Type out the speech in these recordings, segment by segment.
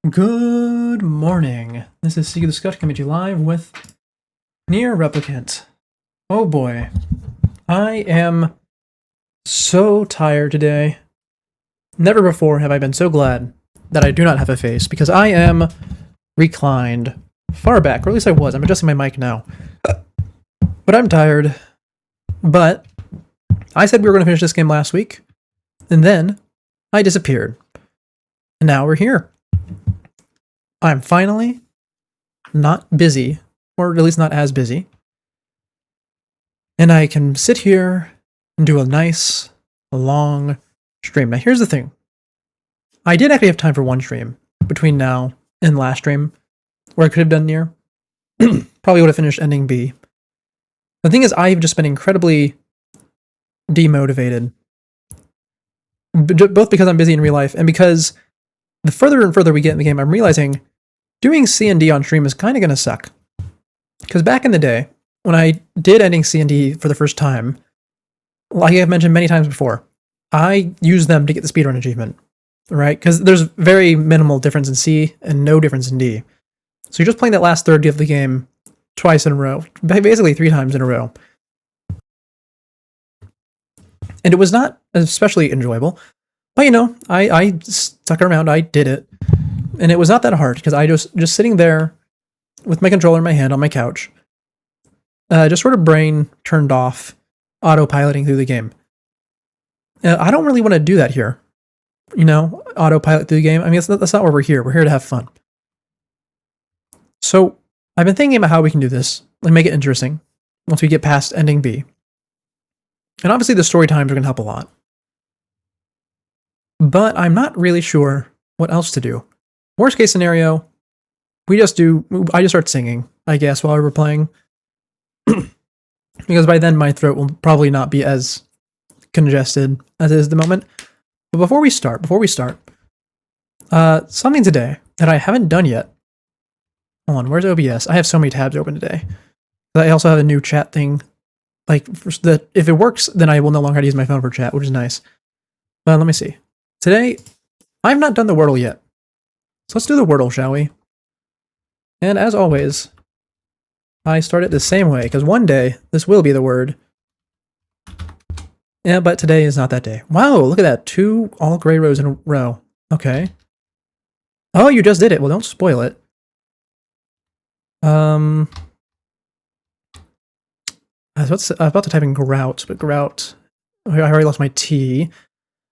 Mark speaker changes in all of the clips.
Speaker 1: Good morning. This is Seeker the Scout coming to you live with Nier Replicant. Oh boy. I am so tired today. Never before have I been so glad that I do not have a face, because I am reclined far back, or at least I was. I'm adjusting my mic now. But I'm tired. But I said we were going to finish this game last week, and then I disappeared. And now we're here. I'm finally not busy, or at least not as busy. And I can sit here and do a nice, long stream. Now, here's the thing. I did actually have time for one stream between now and last stream, where I could have done Nier. Probably would have finished ending B. The thing is, I've just been incredibly demotivated. Both because I'm busy in real life, and because the further and further we get in the game, I'm realizing doing C and D on stream is kind of going to suck. Because back in the day, when I did ending C and D for the first time, like I've mentioned many times before, I used them to get the speedrun achievement, right? Because there's very minimal difference in C and no difference in D. So you're just playing that last third of the game twice in a row, basically 3 times in a row. And it was not especially enjoyable, but you know, I stuck around, I did it. And it was not that hard, because I just sitting there with my controller in my hand on my couch, just sort of brain turned off, autopiloting through the game. I don't really want to do that here, you know, autopilot through the game. I mean, that's not why we're here. We're here to have fun. So I've been thinking about how we can do this, like make it interesting, once we get past ending B. And obviously the story times are going to help a lot. But I'm not really sure what else to do. Worst case scenario, I just start singing, I guess, while we're playing. Because by then my throat will probably not be as congested as it is at the moment. But before we start, something today that I haven't done yet. Hold on, where's OBS? I have so many tabs open today. But I also have a new chat thing. Like, if it works, then I will no longer have to use my phone for chat, which is nice. Let me see. Today, I've not done the Wordle yet. So let's do the Wordle, shall we? And as always, I start it the same way, because one day, this will be the word. Yeah, but today is not that day. Wow, look at that. 2 all gray rows in a row. Okay. Oh, you just did it. Well, don't spoil it. I was about to type in grout, but grout. I already lost my T.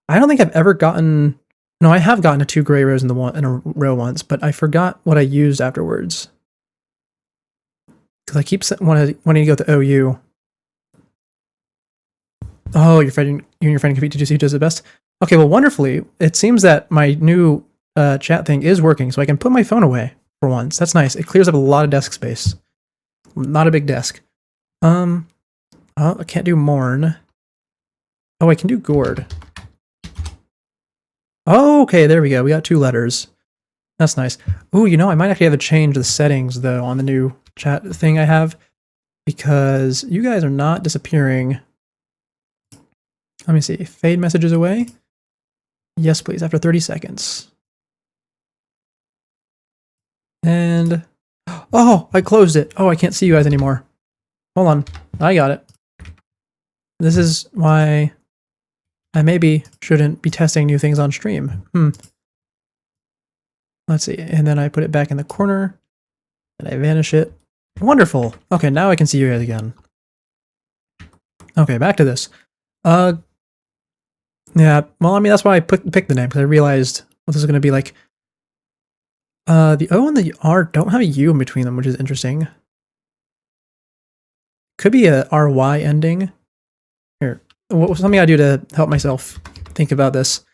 Speaker 1: I don't think I've ever gotten... No, I have gotten a 2 gray rows in a row once, but I forgot what I used afterwards. Because I keep wanting to go to OU. Oh, you and your friend compete to see who does the best? Okay, well, wonderfully, it seems that my new chat thing is working, so I can put my phone away for once. That's nice. It clears up a lot of desk space. Not a big desk. Oh, I can't do mourn. Oh, I can do gourd. Oh, okay, there we go. We got 2 letters. That's nice. Ooh, you know, I might actually have to change the settings, though, on the new chat thing I have, because you guys are not disappearing. Let me see. Fade messages away? Yes, please, after 30 seconds. And... Oh, I closed it. Oh, I can't see you guys anymore. Hold on. I got it. This is why I maybe shouldn't be testing new things on stream. Let's see. And then I put it back in the corner. And I vanish it. Wonderful. Okay, now I can see you guys again. Okay, back to this. Yeah, well, I mean, that's why I picked the name, because I realized what this is going to be like. The O and the R don't have a U in between them, which is interesting. Could be a RY ending. Here, something I do to help myself think about this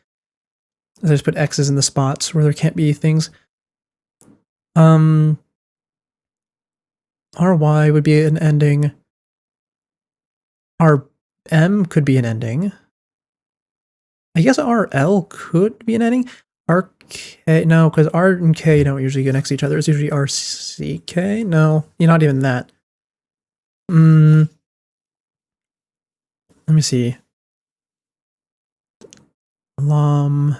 Speaker 1: is I just put X's in the spots where there can't be things. RY would be an ending. RM could be an ending. I guess RL could be an ending. RK, no, because R and K don't usually go next to each other. It's usually RCK. No, you're not even that. Let me see. No,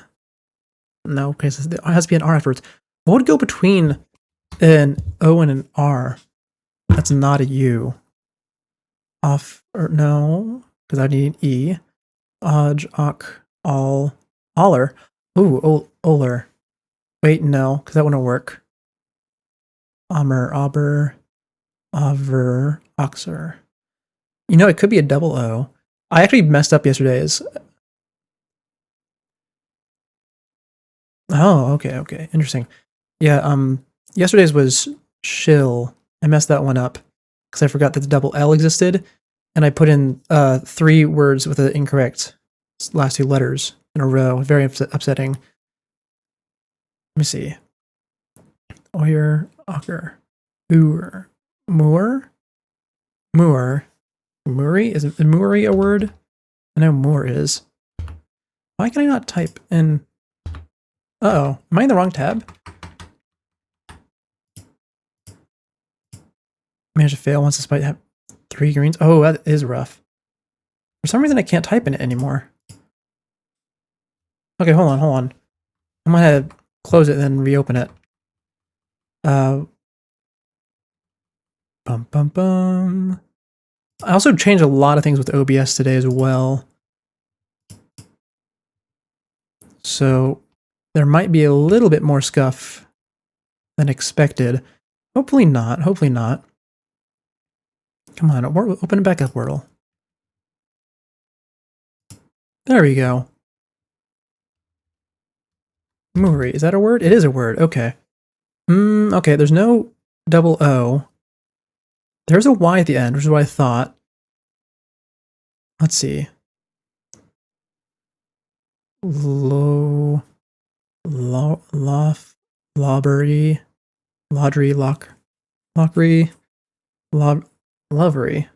Speaker 1: because it has to be an R afterwards. What would go between an O and an R? That's not a U. Off, or no, because I need an E. Oj, ok, all, aller. Ooh, oler. Wait, no, because that wouldn't work. Aber, over, oxer. You know, it could be a double O. I actually messed up yesterday's. Oh, okay, interesting. Yeah, yesterday's was shill. I messed that one up because I forgot that the double L existed, and I put in 3 words with the incorrect last 2 letters in a row. Very upsetting. Let me see. Oyer, ocker, Moor, Moor, Moor, Muri? Is Muri a word? I know Moor is. Why can I not type in? Uh-oh, am I in the wrong tab? Managed to fail once despite have 3 greens. Oh, that is rough. For some reason, I can't type in it anymore. Okay, hold on. I'm gonna close it and then reopen it. Bum. I also changed a lot of things with OBS today as well. So there might be a little bit more scuff than expected. Hopefully not. Come on, open it back up, Wordle. There we go. Muri, is that a word? It is a word, okay. Okay, there's no double O. There's a Y at the end, which is what I thought. Let's see. Lobbery, lovery.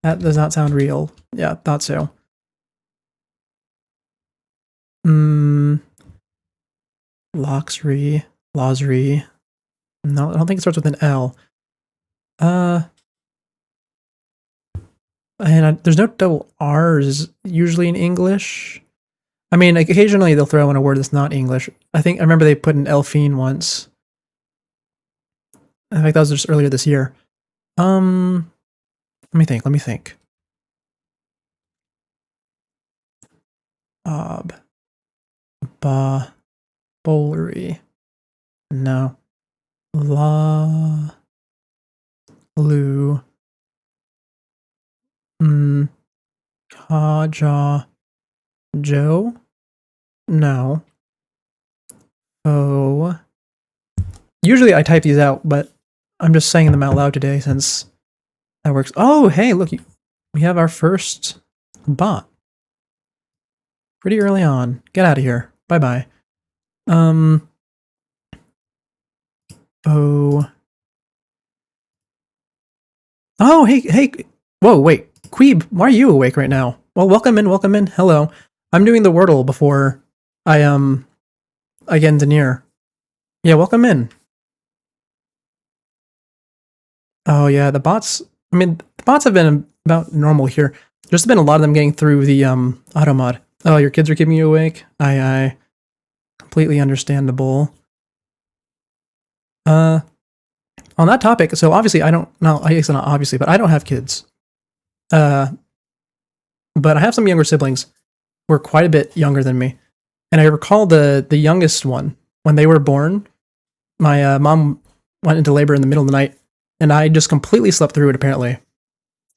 Speaker 1: That does not sound real. Yeah, thought so. Loxry. No, I don't think it starts with an L. And there's no double R's usually in English. I mean, like, occasionally they'll throw in a word that's not English. I remember they put in Elfine once. In fact, that was just earlier this year. Let me think. Bowlery. No. Lu. Kaja. Joe? No. Oh. Usually I type these out, but I'm just saying them out loud today since that works. Oh, hey, look, we have our first bot. Pretty early on. Get out of here. Bye-bye. Oh, hey. Whoa, wait. Queeb, why are you awake right now? Well, welcome in. Hello. I'm doing the Wordle before I get into Nier. Yeah, welcome in. Oh yeah, the bots have been about normal here. There's been a lot of them getting through the auto mod. Oh, your kids are keeping you awake? I completely understandable. On that topic, so obviously I guess not obviously, but I don't have kids. But I have some younger siblings who are quite a bit younger than me. And I recall the youngest one, when they were born, my mom went into labor in the middle of the night, and I just completely slept through it, apparently.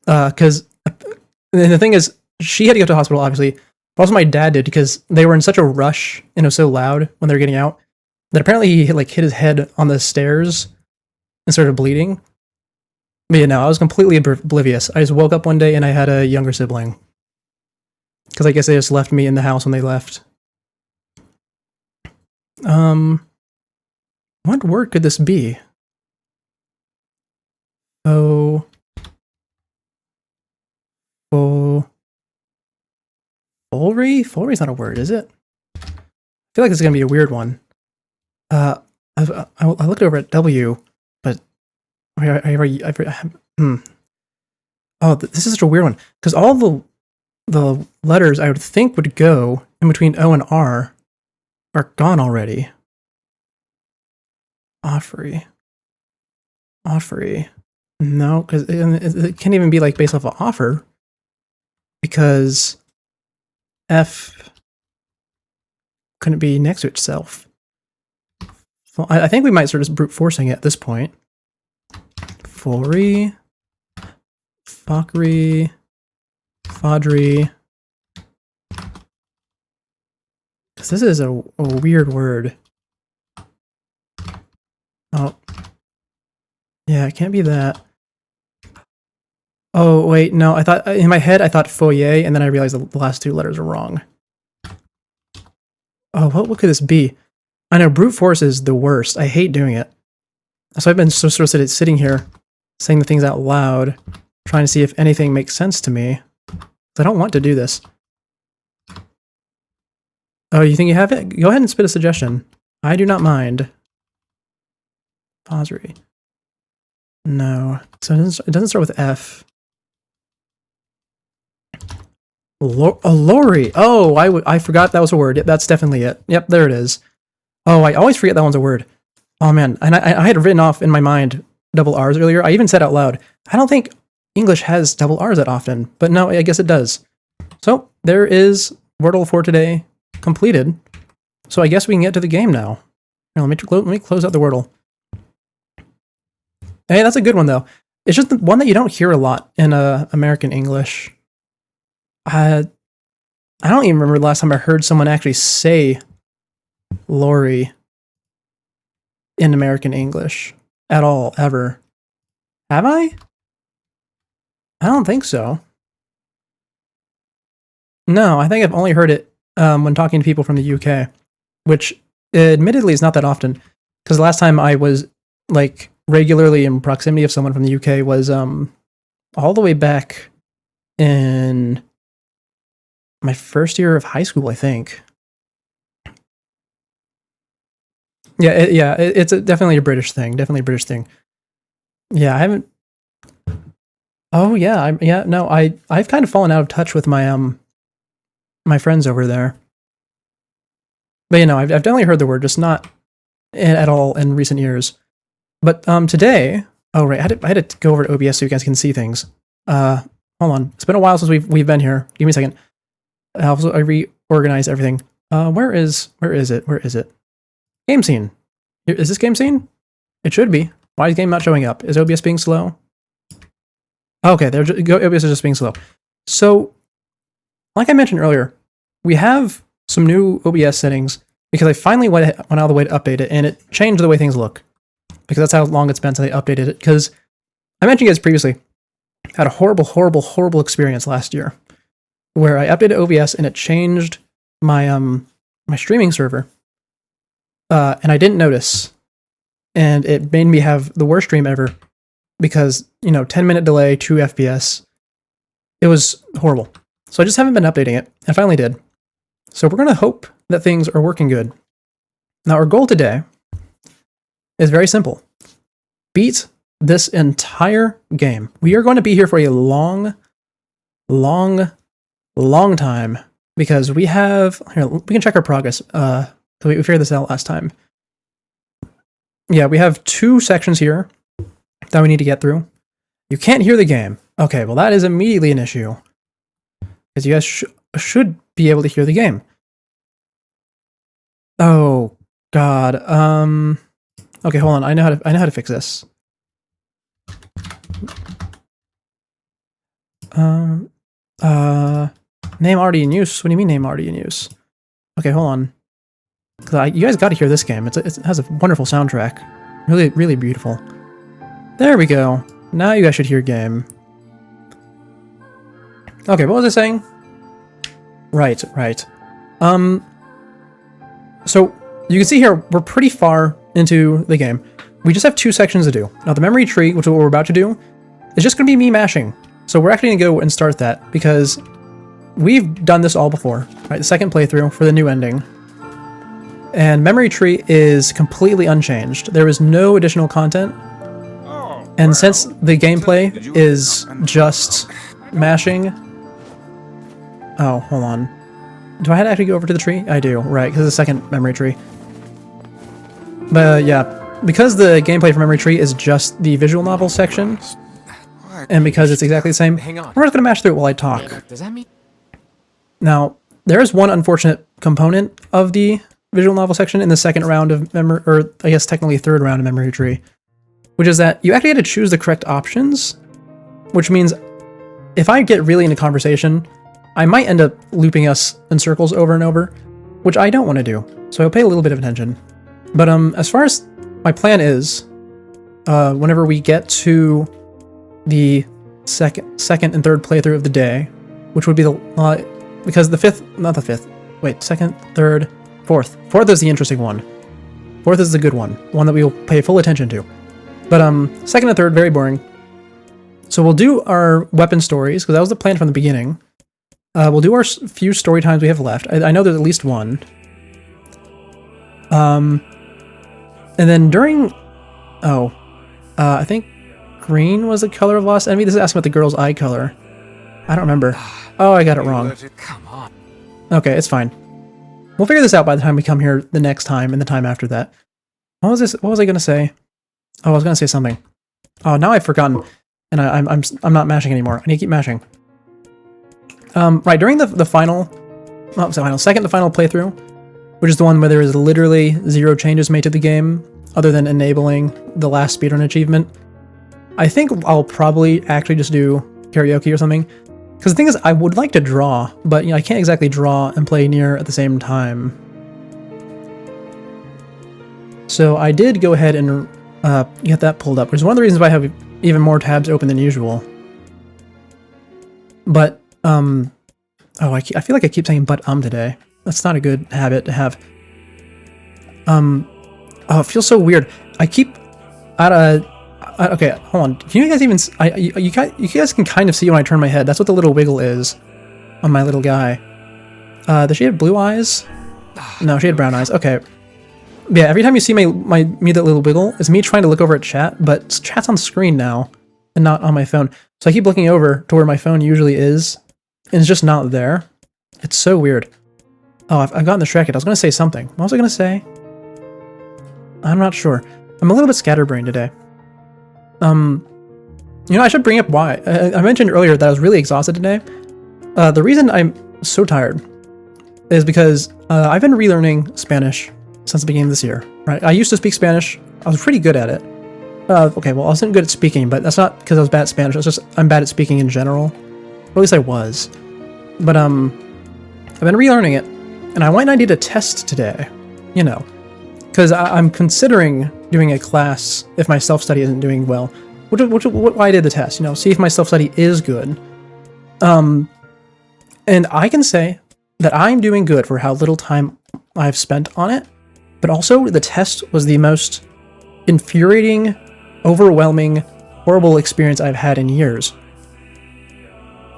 Speaker 1: Because the thing is, she had to go to the hospital, obviously, but also my dad did, because they were in such a rush, and it was so loud when they were getting out, that apparently he hit his head on the stairs and started bleeding. But yeah, no, I was completely oblivious. I just woke up one day and I had a younger sibling. Because I guess they just left me in the house when they left. What word could this be? Folry? Folry's not a word, is it? I feel like this is gonna be a weird one. I looked over at W, but Oh, this is such a weird one because all the letters I would think would go in between O and R are gone already. Offery. Offery. No, because it can't even be like based off of offer. Because F couldn't be next to itself. Well, I think we might start just brute forcing it at this point. Fulry. Fockery. Fodry. Because this is a weird word. Oh. Yeah, it can't be that. Oh, wait, no, I thought, in my head, I thought foyer, and then I realized the last two letters are wrong. Oh, what could this be? I know, brute force is the worst. I hate doing it. So I've been so sort of sitting here, saying the things out loud, trying to see if anything makes sense to me. I don't want to do this. Oh, you think you have it? Go ahead and spit a suggestion. I do not mind. Fosry. No. So it doesn't start with F. Lorry. Oh, I forgot that was a word. Yep, that's definitely it. Yep, there it is. Oh, I always forget that one's a word. Oh man, and I had written off in my mind double R's earlier. I even said out loud, I don't think English has double R's that often, but no, I guess it does. So there is Wordle for today completed. So I guess we can get to the game now. Here, let me close out the Wordle. Hey, that's a good one though. It's just the one that you don't hear a lot in American English. I don't even remember the last time I heard someone actually say lorry in American English at all, ever. Have I? I don't think so. No, I think I've only heard it when talking to people from the UK, which admittedly is not that often, because the last time I was like regularly in proximity of someone from the UK was all the way back in my first year of high school, I think. Yeah, it's definitely a British thing. Definitely a British thing. Yeah, I haven't. Oh yeah, I've kind of fallen out of touch with my my friends over there. But you know, I've definitely heard the word, just not at all in recent years. But today, oh right, I had to go over to OBS so you guys can see things. Hold on, it's been a while since we've been here. Give me a second. I reorganize everything. Where is it? Game scene. Is this game scene? It should be. Why is game not showing up? Is OBS being slow? Okay, OBS is just being slow. So, like I mentioned earlier, we have some new OBS settings because I finally went out of the way to update it, and it changed the way things look. Because that's how long it's been since I updated it. Because I mentioned you guys previously, I had a horrible experience last year where I updated OBS and it changed my my streaming server. And I didn't notice, and it made me have the worst stream ever because, you know, 10-minute delay, 2 FPS. It was horrible. So I just haven't been updating it. I finally did. So we're going to hope that things are working good. Now our goal today is very simple. Beat this entire game. We are going to be here for a long time because we have, here, we can check our progress. We figured this out last time. Yeah, we have 2 sections here that we need to get through. You can't hear the game. Okay, well that is immediately an issue. Because you guys should be able to hear the game. Oh, God. Okay, hold on. I know how to fix this. Name already in use? What do you mean name already in use? Okay, hold on. You guys got to hear this game. It has a wonderful soundtrack. Really beautiful. There we go. Now you guys should hear game. Okay, what was I saying? Right. So, you can see here, we're pretty far into the game. We just have 2 sections to do. Now, the memory tree, which is what we're about to do, is just going to be me mashing. So we're actually going to go and start that, because we've done this all before. Right, the second playthrough for the new ending. And memory tree is completely unchanged. There is no additional content. And since the gameplay is just mashing... Oh, hold on. Do I have to actually go over to the tree? I do, right, because it's the second memory tree. But yeah, because the gameplay for Memory Tree is just the visual novel section, and because it's exactly the same,
Speaker 2: Hang on.
Speaker 1: we're just going to mash through it while I talk.
Speaker 2: Does that mean?
Speaker 1: Now, there is one unfortunate component of the visual novel section in the second round of memory, or I guess technically third round of Memory Tree, which is that you actually had to choose the correct options, which means if I get really into conversation, I might end up looping us in circles over and over, which I don't want to do. So I'll pay a little bit of attention. But as far as my plan is, whenever we get to the second and third playthrough of the day, which would be the because second, third, fourth is the interesting one. Fourth is the good one that we will pay full attention to. But second and third, very boring. So we'll do our weapon stories, because that was the plan from the beginning. We'll do our few story times we have left. I know there's at least one. And then during... I think green was the color of Lost Envy. This is asking about the girl's eye color. I don't remember. Oh, I got it wrong.
Speaker 2: Come on.
Speaker 1: Okay, it's fine. We'll figure this out by the time we come here the next time and the time after that. What was this? What was I going to say? Oh, I was going to say something. Oh, now I've forgotten. And I'm not mashing anymore. I need to keep mashing. Right, during the second to final playthrough, which is the one where there is literally 0 changes made to the game, other than enabling the last speedrun achievement, I think I'll probably actually just do karaoke or something. Because the thing is, I would like to draw, but I can't exactly draw and play Nier at the same time. So I did go ahead and get that pulled up, which is one of the reasons why I have even more tabs open than usual. But, I feel like I keep saying but today. That's not a good habit to have. Oh, it feels so weird. I keep okay, hold on. Can you guys even... you guys can kind of see when I turn my head. That's what the little wiggle is on my little guy. Does she have blue eyes? No, she had brown eyes. Okay. Yeah, every time you see that little wiggle, it's me trying to look over at chat, but chat's on screen now and not on my phone. So I keep looking over to where my phone usually is, and it's just not there. It's so weird. Oh, I've gotten distracted. I was going to say something. What was I going to say? I'm not sure. I'm a little bit scatterbrained today. I should bring up why. I mentioned earlier that I was really exhausted today. The reason I'm so tired is because I've been relearning Spanish since the beginning of this year, right? I used to speak Spanish. I was pretty good at it. Okay, well, I wasn't good at speaking, but that's not because I was bad at Spanish. It's just I'm bad at speaking in general. Or at least I was. But, I've been relearning it, and I might not need a test today, because I'm considering doing a class if my self-study isn't doing well. Why I did the test, see if my self-study is good. And I can say that I'm doing good for how little time I've spent on it, but also the test was the most infuriating, overwhelming, horrible experience I've had in years.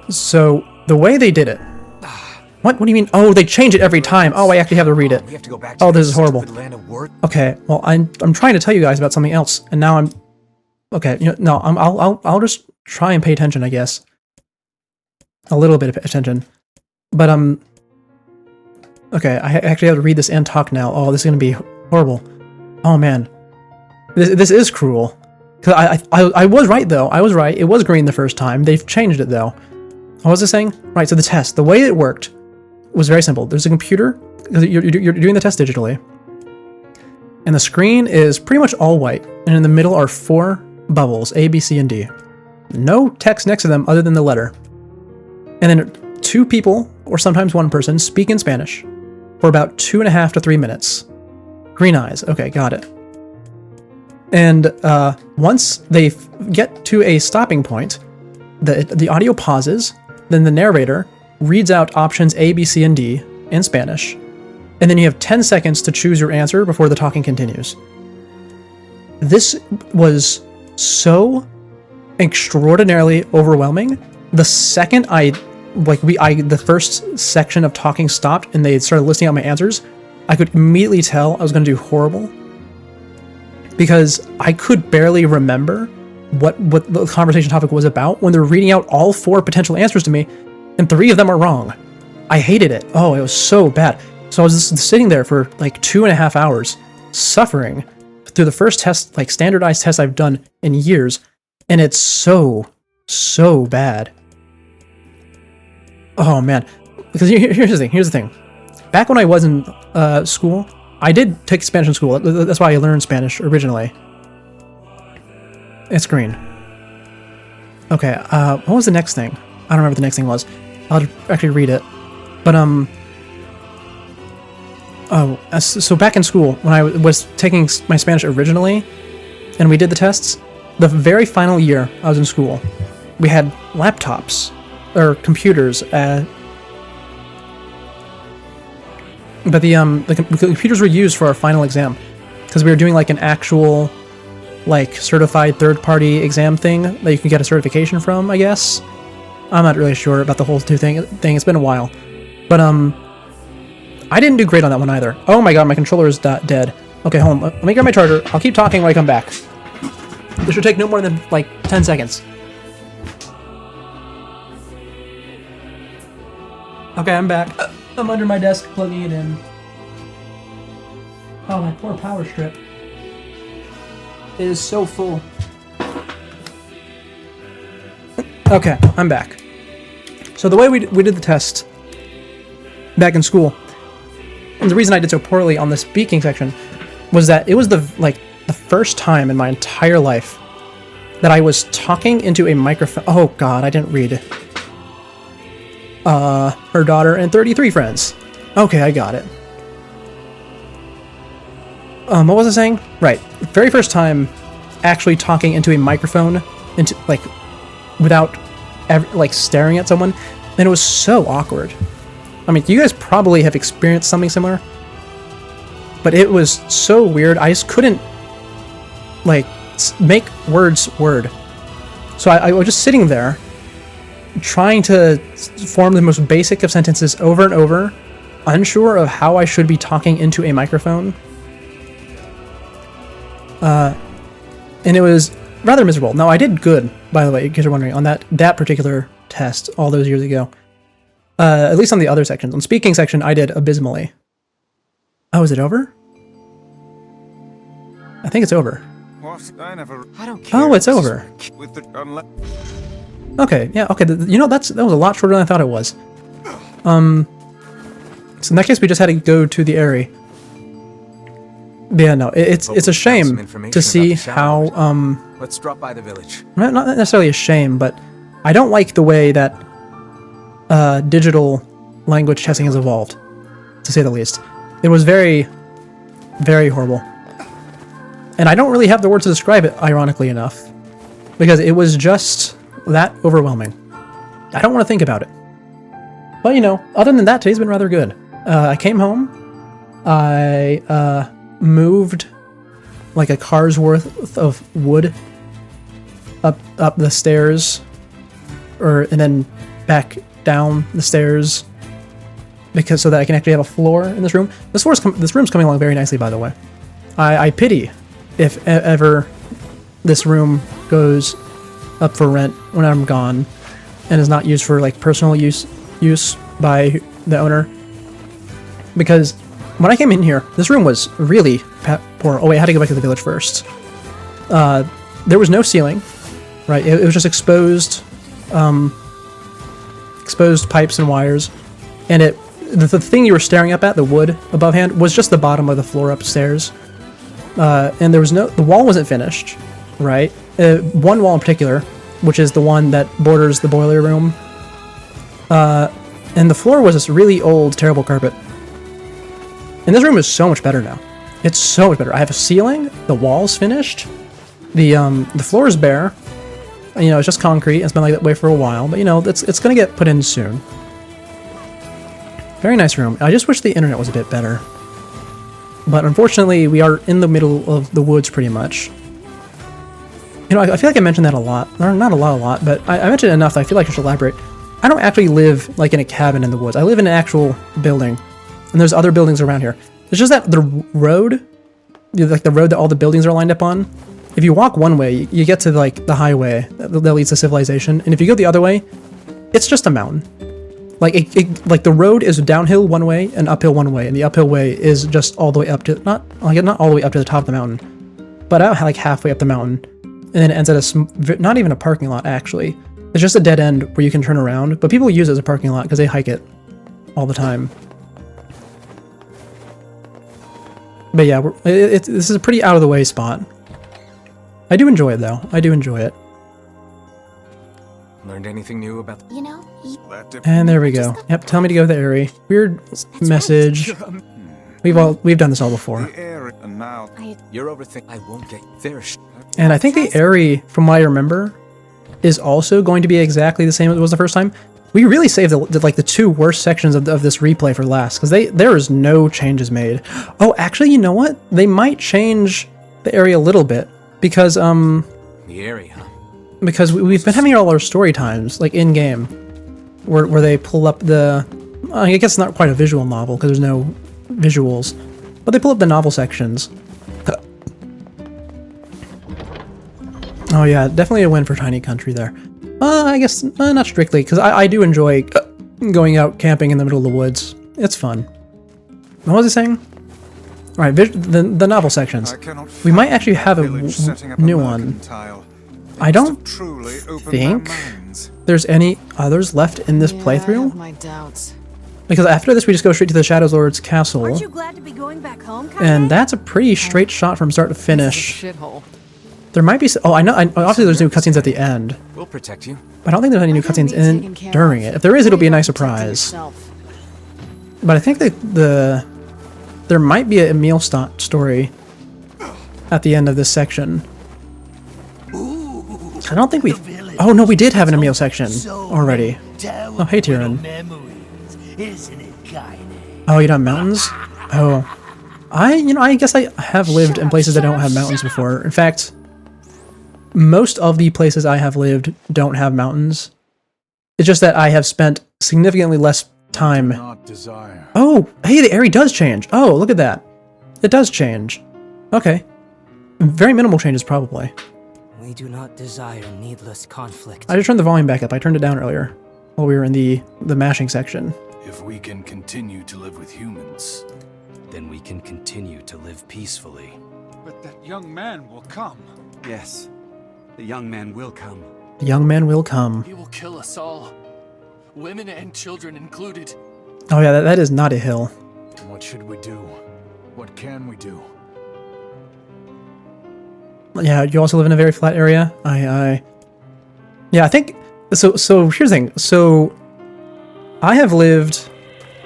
Speaker 1: So, the way they did it... What do you mean? Oh, they change it every time. Oh, I actually have to read it. Oh, this is horrible. Okay, well, I'm trying to tell you guys about something else, and now I'm... Okay, no, I'll just try and pay attention, I guess. A little bit of attention. But, okay, I actually have to read this and talk now. Oh, this is gonna be horrible. Oh, man. This is cruel. Because I was right, though. I was right. It was green the first time. They've changed it, though. What was I saying? Right, so the test. The way it worked was very simple. There's a computer. You're doing the test digitally. And the screen is pretty much all white. And in the middle are 4 bubbles, A, B, C, and D. No text next to them other than the letter. And then 2 people, or sometimes 1 person, speak in Spanish for about 2.5 to 3 minutes. Green eyes. Okay, got it. And once they get to a stopping point, the audio pauses, then the narrator reads out options A, B, C, and D in Spanish, and then you have 10 seconds to choose your answer before the talking continues. This was so extraordinarily overwhelming. The second the first section of talking stopped and they started listing out my answers, I could immediately tell I was going to do horrible, because I could barely remember what the conversation topic was about when they're reading out all 4 potential answers to me, and 3 of them are wrong. I hated it. Oh, it was so bad. So I was just sitting there for like 2.5 hours, suffering through the first test, like standardized test I've done in years, and it's so bad. Oh man, because here's the thing. Back when I was in school, I did take Spanish in school. That's why I learned Spanish originally. It's green. Okay, what was the next thing? I don't remember what the next thing was. I'll actually read it. But, so back in school, when I was taking my Spanish originally, and we did the tests, the very final year I was in school, we had laptops, or computers, but the computers were used for our final exam, because we were doing like an actual, like, certified third-party exam thing that you can get a certification from, I guess. I'm not really sure about the whole thing. It's been a while. But, I didn't do great on that one either. Oh my god, my controller is dead. Okay, hold on. Let me grab my charger. I'll keep talking when I come back. This should take no more than, like, 10 seconds. Okay, I'm back. I'm under my desk plugging it in. Oh, my poor power strip. It is so full. Okay, I'm back. So the way we did the test back in school, and the reason I did so poorly on the speaking section was that it was the first time in my entire life that I was talking into a microphone. Oh god, I didn't read. Her daughter and 33 friends. Okay, I got it. What was I saying? Right, very first time actually talking into a microphone, without ever, staring at someone, and it was so awkward. I mean, you guys probably have experienced something similar, but it was so weird. I just couldn't, make words word. So I was just sitting there, trying to form the most basic of sentences over and over, unsure of how I should be talking into a microphone. And it was rather miserable. Now, I did good, by the way, in case you're wondering, on that particular test all those years ago. At least on the other sections. On speaking section, I did abysmally. Oh, is it over? I think it's over.
Speaker 2: I don't care.
Speaker 1: Oh, it's over. Okay, yeah, okay. You know, that was a lot shorter than I thought it was. So in that case, we just had to go to the area. But yeah, no, it's a shame to see how,
Speaker 2: let's drop by the village.
Speaker 1: Not necessarily a shame, but I don't like the way that digital language testing has evolved, to say the least. It was very, very horrible. And I don't really have the words to describe it, ironically enough, because it was just that overwhelming. I don't want to think about it. But, you know, other than that, today's been rather good. I came home, I moved like a car's worth of wood up the stairs, and then back down the stairs, so that I can actually have a floor in this room. This room's coming along very nicely, by the way. I pity if ever this room goes up for rent when I'm gone and is not used for personal use by the owner, because when I came in here, this room was really poor. Oh wait, I had to go back to the village first. There was no ceiling, right? It was just exposed pipes and wires, and the thing you were staring up at, the wood above hand, was just the bottom of the floor upstairs. And there was the wall wasn't finished, right? One wall in particular, which is the one that borders the boiler room, and the floor was this really old, terrible carpet. And this room is so much better now. It's so much better. I have a ceiling, the wall's finished, the floor is bare. You know, it's just concrete. It's been like that way for a while, but you know, it's gonna get put in soon. Very nice room. I just wish the internet was a bit better. But unfortunately, we are in the middle of the woods pretty much. You know, I feel like I mentioned that a lot. Or not a lot, but I mentioned it enough that I feel like I should elaborate. I don't actually live in a cabin in the woods. I live in an actual building. And there's other buildings around here. It's just that the road, the road that all the buildings are lined up on, if you walk one way, you get to the highway that leads to civilization. And if you go the other way, it's just a mountain. The road is downhill one way and uphill one way, and the uphill way is just all the way up to not all the way up to the top of the mountain. but out like halfway up the mountain, and then it ends at not even a parking lot actually. It's just a dead end where you can turn around, but people use it as a parking lot because they hike it all the time. But yeah, this is a pretty out of the way spot. I do enjoy it though. I do enjoy it.
Speaker 2: Learned anything new about
Speaker 3: You know,
Speaker 1: And there we go. Yep, tell me to go to the area. Weird message. We've done this all before.
Speaker 2: and now you're overthinking. I won't get there.
Speaker 1: And I think the area, from what I remember, is also going to be exactly the same as it was the first time. We really saved the two worst sections of this replay for last, because there is no changes made. Oh, actually, you know what? They might change the area a little bit, because
Speaker 2: The area, huh?
Speaker 1: because we've been having all our story times, like in game, where they pull up the. I guess it's not quite a visual novel because there's no visuals, but they pull up the novel sections. Oh yeah, definitely a win for Tiny Country there. I guess not strictly, because I do enjoy going out camping in the middle of the woods. It's fun. What was I saying? All right, the novel sections. We might actually have a new one. I don't think there's any others left in this playthrough.
Speaker 3: I have my doubts.
Speaker 1: Because after this, we just go straight to the Shadow Lord's castle.
Speaker 4: Aren't you glad to be going back home, Kanye?
Speaker 1: And that's a pretty straight shot from start to finish.
Speaker 3: Shithole.
Speaker 1: There might be... Oh, I know. Obviously, there's new cutscenes at the end.
Speaker 2: We'll protect you.
Speaker 1: But I don't think there's any new cutscenes in during it. If there is, it'll be a nice surprise. But I think that there might be a Emil story at the end of this section. I don't think we... Oh, no, we did have an Emil section already. Oh, hey, Tyrion. Oh, you don't have mountains? Oh. I guess I have lived in places that don't have mountains before. In fact, most of the places I have lived don't have mountains. It's just that I have spent significantly less time. Oh, hey, the area does change. Oh, look at that. It does change. Okay. Very minimal changes, probably.
Speaker 5: We do not desire needless conflict.
Speaker 1: I just turned the volume back up. I turned it down earlier while we were in the mashing section.
Speaker 6: If we can continue to live with humans,
Speaker 5: Then we can continue to live peacefully.
Speaker 7: But that young man will come.
Speaker 8: Yes, the young man will come.
Speaker 1: The young man will come.
Speaker 9: He will kill us all. Women and children included.
Speaker 1: Oh yeah, that is not a hill.
Speaker 6: what should we do? What can we do?
Speaker 1: Yeah, you also live in a very flat area. Yeah, I think so here's the thing. So I have lived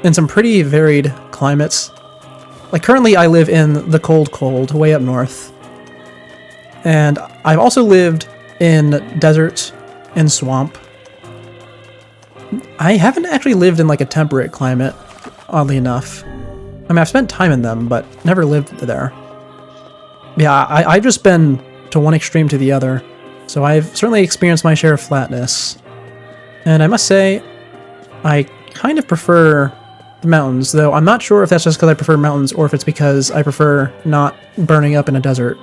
Speaker 1: in some pretty varied climates. Like currently I live in the cold, way up north. And I've also lived in desert and swamp. I haven't actually lived in like a temperate climate, oddly enough. I mean, I've spent time in them, but never lived there. Yeah, I've just been to one extreme to the other, so I've certainly experienced my share of flatness. And I must say, I kind of prefer the mountains, though I'm not sure if that's just because I prefer mountains or if it's because I prefer not burning up in a desert.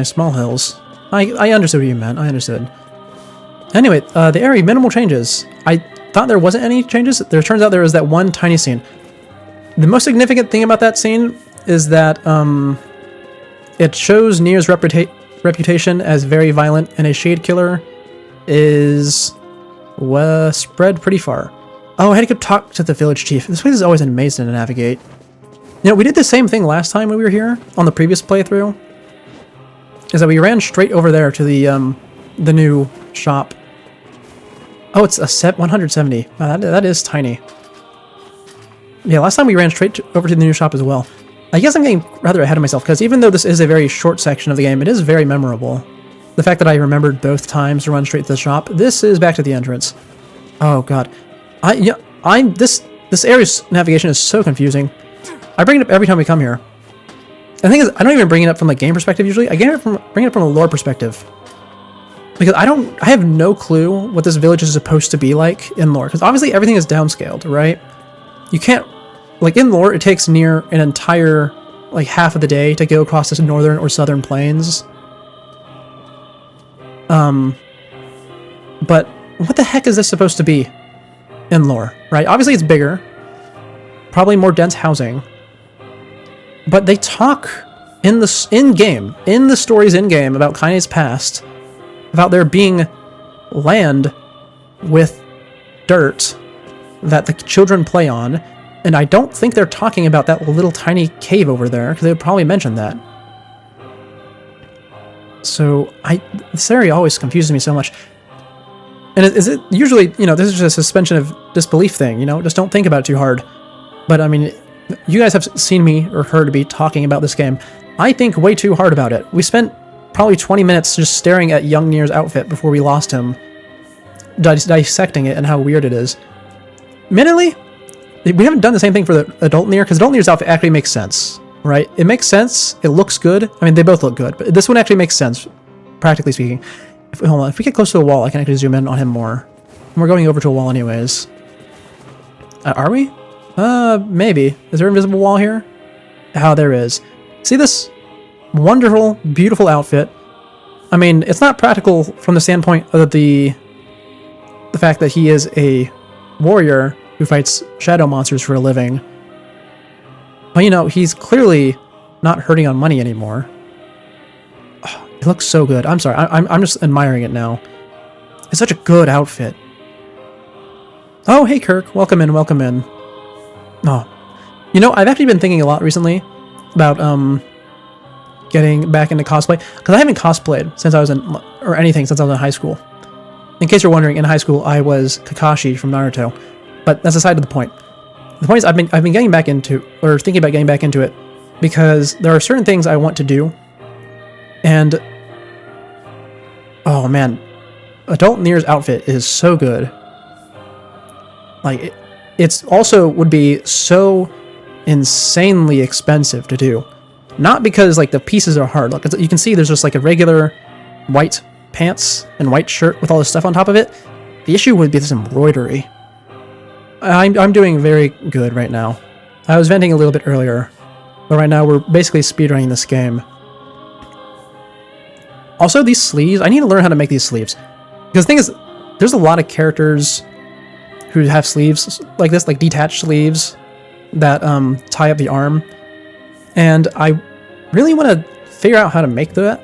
Speaker 1: Small hills. I understood what you meant, I understood. Anyway, the area, minimal changes. I thought there wasn't any changes. There turns out there was that one tiny scene. The most significant thing about that scene is that it shows Nier's reputation as very violent, and a shade killer is spread pretty far. Oh, I had to go talk to the village chief. This place is always an amazing to navigate. You know, we did the same thing last time when we were here on the previous playthrough. Is that we ran straight over there to the new shop. Oh, it's a 170. Wow, that is tiny. Yeah, last time we ran straight over to the new shop as well. I guess I'm getting rather ahead of myself, because even though this is a very short section of the game, it is very memorable. The fact that I remembered both times to run straight to the shop. This is back to the entrance. Oh god. This area's navigation is so confusing. I bring it up every time we come here. The thing is, I don't even bring it up from the game perspective usually. I bring it up from a lore perspective. Because I have no clue what this village is supposed to be like in lore. Because obviously everything is downscaled, right? You can't, like in lore, it takes Nier an entire, like half of the day to go across the northern or southern plains. But what the heck is this supposed to be in lore, right? Obviously it's bigger. Probably more dense housing. But they talk in the stories in game about Kaine's past, about there being land with dirt that the children play on, and I don't think they're talking about that little tiny cave over there, because they would probably mention that. So this area always confuses me so much. And is it usually, you know, this is just a suspension of disbelief thing, you know, just don't think about it too hard. But I mean, you guys have seen me or heard me talking about this game. I think way too hard about it. We spent probably 20 minutes just staring at young Nier's outfit before we lost him, dissecting it and how weird it is. Admittedly, we haven't done the same thing for the adult Nier, because adult Nier's outfit actually makes sense, right? It makes sense, it looks good. I mean, they both look good, but this one actually makes sense, practically speaking. Hold on, if we get close to a wall, I can actually zoom in on him more. And we're going over to a wall anyways. Are we? Maybe. Is there an invisible wall here? Oh, there is. See this wonderful, beautiful outfit? I mean, it's not practical from the standpoint of the fact that he is a warrior who fights shadow monsters for a living. But, you know, he's clearly not hurting on money anymore. Oh, it looks so good. I'm sorry. I'm just admiring it now. It's such a good outfit. Oh, hey, Kirk. Welcome in, welcome in. Oh. You know, I've actually been thinking a lot recently about, getting back into cosplay. Because I haven't cosplayed since I was since I was in high school. In case you're wondering, in high school, I was Kakashi from Naruto. But that's aside to the point. The point is, I've been getting back into, or thinking about getting back into it, because there are certain things I want to do, and oh man, adult Nier's outfit is so good. Like, it's also would be so insanely expensive to do, not because like the pieces are hard. Like you can see, there's just like a regular white pants and white shirt with all this stuff on top of it. The issue would be this embroidery. I'm doing very good right now. I was venting a little bit earlier, but right now we're basically speedrunning this game. Also, these sleeves, I need to learn how to make these sleeves. Because the thing is, there's a lot of characters who have sleeves like this, like detached sleeves that tie up the arm. And I really want to figure out how to make that.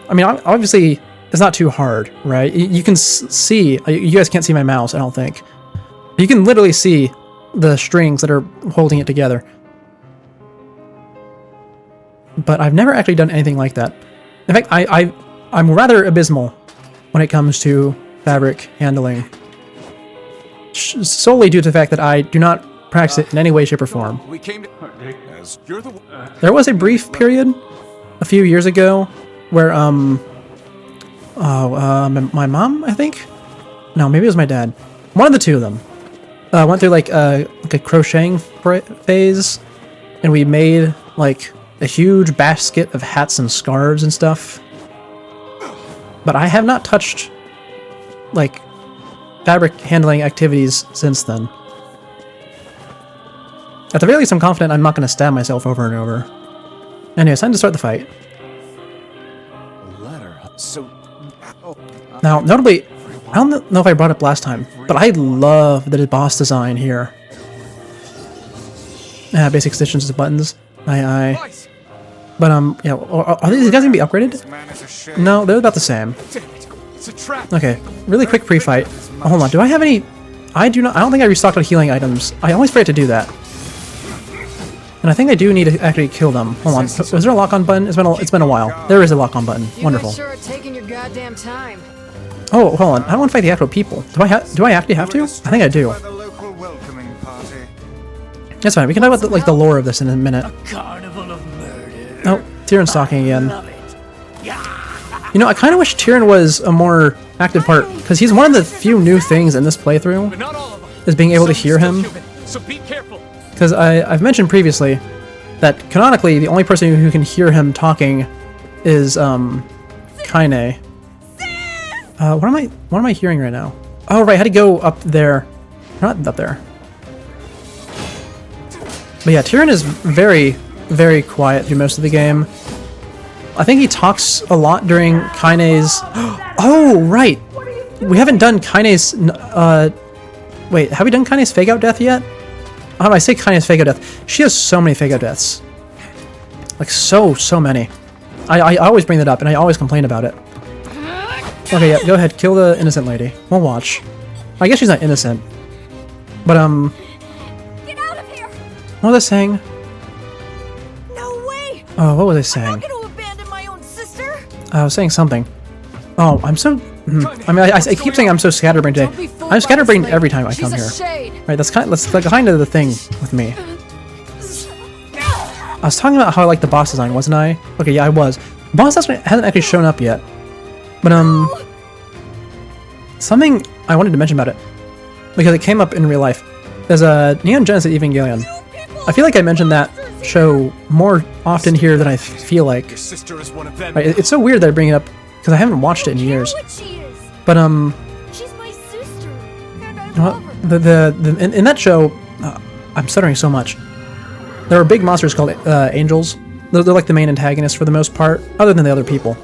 Speaker 1: I mean, obviously, it's not too hard, right? You can see, you guys can't see my mouse, I don't think. You can literally see the strings that are holding it together. But I've never actually done anything like that. In fact, I'm rather abysmal when it comes to fabric handling. Solely due to the fact that I do not practice it in any way, shape, or form.
Speaker 2: We came to as you're the
Speaker 1: There was a brief period a few years ago where, my mom, I think? No, maybe it was my dad. One of the two of them. Went through like a crocheting phase, and we made like a huge basket of hats and scarves and stuff. But I have not touched like fabric handling activities since then. At the very least, I'm confident I'm not going to stab myself over and over. Anyway, it's time to start the fight.
Speaker 2: letter. So
Speaker 1: Now, notably, I don't know if I brought it up last time, but I love the boss design here. Basic stitches of buttons. Aye. But, yeah, are these guys gonna be upgraded? No, they're about the same.
Speaker 2: it's a trap.
Speaker 1: Okay, really quick pre-fight. Oh, hold on, do I have any... I don't think I restocked on healing items. I always forget to do that. And I think I do need to actually kill them. Hold on, is there a lock-on button? It's been a while. There is a lock-on button. Wonderful.
Speaker 4: You guys sure are taking your goddamn time.
Speaker 1: Oh, hold on. I don't want to fight the actual people. Do I actually have to? I think I do. That's fine. We can talk about the lore of this in a minute.
Speaker 9: Carnival of murder.
Speaker 1: Oh, Tyrion's talking again. You know, I kind of wish Tyrion was a more active part, because he's one of the few new things in this playthrough,
Speaker 9: But not all of them.
Speaker 1: is being able to hear him.
Speaker 9: So be careful.
Speaker 1: Because I've mentioned previously that canonically the only person who can hear him talking is Kaine. What am I hearing right now? Oh right, I had to go up there. Not up there. But yeah, Tyrion is very, very quiet through most of the game. I think he talks a lot during Kaine's... Oh, right! We haven't done Kaine's... Wait, have we done Kaine's fake-out death yet? I say Kaine's fake-out death. She has so many fake-out deaths. Like, so many. I always bring that up, and I always complain about it. Okay, yeah, go ahead. Kill the innocent lady. We'll watch. I guess she's not innocent. But,
Speaker 3: Get out of here!
Speaker 1: what was I saying?
Speaker 3: No way!
Speaker 1: Oh, what was I
Speaker 3: I'm
Speaker 1: saying?
Speaker 3: not gonna abandon my own sister!
Speaker 1: I was saying something. Oh, I'm so... I mean, I keep saying I'm so scatterbrained
Speaker 4: Don't
Speaker 1: today.
Speaker 4: be fooled
Speaker 1: I'm
Speaker 4: by
Speaker 1: scatterbrained
Speaker 4: this
Speaker 1: every
Speaker 4: lady.
Speaker 1: time I come
Speaker 4: She's
Speaker 1: here.
Speaker 4: a shade.
Speaker 1: Right, that's kind of the thing with me. I was talking about how I like the boss design, wasn't I? Okay, yeah, I was. The boss design hasn't actually shown up yet. But, something I wanted to mention about it, because it came up in real life. There's a Neon Genesis Evangelion. I feel like I mentioned that show more often here than I feel like.
Speaker 6: Your sister is one of them.
Speaker 1: Right, it's so weird that I bring it up, because I haven't watched it in years.
Speaker 3: What she is.
Speaker 1: But,
Speaker 3: She's my sister. And I
Speaker 1: well,
Speaker 3: love her.
Speaker 1: in that show, I'm stuttering so much. There are big monsters called angels. They're like the main antagonists for the most part, other than the other people.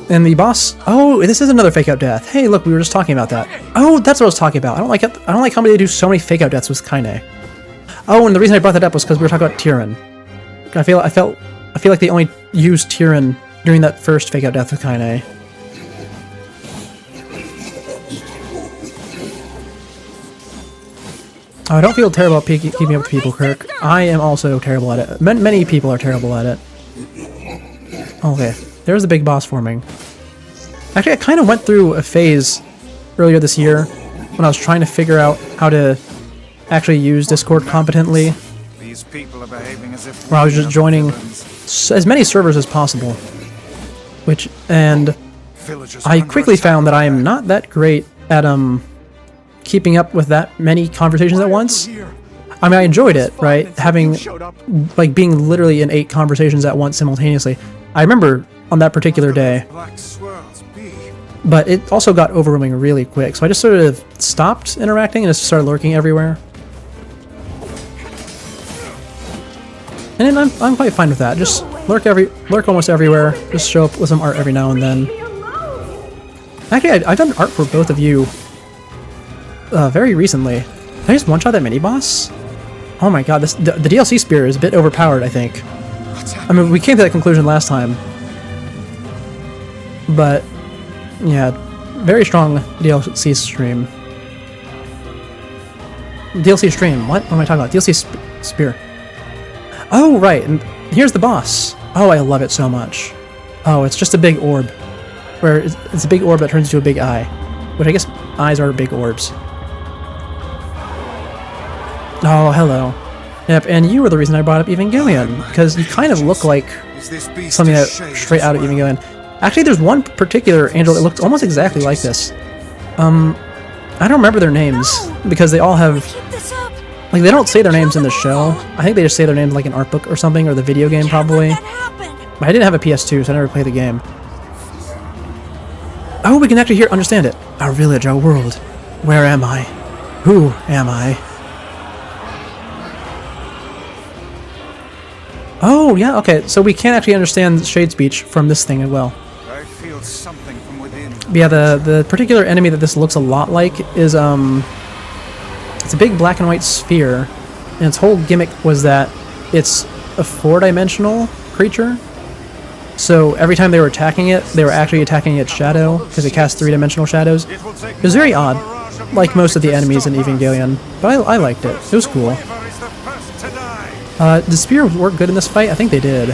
Speaker 1: And the boss. Oh, this is another fake out death. Hey, look, we were just talking about that. Oh, that's what I was talking about. I don't like it. I don't like how they do so many fake out deaths with Kaine. Oh, and the reason I brought that up was because we were talking about Tyrion. I feel like they only used Tyrion during that first fake out death with Kaine. Oh, I don't feel terrible about keeping up with people, Kirk. I am also terrible at it. Many people are terrible at it. Okay, there's the big boss forming. Actually, I kind of went through a phase earlier this year when I was trying to figure out how to actually use Discord competently,
Speaker 6: These people are behaving as if
Speaker 1: where I was just joining as many servers as possible. And I quickly found that I am not that great at keeping up with that many conversations at once. I mean, I enjoyed it, right? Having, like, being literally in 8 conversations at once simultaneously. I remember on that particular day, but it also got overwhelming really quick, so I just sort of stopped interacting and just started lurking everywhere. And then I'm quite fine with that. Just lurk almost everywhere. Just show up with some art every now and then. Actually, I've done art for both of you very recently. Did I just one-shot that mini-boss? Oh my god, the DLC spear is a bit overpowered, I think. I mean, we came to that conclusion last time. But, yeah, very strong DLC stream. DLC stream, what am I talking about? DLC spear. Oh, right, and here's the boss. Oh, I love it so much. Oh, it's just a big orb. Where it's a big orb that turns into a big eye. Which I guess eyes are big orbs. Oh, hello. Yep, and you were the reason I brought up Evangelion, because you kind of look like something that straight out of Evangelion. Actually, there's one particular angel that looks almost exactly like this. I don't remember their names, because they all have... Like, they don't say their names in the show. I think they just say their names like in art book or something, or the video game probably. But I didn't have a PS2, so I never played the game. Oh, we can actually understand it. Our village, our world. Where am I? Who am I? Oh, yeah, okay, so we can actually understand Shade speech from this thing as well.
Speaker 6: I feel something from within.
Speaker 1: But yeah, the particular enemy that this looks a lot like is, it's a big black and white sphere, and its whole gimmick was that it's a 4-dimensional creature. So every time they were attacking it, they were actually attacking its shadow, because it casts 3-dimensional shadows. It was very odd, like most of the enemies in Evangelion, but I liked it. It was cool. Did spear work good in this fight? I think they did.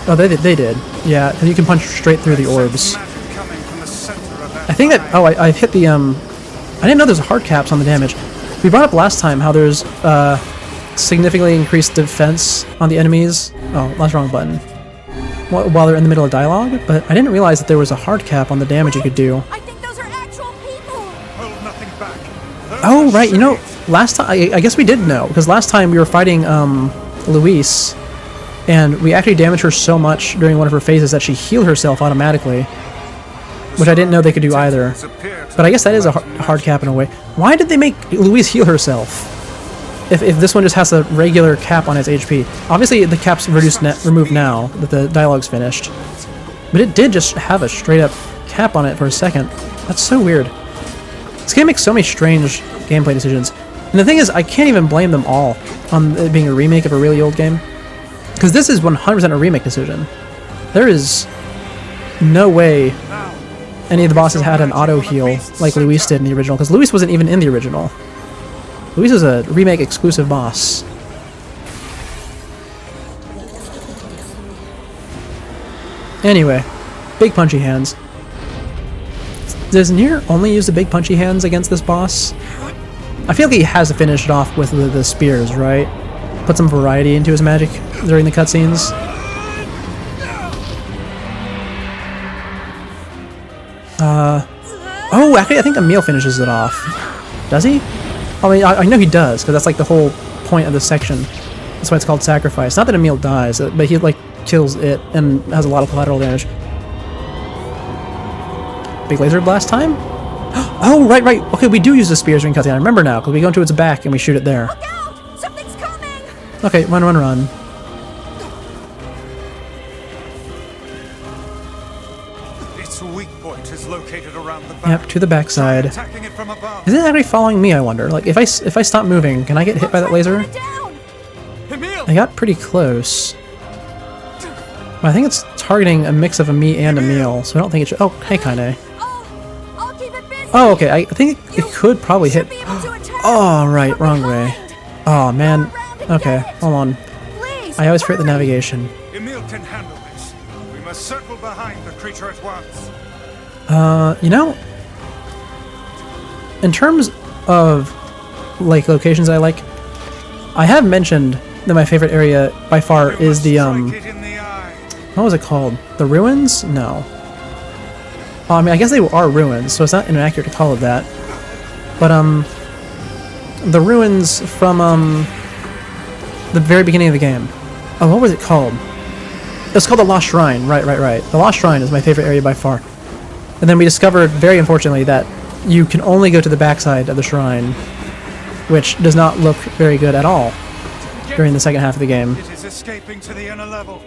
Speaker 1: Oh, they did. Yeah, because you can punch straight through the orbs. I think that... Oh, I hit the... I didn't know there's hard caps on the damage. We brought up last time how there's significantly increased defense on the enemies. Oh, that's the wrong button. While they're in the middle of dialogue, but I didn't realize that there was a hard cap on the damage you could do.
Speaker 3: I think those are actual people.
Speaker 6: Hold nothing back.
Speaker 1: Oh, right, you know, last time, I guess we did know, because last time we were fighting, Luis, and we actually damaged her so much during one of her phases that she healed herself automatically, which I didn't know they could do either. But I guess that is a hard cap in a way. Why did they make Luis heal herself? If this one just has a regular cap on its HP. Obviously, the cap's removed now that the dialogue's finished. But it did just have a straight-up cap on it for a second. That's so weird. This game makes so many strange gameplay decisions. And the thing is, I can't even blame them all on it being a remake of a really old game. Because this is 100% a remake decision. There is no way any of the bosses had an auto heal like Luis did in the original, because Luis wasn't even in the original. Luis is a remake exclusive boss. Anyway, big punchy hands. Does Nier only use the big punchy hands against this boss? I feel like he has to finish it off with the spears, right? Put some variety into his magic during the cutscenes. Oh, actually, I think Emil finishes it off. Does he? I mean, I know he does, because that's like the whole point of this section. That's why it's called Sacrifice. Not that Emil dies, but he like kills it and has a lot of collateral damage. Big laser blast time? Oh, right. Okay, we do use the spears during cutscene. I remember now, because we go into its back and we shoot it there.
Speaker 3: Look out! Something's coming!
Speaker 1: Okay, run.
Speaker 7: Its weak point is located around the back.
Speaker 1: Yep, to the backside.
Speaker 7: Attacking it from above.
Speaker 1: Is it actually following me, I wonder? Like, if I stop moving, can I get hit by that laser?
Speaker 3: Down!
Speaker 9: Emil!
Speaker 1: I got pretty close. But I think it's targeting a mix of a me and Emil, so I don't think it should... Oh, hey, Kaine.
Speaker 3: I'll keep it busy.
Speaker 1: Oh, okay, I think it could probably hit...
Speaker 3: Be able to attack
Speaker 1: Oh, right,
Speaker 3: from
Speaker 1: wrong way.
Speaker 3: behind.
Speaker 1: Oh, man.
Speaker 3: Around and
Speaker 1: Okay,
Speaker 3: get it.
Speaker 1: hold on.
Speaker 3: Please,
Speaker 1: I always forget the
Speaker 3: hurry.
Speaker 1: navigation.
Speaker 7: Emil can handle this. We must circle behind the creature at once.
Speaker 1: You know... In terms of, like, locations I like, I have mentioned that my favorite area, by far,
Speaker 7: We
Speaker 1: is
Speaker 7: must
Speaker 1: the,
Speaker 7: strike it in the eye.
Speaker 1: What was it called? The ruins? No. I mean, I guess they are ruins, so it's not inaccurate to call it that. But, the ruins from, the very beginning of the game. Oh, what was it called? It's called the Lost Shrine. Right. The Lost Shrine is my favorite area by far. And then we discovered, very unfortunately, that you can only go to the backside of the shrine, which does not look very good at all during the second half of the game.
Speaker 7: It is escaping to the inner level.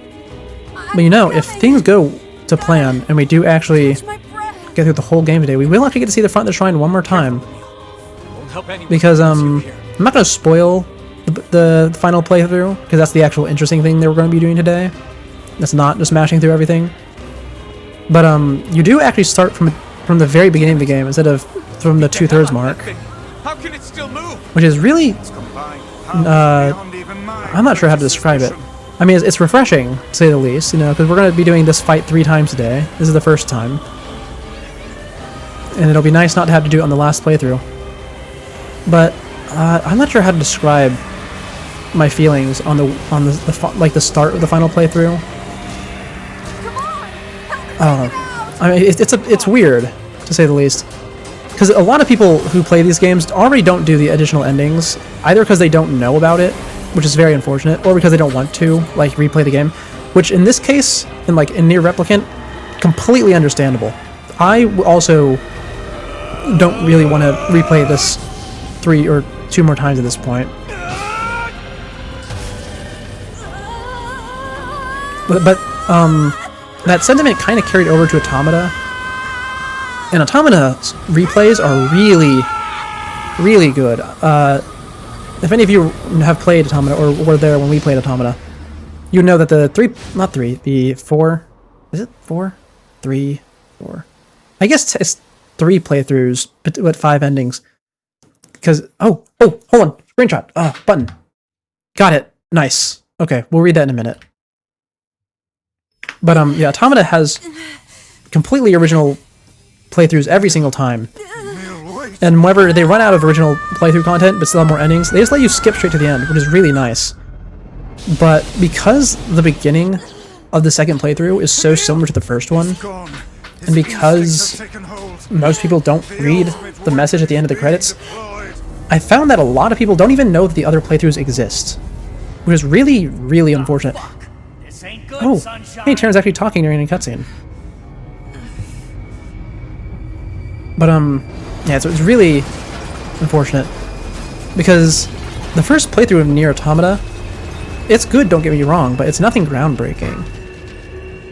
Speaker 1: But you know, if things go to plan, and we do actually
Speaker 3: Catch my breath.
Speaker 1: get through the whole game today, we will actually get to see the front of the shrine one more time.
Speaker 2: Won't help anyone
Speaker 1: Because,
Speaker 2: who knows you here.
Speaker 1: I'm not going to spoil the final playthrough, because that's the actual interesting thing that we're going to be doing today. That's not just mashing through everything. But, you do actually start from the very beginning of the game, instead of from the 2/3 mark,
Speaker 9: How can it still move?
Speaker 1: which is really,
Speaker 7: Combined powers beyond even my
Speaker 1: I'm not sure how to describe it.
Speaker 7: suspicion.
Speaker 1: I mean, it's refreshing, to say the least, you know, because we're going to be doing this fight 3 times today. This is the first time. And it'll be nice not to have to do it on the last playthrough. But, I'm not sure how to describe my feelings on the start of the final playthrough.
Speaker 3: Come on! Help me take it out!
Speaker 1: I mean, it's weird, to say the least. Because a lot of people who play these games already don't do the additional endings, either because they don't know about it, which is very unfortunate, or because they don't want to, like, replay the game. Which, in this case, in Nier Replicant, completely understandable. I also don't really want to replay this 3 or 2 more times at this point. But that sentiment kind of carried over to Automata. And Automata's replays are really, really good. If any of you have played Automata, or were there when we played Automata, you know that the 4, is it 4? 3, 4. I guess it's 3 playthroughs, but 5 endings. Because, oh, hold on, screenshot, button. Got it, nice. Okay, we'll read that in a minute. But, yeah, Automata has completely original playthroughs every single time. And whenever they run out of original playthrough content, but still have more endings, they just let you skip straight to the end, which is really nice. But because the beginning of the second playthrough is so similar to the first one,
Speaker 7: Gone.
Speaker 1: and because most people don't read the message at the end of the credits, I found that a lot of people don't even know that the other playthroughs exist, which is really, really unfortunate. Oh, hey, Taryn's actually talking during a cutscene. But, yeah, so it's really unfortunate, because the first playthrough of Nier Automata, it's good, don't get me wrong, but it's nothing groundbreaking.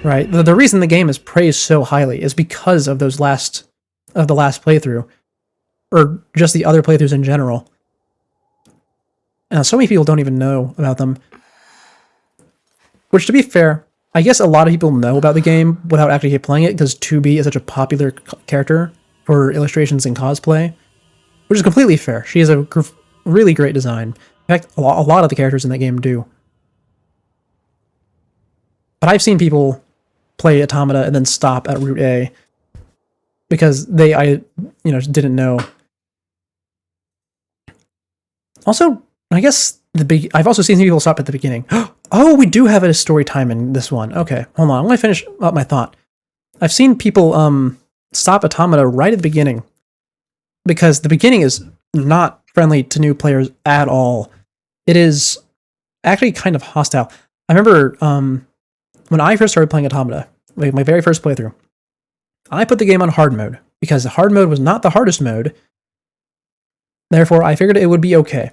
Speaker 1: Right? The reason the game is praised so highly is because of the last playthrough, or just the other playthroughs in general. And so many people don't even know about them. Which, to be fair, I guess a lot of people know about the game without actually playing it because 2B is such a popular character for illustrations and cosplay, which is completely fair. She has a really great design. In fact, a lot of the characters in that game do. But I've seen people play Automata and then stop at Route A because I just didn't know. Also, I guess I've also seen people stop at the beginning. Oh, we do have a story time in this one. Okay, hold on. I'm gonna finish up my thought. I've seen people stop Automata right at the beginning because the beginning is not friendly to new players at all. It is actually kind of hostile. I remember when I first started playing Automata, like my very first playthrough, I put the game on hard mode because hard mode was not the hardest mode. Therefore, I figured it would be okay,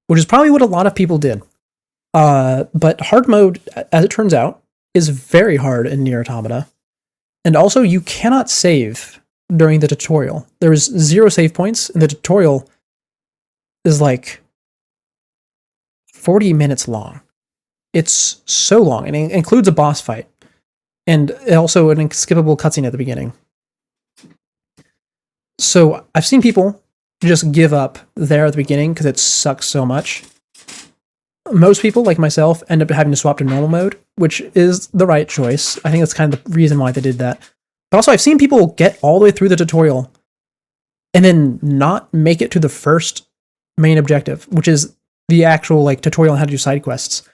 Speaker 1: which is probably what a lot of people did. But hard mode, as it turns out, is very hard in Nier Automata. And also, you cannot save during the tutorial. There is 0 save points, and the tutorial is like 40 minutes long. It's so long, and it includes a boss fight, and also an skippable cutscene at the beginning. So I've seen people just give up there at the beginning because it sucks so much. Most people, like myself, end up having to swap to normal mode, which is the right choice. I think that's kind of the reason why they did that. But also, I've seen people get all the way through the tutorial and then not make it to the first main objective, which is the actual tutorial on how to do side quests,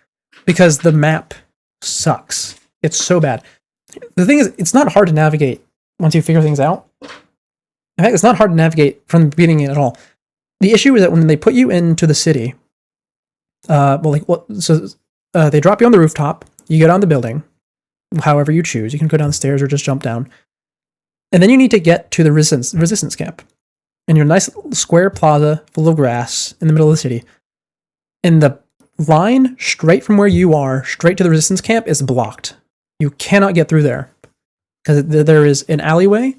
Speaker 1: because the map sucks. It's so bad. The thing is, it's not hard to navigate once you figure things out. In fact, it's not hard to navigate from the beginning at all. The issue is that when they put you into the city, they drop you on the rooftop, you go down the building, however you choose. You can go down the stairs or just jump down. And then you need to get to the resistance camp. And your nice square plaza full of grass in the middle of the city. And the line straight from where you are, straight to the resistance camp, is blocked. You cannot get through there. Because there is an alleyway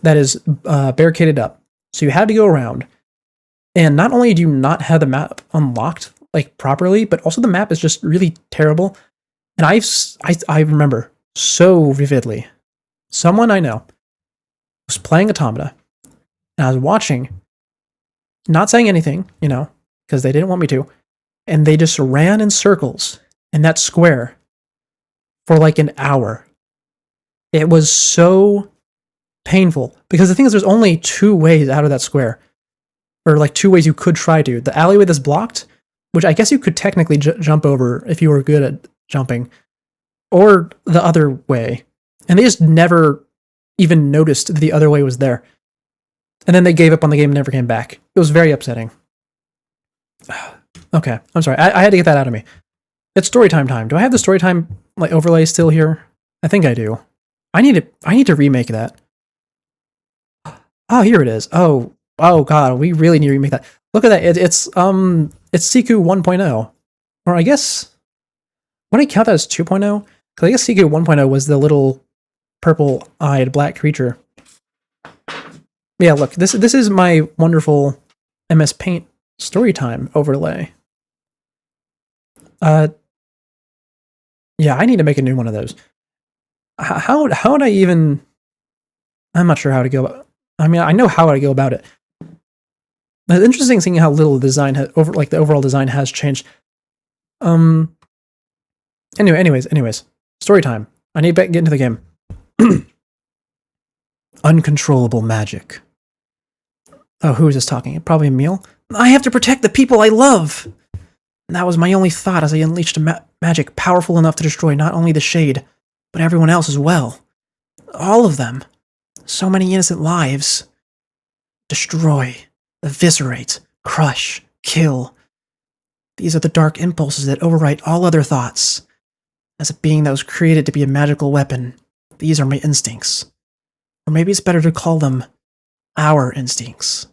Speaker 1: that is barricaded up. So you have to go around. And not only do you not have the map unlocked properly, but also the map is just really terrible. And I remember so vividly, someone I know was playing Automata, and I was watching, not saying anything, because they didn't want me to, and they just ran in circles in that square for an hour. It was so painful, because the thing is, there's only 2 ways out of that square, or 2 ways you could try to. The alleyway that's blocked, which I guess you could technically jump over if you were good at jumping, or the other way. And they just never even noticed that the other way was there. And then they gave up on the game and never came back. It was very upsetting. Okay, I'm sorry. I had to get that out of me. It's storytime time. Do I have the storytime overlay still here? I think I do. I need to remake that. Oh, here it is. Oh god, we really need to remake that. Look at that. It's Siku 1.0. Or I guess, would I count that as 2.0? Because I guess Siku 1.0 was the little purple-eyed black creature. Yeah, look, this is my wonderful MS Paint Storytime overlay. Yeah, I need to make a new one of those. How would I even... I'm not sure how to go about... I mean, I know how I go about it. It's interesting seeing how little the design the overall design has changed. Anyways, story time. I need to get into the game. Uncontrollable magic. Oh, who is this talking? Probably Emil. I have to protect the people I love. And that was my only thought as I unleashed a magic powerful enough to destroy not only the Shade, but everyone else as well. All of them. So many innocent lives. Destroy. Eviscerate, crush, kill. These are the dark impulses that overwrite all other thoughts. As a being that was created to be a magical weapon, these are my instincts. Or maybe it's better to call them our instincts.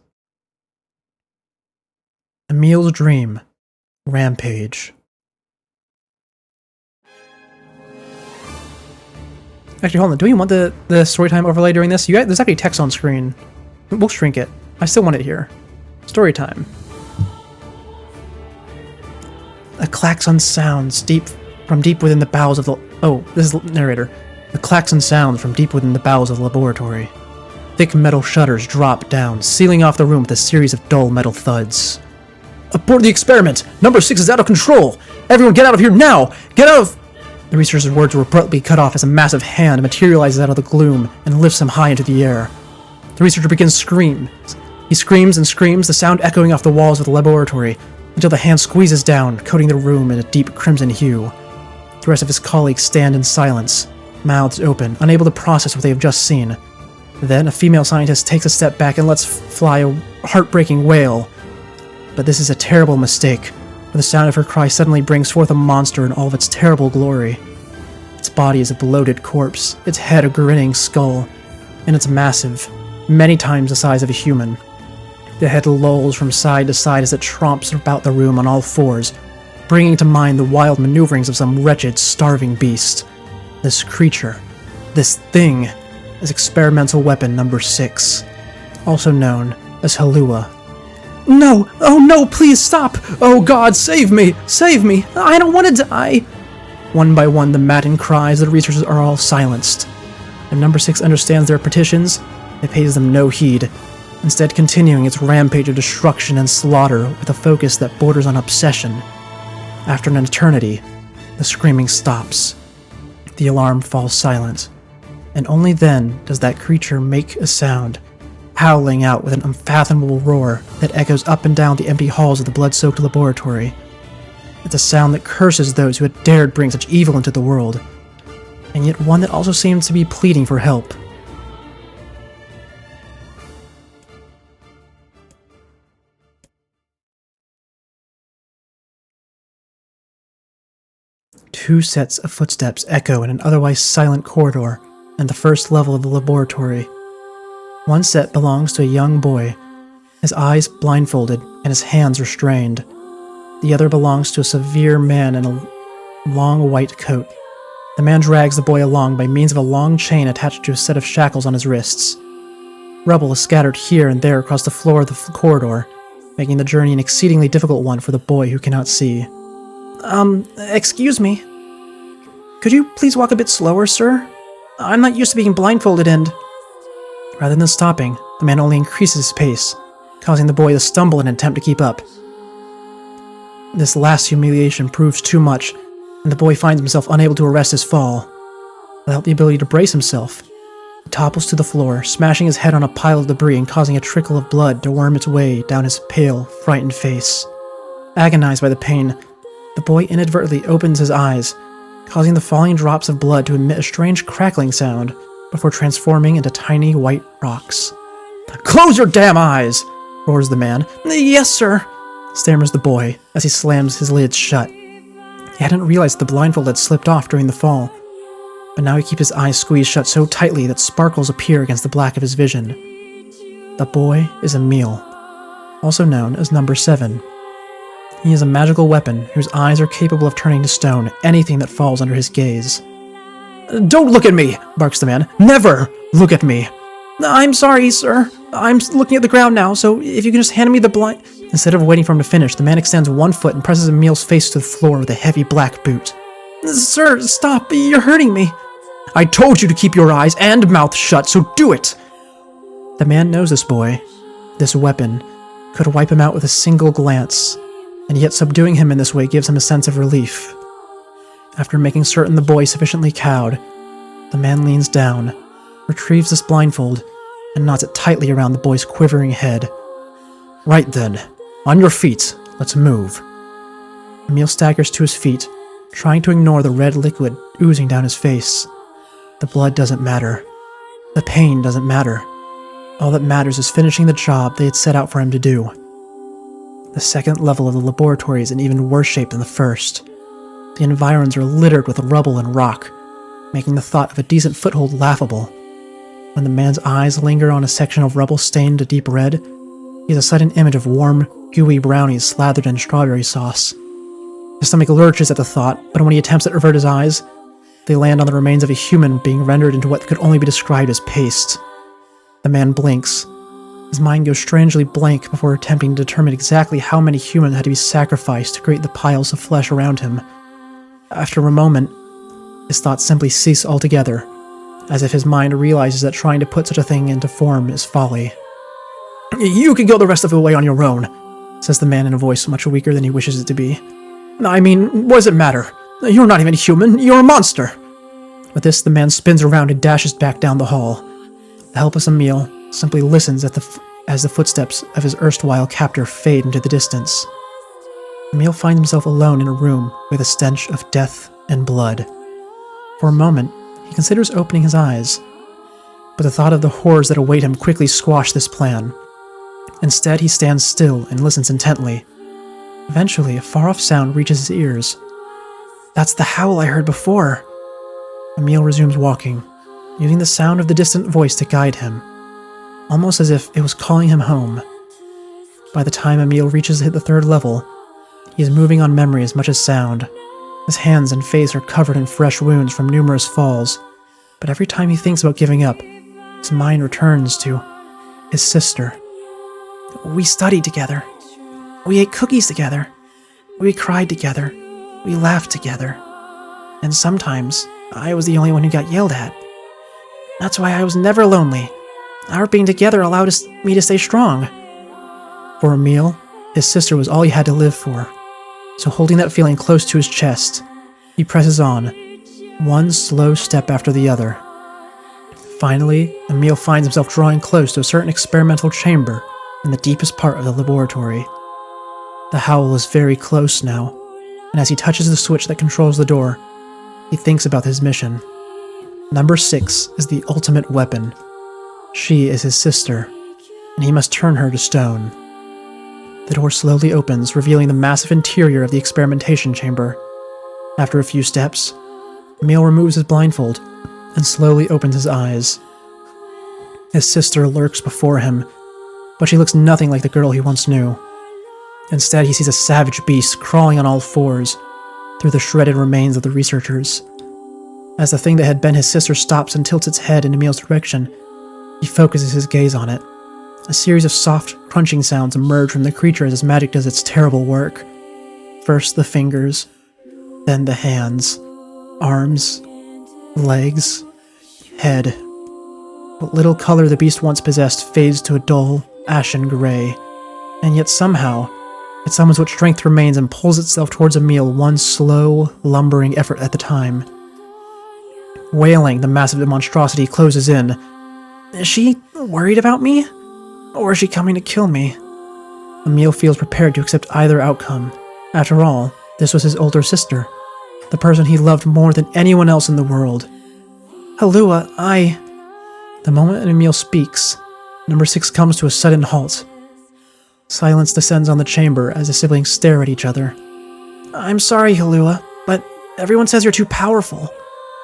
Speaker 1: Emil's dream. Rampage. Actually, hold on. Do we want the storytime overlay during this? There's actually text on screen. We'll shrink it. I still want it here. Story time. A klaxon sounds deep From deep within the bowels of the... Oh, this is narrator. The klaxon sounds from deep within the bowels of the laboratory. Thick metal shutters drop down, sealing off the room with a series of dull metal thuds. Abort the experiment! Number 6 is out of control! Everyone get out of here now! Get out of... The researcher's words were abruptly cut off as a massive hand materializes out of the gloom and lifts him high into the air. The researcher begins to scream. He screams and screams, the sound echoing off the walls of the laboratory, until the hand squeezes down, coating the room in a deep crimson hue. The rest of his colleagues stand in silence, mouths open, unable to process what they have just seen. Then, a female scientist takes a step back and lets fly a heartbreaking wail. But this is a terrible mistake, for the sound of her cry suddenly brings forth a monster in all of its terrible glory. Its body is a bloated corpse, its head a grinning skull, and it's massive, many times the size of a human. The head lolls from side to side as it tromps about the room on all fours, bringing to mind the wild maneuverings of some wretched, starving beast. This creature, this thing, is experimental weapon number 6, also known as Halua. No! Oh no, please stop! Oh God, save me! Save me! I don't want to die! One by one, the maddened cries of the researchers are all silenced. When number 6 understands their petitions, it pays them no heed, instead continuing its rampage of destruction and slaughter with a focus that borders on obsession. After an eternity, the screaming stops. The alarm falls silent, and only then does that creature make a sound, howling out with an unfathomable roar that echoes up and down the empty halls of the blood-soaked laboratory. It's a sound that curses those who had dared bring such evil into the world, and yet one that also seems to be pleading for help. Two sets of footsteps echo in an otherwise silent corridor in the first level of the laboratory. One set belongs to a young boy, his eyes blindfolded and his hands restrained. The other belongs to a severe man in a long white coat. The man drags the boy along by means of a long chain attached to a set of shackles on his wrists. Rubble is scattered here and there across the floor of the corridor, making the journey an exceedingly difficult one for the boy who cannot see. Excuse me. Could you please walk a bit slower, sir? I'm not used to being blindfolded and... Rather than stopping, the man only increases his pace, causing the boy to stumble in an attempt to keep up. This last humiliation proves too much, and the boy finds himself unable to arrest his fall. Without the ability to brace himself, he topples to the floor, smashing his head on a pile of debris and causing a trickle of blood to worm its way down his pale, frightened face. Agonized by the pain, the boy inadvertently opens his eyes, causing the falling drops of blood to emit a strange crackling sound before transforming into tiny white rocks. "Close your damn eyes!" roars the man. "Yes, sir," stammers the boy as he slams his lids shut. He hadn't realized the blindfold had slipped off during the fall, but now he keeps his eyes squeezed shut so tightly that sparkles appear against the black of his vision. The boy is Emil, also known as Number 7. He is a magical weapon whose eyes are capable of turning to stone anything that falls under his gaze. "Don't look at me!" barks the man. "Never look at me!" "I'm sorry, sir. I'm looking at the ground now, so if you can just hand me the blind..." Instead of waiting for him to finish, the man extends one foot and presses Emil's face to the floor with a heavy black boot. "Sir, stop! You're hurting me!" "I told you to keep your eyes and mouth shut, so do it!" The man knows this boy, this weapon, could wipe him out with a single glance, and yet subduing him in this way gives him a sense of relief. After making certain the boy is sufficiently cowed, the man leans down, retrieves this blindfold, and knots it tightly around the boy's quivering head. "Right then. On your feet. Let's move." Emil staggers to his feet, trying to ignore the red liquid oozing down his face. The blood doesn't matter. The pain doesn't matter. All that matters is finishing the job they had set out for him to do. The second level of the laboratory is in even worse shape than the first. The environs are littered with rubble and rock, making the thought of a decent foothold laughable. When the man's eyes linger on a section of rubble stained a deep red, he has a sudden image of warm, gooey brownies slathered in strawberry sauce. His stomach lurches at the thought, but when he attempts to avert his eyes, they land on the remains of a human being rendered into what could only be described as paste. The man blinks. His mind goes strangely blank before attempting to determine exactly how many humans had to be sacrificed to create the piles of flesh around him. After a moment, his thoughts simply cease altogether, as if his mind realizes that trying to put such a thing into form is folly. "You can go the rest of the way on your own," says the man in a voice much weaker than he wishes it to be. "I mean, what does it matter? You're not even human, you're a monster!" With this, the man spins around and dashes back down the hall. The helpless Emil simply listens as the footsteps of his erstwhile captor fade into the distance. Emil finds himself alone in a room with a stench of death and blood. For a moment, he considers opening his eyes, but the thought of the horrors that await him quickly squash this plan. Instead, he stands still and listens intently. Eventually, a far-off sound reaches his ears. "That's the howl I heard before." Emil resumes walking, using the sound of the distant voice to guide him, almost as if it was calling him home. By the time Emil reaches the third level, he is moving on memory as much as sound. His hands and face are covered in fresh wounds from numerous falls, but every time he thinks about giving up, his mind returns to his sister. "We studied together. We ate cookies together. We cried together. We laughed together. And sometimes, I was the only one who got yelled at. That's why I was never lonely. Our being together allowed me to stay strong." For Emil, his sister was all he had to live for. So holding that feeling close to his chest, he presses on, one slow step after the other. Finally, Emil finds himself drawing close to a certain experimental chamber in the deepest part of the laboratory. The howl is very close now, and as he touches the switch that controls the door, he thinks about his mission. Number 6 is the ultimate weapon. She is his sister, and he must turn her to stone. The door slowly opens, revealing the massive interior of the experimentation chamber. After a few steps, Emil removes his blindfold and slowly opens his eyes. His sister lurks before him, but she looks nothing like the girl he once knew. Instead, he sees a savage beast crawling on all fours through the shredded remains of the researchers. As the thing that had been his sister stops and tilts its head in Emil's direction, he focuses his gaze on it. A series of soft, crunching sounds emerge from the creature as his magic does its terrible work. First the fingers, then the hands, arms, legs, head. What little color the beast once possessed fades to a dull, ashen gray, and yet somehow, it summons what strength remains and pulls itself towards Emil one slow, lumbering effort at a time. Wailing, the massive monstrosity closes in. Is she worried about me? Or is she coming to kill me? Emil feels prepared to accept either outcome. After all, this was his older sister, the person he loved more than anyone else in the world. Halua, The moment Emil speaks, Number 6 comes to a sudden halt. Silence descends on the chamber as the siblings stare at each other. I'm sorry, Halua, but everyone says you're too powerful.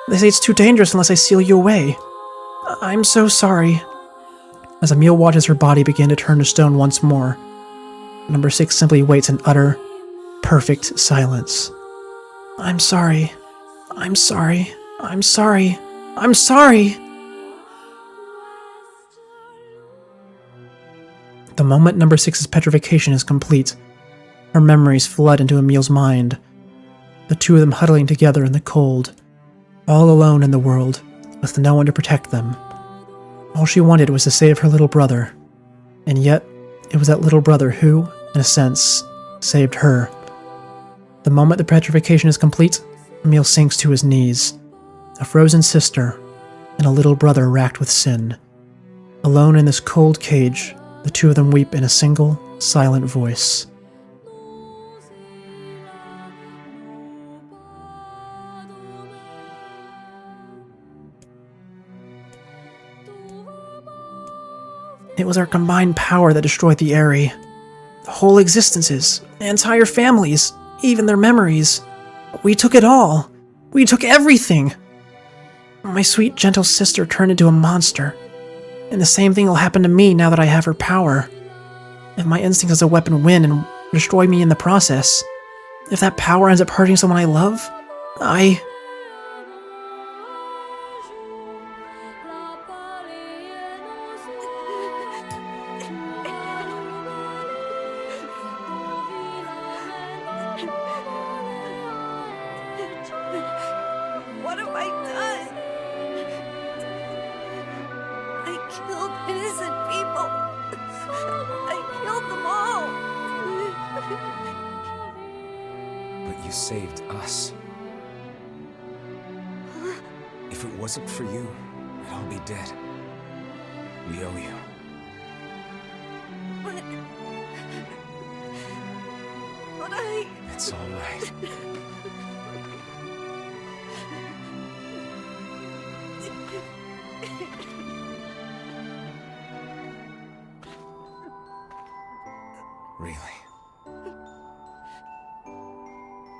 Speaker 1: They say it's too dangerous unless I seal you away. I'm so sorry. As Emil watches her body begin to turn to stone once more, Number 6 simply waits in utter, perfect silence. I'm sorry. I'm sorry. I'm sorry. I'm sorry! The moment Number 6's petrification is complete, her memories flood into Emil's mind. The two of them huddling together in the cold, all alone in the world, with no one to protect them. All she wanted was to save her little brother, and yet it was that little brother who, in a sense, saved her. The moment the petrification is complete, Emil sinks to his knees. A frozen sister, and a little brother racked with sin. Alone in this cold cage, the two of them weep in a single, silent voice. It was our combined power that destroyed the Aerie. The whole existences, entire families, even their memories. We took it all. We took everything. My sweet, gentle sister turned into a monster. And the same thing will happen to me now that I have her power. If my instincts as a weapon win and destroy me in the process, if that power ends up hurting someone I love,
Speaker 3: What have I done? I killed innocent people. I killed them all.
Speaker 2: But you saved us. If it wasn't for you, we'd all be dead. We owe you.
Speaker 3: But
Speaker 2: It's all right. Really?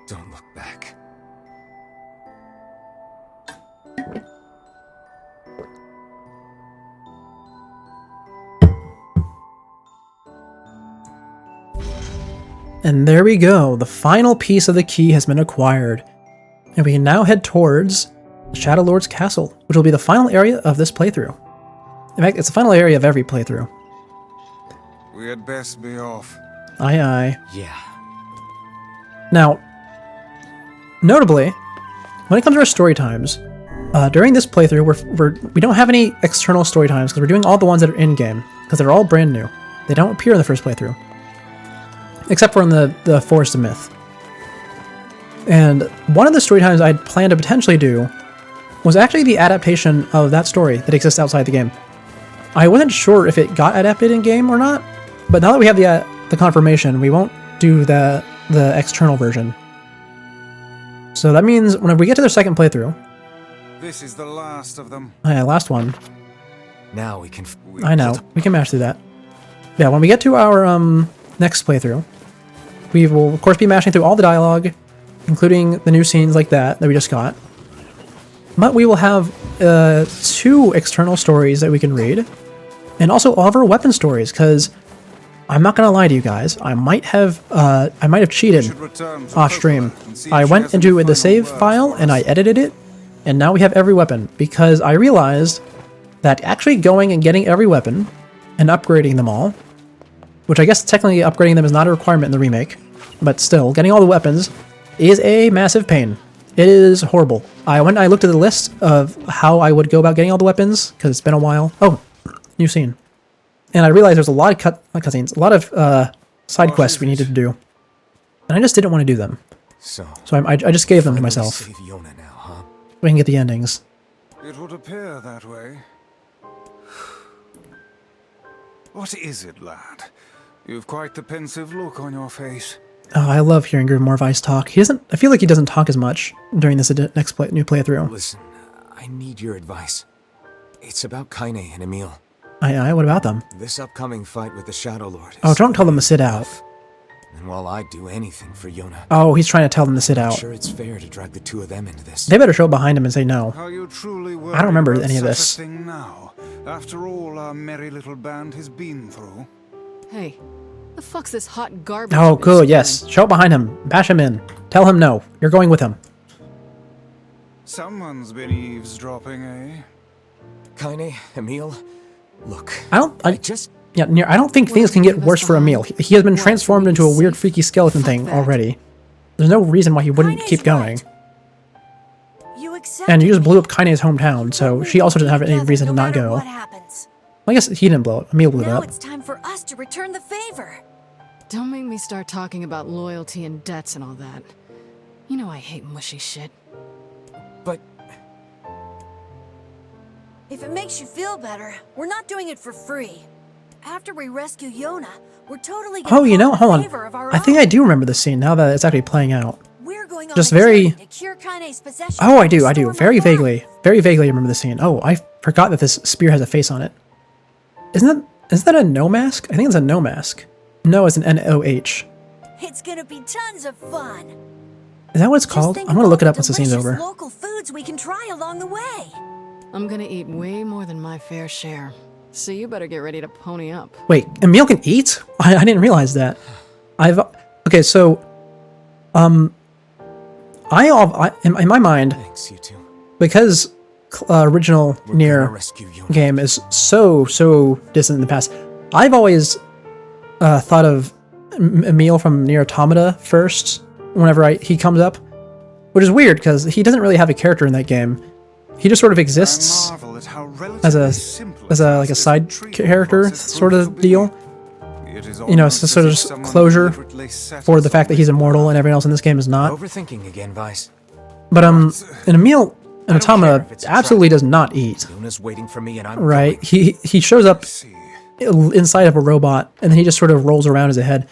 Speaker 2: Don't look back.
Speaker 1: And there we go, the final piece of the key has been acquired. And we can now head towards the Shadow Lord's castle, which will be the final area of this playthrough. In fact, it's the final area of every playthrough.
Speaker 7: We had best be off.
Speaker 1: Aye aye.
Speaker 2: Yeah.
Speaker 1: Now, notably, when it comes to our story times, during this playthrough, we don't have any external story times because we're doing all the ones that are in-game, because they're all brand new. They don't appear in the first playthrough. Except for in the Forest of Myth. And one of the story times I'd planned to potentially do was actually the adaptation of that story that exists outside the game. I wasn't sure if it got adapted in-game or not, but now that we have the confirmation, we won't do the external version. So that means whenever we get to their second playthrough...
Speaker 7: This is the last of them.
Speaker 1: Oh yeah, last one.
Speaker 2: Now we can...
Speaker 1: I know, we can mash through that. Yeah, when we get to our next playthrough, we will of course be mashing through all the dialogue, including the new scenes like that we just got. But we will have 2 external stories that we can read, and also all of our weapon stories, because I'm not gonna lie to you guys, I might have cheated off stream. I went into the save file and I edited it, and now we have every weapon, because I realized that actually going and getting every weapon and upgrading them all, which I guess technically upgrading them is not a requirement in the remake, but still, getting all the weapons is a massive pain. It is horrible. I went and I looked at the list of how I would go about getting all the weapons, because it's been a while. Oh, new scene. And I realized there's a lot of cutscenes, a lot of side quests we needed to do. And I just didn't want to do them. So I just gave them to myself.
Speaker 2: Save Yona now, huh?
Speaker 1: So we can get the endings.
Speaker 7: It would appear that way. What is it, lad? You've quite the pensive look on your face.
Speaker 1: Oh, I love hearing Morvice talk. I feel like he doesn't talk as much during this new playthrough.
Speaker 2: Listen, I need your advice. It's about Kaine and Emil.
Speaker 1: Aye, what about them?
Speaker 2: This upcoming fight with the Shadow Lord is...
Speaker 1: Oh, don't tell them to sit out.
Speaker 2: And while I'd do anything for Yona...
Speaker 1: Oh, he's trying to tell them to sit
Speaker 2: I'm
Speaker 1: out.
Speaker 2: sure it's fair to drag the 2 of them into this.
Speaker 1: They better show up behind him and say no.
Speaker 7: Are you truly
Speaker 1: I don't remember any of
Speaker 7: such
Speaker 1: this.
Speaker 7: a thing now, after all our merry little band has been through?
Speaker 4: Hey, the fuck's this hot garbage?
Speaker 1: Oh,
Speaker 4: you've been
Speaker 1: good,
Speaker 4: spewing?
Speaker 1: yes. Show up behind him. Bash him in. Tell him no. You're going with him.
Speaker 7: Someone's been eavesdropping, eh?
Speaker 2: Kaine, Emil, look...
Speaker 1: Yeah, Nier, I don't think things can get worse for Emil. He has been transformed into a weird, freaky skeleton thing already. There's no reason why he wouldn't keep going. And you just blew up Kaine's hometown, so she also doesn't have any reason to not go.
Speaker 3: What happens?
Speaker 1: Well, I guess he didn't blow it. Emil blew it
Speaker 3: Now
Speaker 1: up.
Speaker 3: it's time for us to return the favor.
Speaker 4: Don't make me start talking about loyalty and debts and all that. You know I hate mushy shit.
Speaker 2: But...
Speaker 3: If it makes you feel better, we're not doing it for free. After we rescue Yona, we're totally gonna
Speaker 1: Oh, you know, hold
Speaker 3: favor of
Speaker 1: on.
Speaker 3: our
Speaker 1: I think
Speaker 3: own.
Speaker 1: I do remember this scene now that it's actually playing out.
Speaker 3: We're going on
Speaker 1: Just
Speaker 3: a
Speaker 1: very...
Speaker 3: journey to cure Kaine's possession
Speaker 1: Oh, I
Speaker 3: and
Speaker 1: do.
Speaker 3: restore my
Speaker 1: Very
Speaker 3: life.
Speaker 1: vaguely. Very vaguely remember the scene. Oh, I forgot that this spear has a face on it. Isn't that a no mask? I think it's a no mask. No, it's an N-O-H.
Speaker 3: It's gonna be tons of fun.
Speaker 1: Is that what it's
Speaker 3: Just
Speaker 1: called?
Speaker 3: think
Speaker 1: I'm gonna
Speaker 3: of
Speaker 1: look
Speaker 3: all
Speaker 1: it up once the scene's
Speaker 3: delicious
Speaker 1: over.
Speaker 3: local foods we can try along the way.
Speaker 4: I'm gonna eat way more than my fair share. So you better get ready to pony up.
Speaker 1: Wait, Emil can eat? I didn't realize that. Okay, so... in my mind,
Speaker 2: Thanks, you two.
Speaker 1: because original
Speaker 2: We're
Speaker 1: Nier
Speaker 2: gonna rescue Yona.
Speaker 1: game is so distant in the past, I've always thought of Emil from Nier Automata first, whenever he comes up. which is weird because he doesn't really have a character in that game. He just sort of exists as a like a side character sort of deal. You know, it's just sort of just closure for the fact that he's immortal and everyone else in this game is not.
Speaker 2: Overthinking again, Vice.
Speaker 1: But an Automata absolutely does not eat.
Speaker 2: Luna's waiting for me and I'm
Speaker 1: Right? He shows up inside of a robot and then he just sort of rolls around as a head.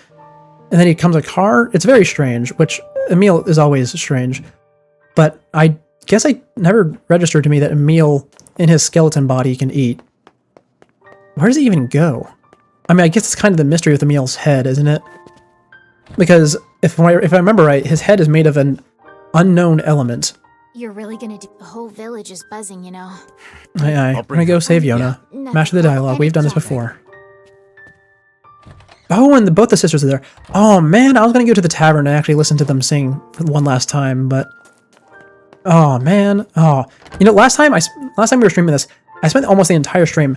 Speaker 1: And then he becomes a car. It's very strange, which Emil is always strange. But I guess I never registered to me that Emil in his skeleton body can eat. Where does he even go? I mean, I guess it's kind of the mystery with Emil's head, isn't it? Because if I remember right, his head is made of an unknown element.
Speaker 10: You're really gonna do the whole village is buzzing, you know.
Speaker 1: Aye, I'm gonna go save Yona. Master the dialogue. We've done this before. Oh, and both the sisters are there. Oh man, I was gonna go to the tavern and actually listen to them sing for one last time, but oh man, oh, you know, last time we were streaming this, I spent almost the entire stream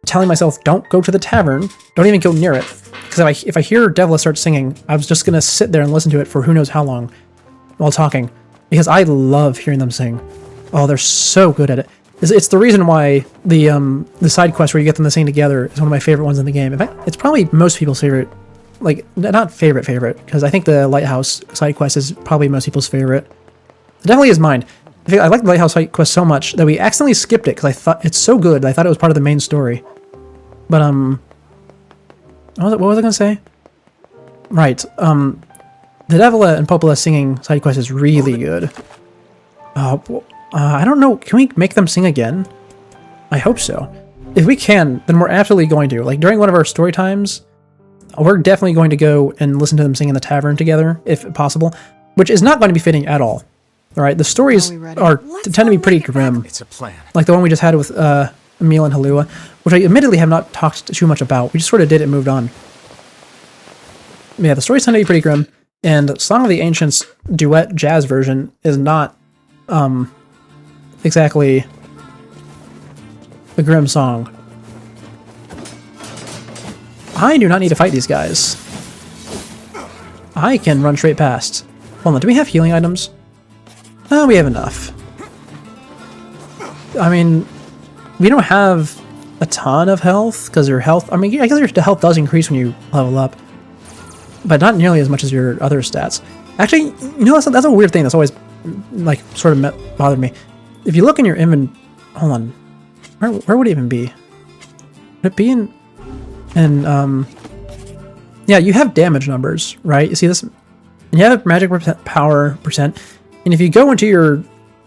Speaker 1: telling myself, don't go to the tavern, don't even go near it, because if I hear Devla start singing, I was just gonna sit there and listen to it for who knows how long while talking, because I love hearing them sing. Oh, they're so good at it. It's the reason why the side quest where you get them to sing together is one of my favorite ones in the game. In fact, it's probably most people's favorite, like, not favorite, because I think the Lighthouse side quest is probably most people's favorite. It definitely is mine. I like the Lighthouse side quest so much that we accidentally skipped it because I thought it's so good. I thought it was part of the main story. But what was I gonna say? Right. The Devila and Popola singing side quest is really good. I don't know. Can we make them sing again? I hope so. If we can, then we're absolutely going to. Like, during one of our story times, we're definitely going to go and listen to them sing in the tavern together, if possible, which is not going to be fitting at all. All right, the stories tend to be pretty grim.
Speaker 2: It's a plan.
Speaker 1: Like the one we just had with Emil and Halua, which I admittedly have not talked too much about. We just sort of did it and moved on. Yeah, the stories tend to be pretty grim, and Song of the Ancients duet jazz version is not exactly a grim song. I do not need to fight these guys. I can run straight past. Hold on, do we have healing items? Oh, we have enough. I mean, we don't have a ton of health, because your health... I mean, I guess your health does increase when you level up, but not nearly as much as your other stats. Actually, you know, that's a weird thing that's always, like, sort of bothered me. If you look in your inventory... Hold on. Where would it even be? Would it be in... yeah, you have damage numbers, right? You see this? And you have magic power percent. And if you go into your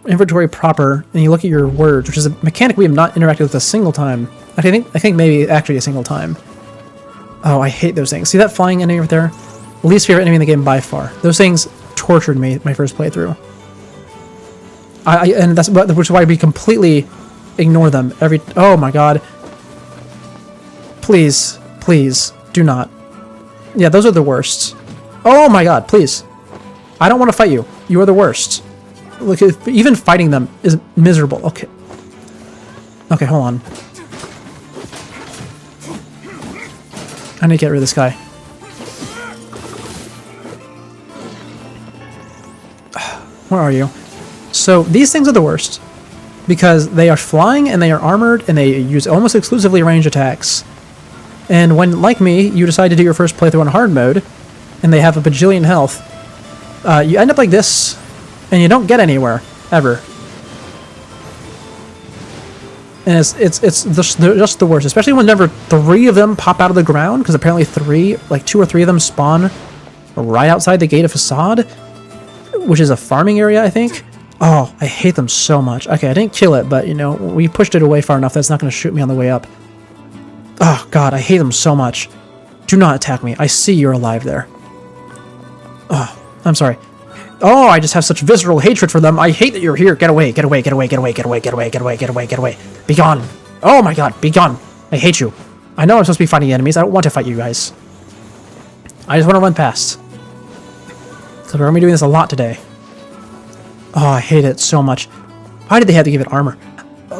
Speaker 1: inventory proper and you look at your words, which is a mechanic we have not interacted with a single time. I think maybe actually a single time. Oh, I hate those things. See that flying enemy right there? Least favorite enemy in the game by far. Those things tortured me my first playthrough. And that's which is why we completely ignore them every... Oh my god. Please, please, do not. Yeah, those are the worst. Oh my god, please. I don't want to fight you. You are the worst. Look, even fighting them is miserable. Okay. Okay, hold on. I need to get rid of this guy. Where are you? So, these things are the worst. Because they are flying, and they are armored, and they use almost exclusively ranged attacks. And when, like me, you decide to do your first playthrough on hard mode, and they have a bajillion health, you end up like this, and you don't get anywhere, ever. And it's just the worst, especially whenever 3 of them pop out of the ground, because apparently 2 or 3 of them spawn right outside the gate of Facade, which is a farming area, I think. Oh, I hate them so much. Okay, I didn't kill it, but, you know, we pushed it away far enough that it's not going to shoot me on the way up. Oh, God, I hate them so much. Do not attack me. I see you're alive there. Oh, I'm sorry. Oh, I just have such visceral hatred for them. I hate that you're here. Get away, get away, get away, get away, get away, get away, get away, get away, get away. Be gone. Oh my god, be gone. I hate you. I know I'm supposed to be fighting enemies. I don't want to fight you guys. I just want to run past. Because we're going to be doing this a lot today. Oh, I hate it so much. Why did they have to give it armor?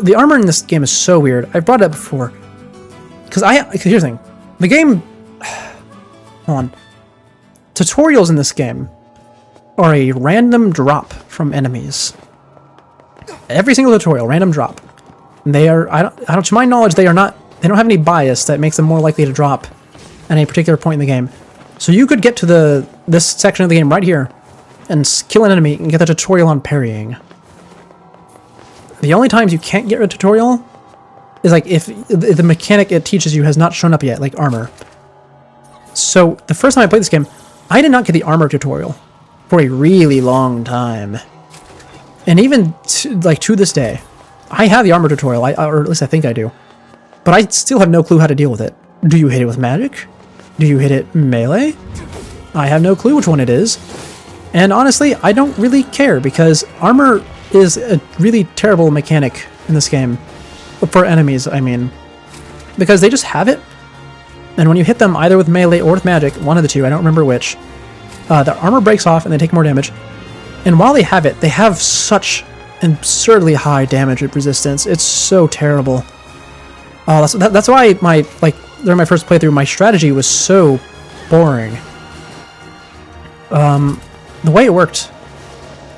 Speaker 1: The armor in this game is so weird. I've brought it up before. Because here's the thing. The game... Hold on. Tutorials in this game are a random drop from enemies. Every single tutorial, random drop. They are, I don't, to my knowledge, they don't have any bias that makes them more likely to drop at any particular point in the game. So you could get to this section of the game right here and kill an enemy and get the tutorial on parrying. The only times you can't get a tutorial is like if the mechanic it teaches you has not shown up yet, like armor. So the first time I played this game, I did not get the armor tutorial for a really long time. And even to this day, I have the armor tutorial, or at least I think I do. But I still have no clue how to deal with it. Do you hit it with magic? Do you hit it melee? I have no clue which one it is. And honestly, I don't really care because armor is a really terrible mechanic in this game. For enemies, I mean. Because they just have it. And when you hit them either with melee or with magic, one of the two, I don't remember which, the armor breaks off and they take more damage. And while they have it, they have such absurdly high damage resistance. It's so terrible. That's why during my first playthrough, my strategy was so boring. The way it worked,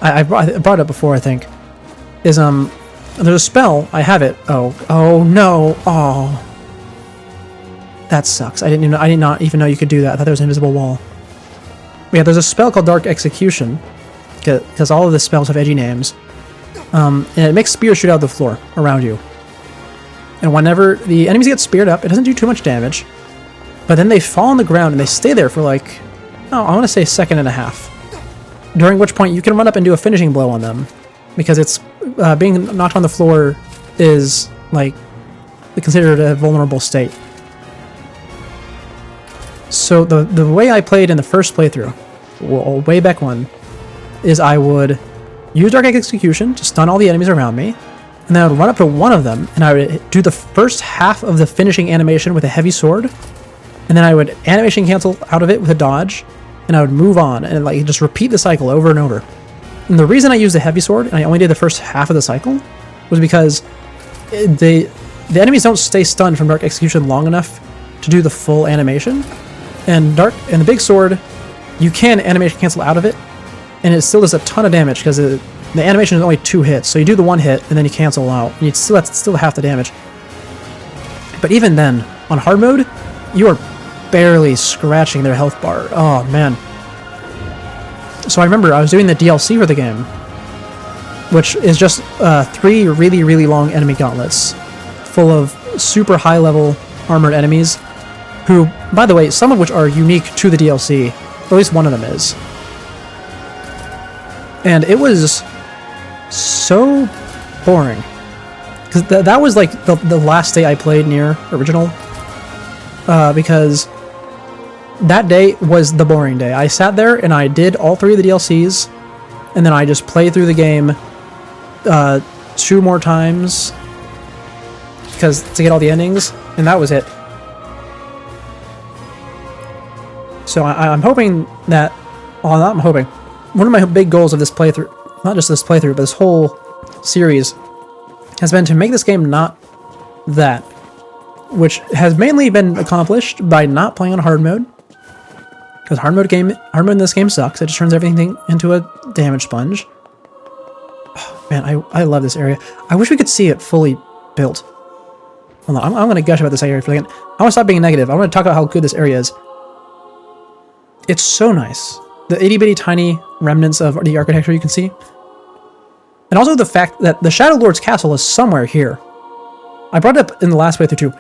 Speaker 1: I brought it up before, I think, is there's a spell. I have it. Oh no! Oh, that sucks. I did not even know you could do that. I thought there was an invisible wall. But yeah, there's a spell called Dark Execution, because all of the spells have edgy names, and it makes spears shoot out the floor around you. And whenever the enemies get speared up, it doesn't do too much damage, but then they fall on the ground and they stay there for like, I want to say a second and a half. During which point you can run up and do a finishing blow on them, because it's being knocked on the floor is like considered a vulnerable state. So the way I played in the first playthrough, way back when, is I would use Dark Execution to stun all the enemies around me, and then I would run up to one of them, and I would do the first half of the finishing animation with a heavy sword, and then I would animation cancel out of it with a dodge, and I would move on, and like just repeat the cycle over and over. And the reason I used the heavy sword, and I only did the first half of the cycle, was because the enemies don't stay stunned from Dark Execution long enough to do the full animation, and the big sword, you can animation cancel out of it, and it still does a ton of damage because the animation is only 2 hits. So you do the 1 hit and then you cancel out, and that's still half the damage. But even then, on hard mode, you are barely scratching their health bar. Oh man. So I remember I was doing the DLC for the game, which is just 3 really, really long enemy gauntlets full of super high level armored enemies who, by the way, some of which are unique to the DLC, or at least one of them is. And it was so boring. Because that was like the last day I played Nier Original. Because that day was the boring day. I sat there and I did all 3 of the DLCs, and then I just played through the game 2 more times to get all the endings, and that was it. So I'm hoping that, well, not I'm hoping, one of my big goals of this playthrough, not just this playthrough, but this whole series, has been to make this game not that, which has mainly been accomplished by not playing on hard mode, because hard mode in this game sucks. It just turns everything into a damage sponge. Oh, man, I love this area. I wish we could see it fully built. Hold on, I'm going to gush about this area for a second. I want to stop being negative. I want to talk about how good this area is. It's so nice. The itty-bitty tiny remnants of the architecture you can see. And also the fact that the Shadow Lord's castle is somewhere here. I brought it up in the last playthrough too.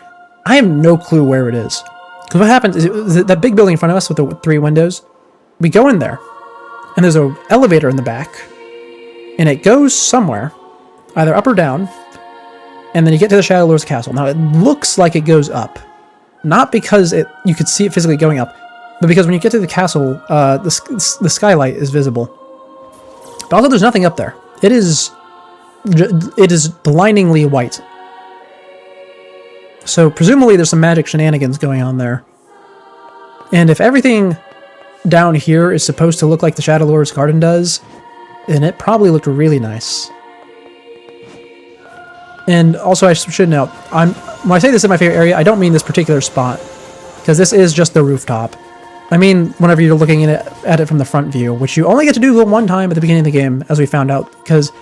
Speaker 1: I have no clue where it is. Because what happens is that big building in front of us with the 3 windows, we go in there, and there's an elevator in the back, and it goes somewhere, either up or down, and then you get to the Shadow Lord's castle. Now it looks like it goes up. Not because you could see it physically going up, but because when you get to the castle, the skylight is visible. But also there's nothing up there. It is blindingly white. So presumably there's some magic shenanigans going on there. And if everything down here is supposed to look like the Shadow Lord's garden does, then it probably looked really nice. And also I should note, when I say this is my favorite area, I don't mean this particular spot, because this is just the rooftop. I mean, whenever you're looking at it from the front view, which you only get to do one time at the beginning of the game, as we found out, because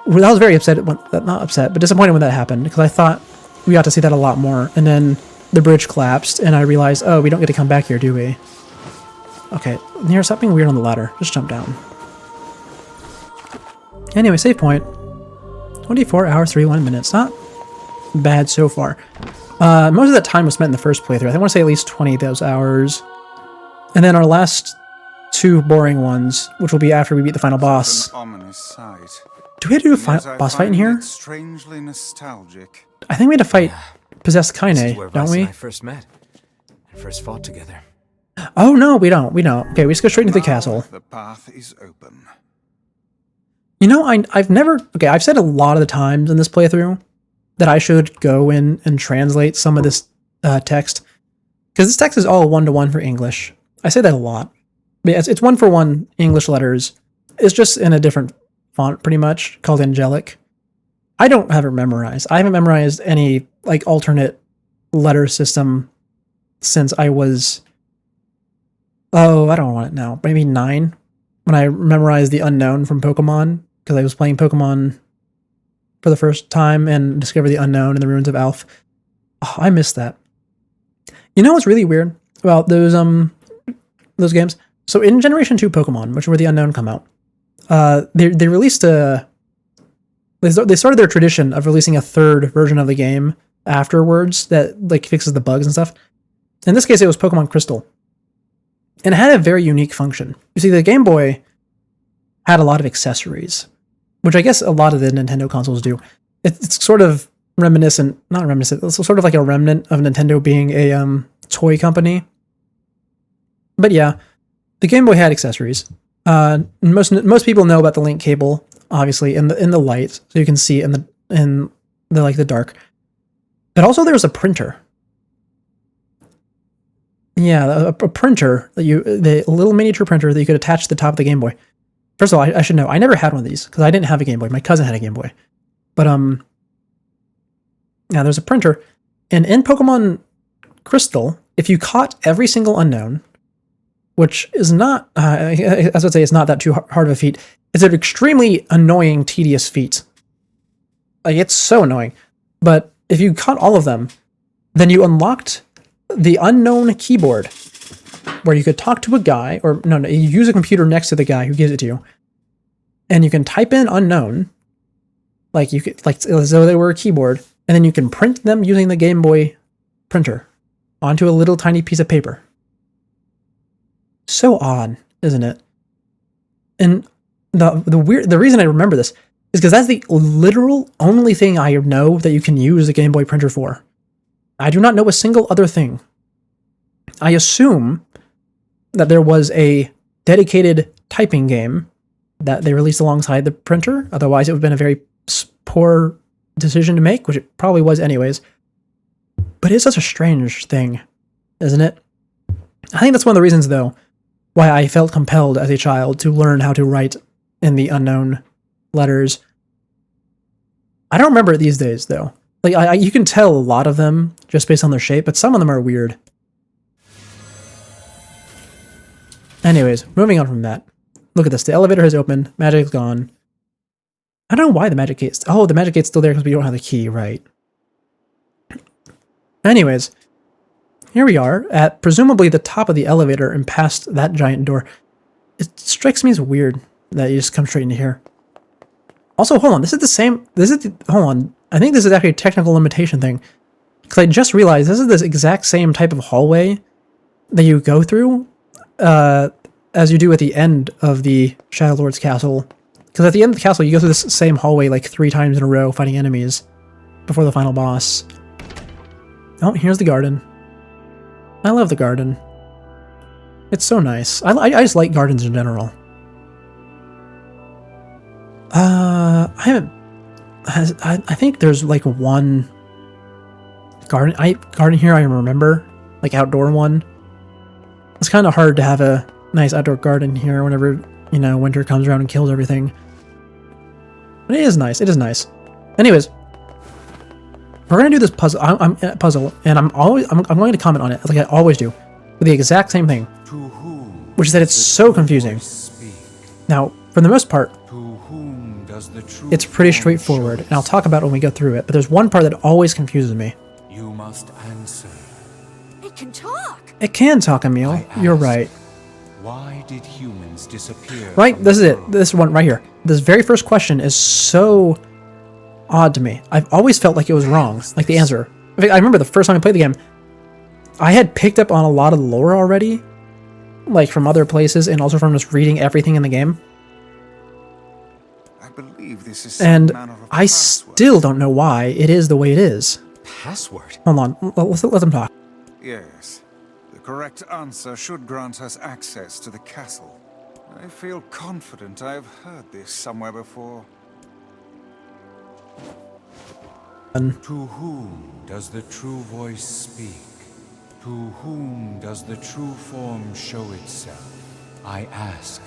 Speaker 1: I was very upset, not upset, but disappointed when that happened, because I thought we got to see that a lot more, and then the bridge collapsed, and I realized, oh, we don't get to come back here, do we? Okay, Nier, stop being weird on the ladder. Just jump down. Anyway, save point. 24 hours, 31 minutes. Not bad so far. Most of that time was spent in the first playthrough. I want to say at least 20 of those hours. And then our last two boring ones, which will be after we beat the final boss.
Speaker 7: An ominous sight.
Speaker 1: Do we have to do a boss fight in here?
Speaker 7: Strangely nostalgic.
Speaker 1: I think we had to fight Possessed
Speaker 2: This is
Speaker 1: Kaine,
Speaker 2: where
Speaker 1: don't
Speaker 2: Vice
Speaker 1: we?
Speaker 2: and I first met. And first fought together.
Speaker 1: Oh, no, we don't. We don't. Okay, we just go straight into the castle.
Speaker 7: The path is open.
Speaker 1: You know, I've never... Okay, I've said a lot of the times in this playthrough that I should go in and translate some of this text. Because this text is all one-to-one for English. I say that a lot. But yeah, it's one-for-one English letters. It's just in a different font, pretty much, called Angelic. I don't have it memorized. I haven't memorized any, like, alternate letter system since I was... Oh, I don't want it now. Maybe 9, when I memorized the Unknown from Pokemon, because I was playing Pokemon for the first time and discovered the Unknown in the Ruins of Alph. Oh, I missed that. You know what's really weird about those games? So in Generation 2 Pokemon, which is where the Unknown come out, they released a... They started their tradition of releasing a third version of the game afterwards that like fixes the bugs and stuff. In this case, it was Pokemon Crystal. And it had a very unique function. You see, the Game Boy had a lot of accessories, which I guess a lot of the Nintendo consoles do. It's sort of reminiscent, not reminiscent, it's sort of like a remnant of Nintendo being a toy company. But yeah, the Game Boy had accessories. Most people know about the link cable, obviously, in the light, so you can see in the dark. But also there was a printer. Yeah, a printer the little miniature printer that you could attach to the top of the Game Boy. First of all, I should know, I never had one of these because I didn't have a Game Boy. My cousin had a Game Boy. But yeah, there's a printer, and in Pokemon Crystal, if you caught every single Unknown, which is not, I would say, it's not that too hard of a feat. It's an extremely annoying, tedious feat. Like, it's so annoying. But if you caught all of them, then you unlocked the Unknown keyboard, where you could talk to a guy, or no, you use a computer next to the guy who gives it to you, and you can type in Unknown, like as though they were a keyboard, and then you can print them using the Game Boy printer onto a little tiny piece of paper. So odd, isn't it? And the reason I remember this is because that's the literal only thing I know that you can use the Game Boy printer for. I do not know a single other thing. I assume that there was a dedicated typing game that they released alongside the printer. Otherwise, it would have been a very poor decision to make, which it probably was anyways. But it's such a strange thing, isn't it? I think that's one of the reasons, though, why I felt compelled as a child to learn how to write in the Unknown letters. I don't remember it these days, though. Like, you can tell a lot of them just based on their shape, but some of them are weird. Anyways, moving on from that. Look at this. The elevator has opened. Magic's gone. I don't know why the magic gate's... Oh, the magic gate's still there because we don't have the key, right. Anyways, here we are at presumably the top of the elevator and past that giant door. It strikes me as weird that you just come straight into here. Also, hold on. This is the same... Hold on. I think this is actually a technical limitation thing. Because I just realized this is this exact same type of hallway that you go through as you do at the end of the Shadow Lord's castle. Because at the end of the castle, you go through this same hallway like 3 times in a row fighting enemies before the final boss. Oh, here's the garden. I love the garden. It's so nice. I just like gardens in general. I think there's like one garden here I remember, like outdoor one. It's kind of hard to have a nice outdoor garden here whenever, you know, winter comes around and kills everything. But it is nice. It is nice. Anyways, we're gonna do this puzzle. I'm and I'm going to comment on it like I always do. with the exact same thing,
Speaker 2: To whom
Speaker 1: which is that it's so confusing.
Speaker 2: speak?
Speaker 1: Now, for the most part,
Speaker 2: To whom does the true
Speaker 1: it's pretty
Speaker 2: form
Speaker 1: straightforward,
Speaker 2: show
Speaker 1: and I'll talk about it when we go through it, but there's one part that always confuses me.
Speaker 2: You must answer.
Speaker 3: It can talk!
Speaker 1: It can talk, Emil.
Speaker 2: I
Speaker 1: You're
Speaker 2: ask,
Speaker 1: right.
Speaker 2: Why did humans disappear?
Speaker 1: Right,
Speaker 2: from
Speaker 1: this is
Speaker 2: the
Speaker 1: it.
Speaker 2: world?
Speaker 1: This one right here. This very first question is so odd to me. I've always felt like it was wrong, like the answer. In fact, I remember the first time I played the game, I had picked up on a lot of lore already, like from other places and also from just reading everything in the game.
Speaker 7: I believe this is some
Speaker 1: And
Speaker 7: manner of
Speaker 1: I
Speaker 7: password.
Speaker 1: still don't know why it is the way it is.
Speaker 5: Password?
Speaker 1: Hold on, let them talk.
Speaker 7: Yes. The correct answer should grant us access to the castle. I feel confident I've heard this somewhere before. To whom does the true voice speak? To whom does the true form show itself? I ask,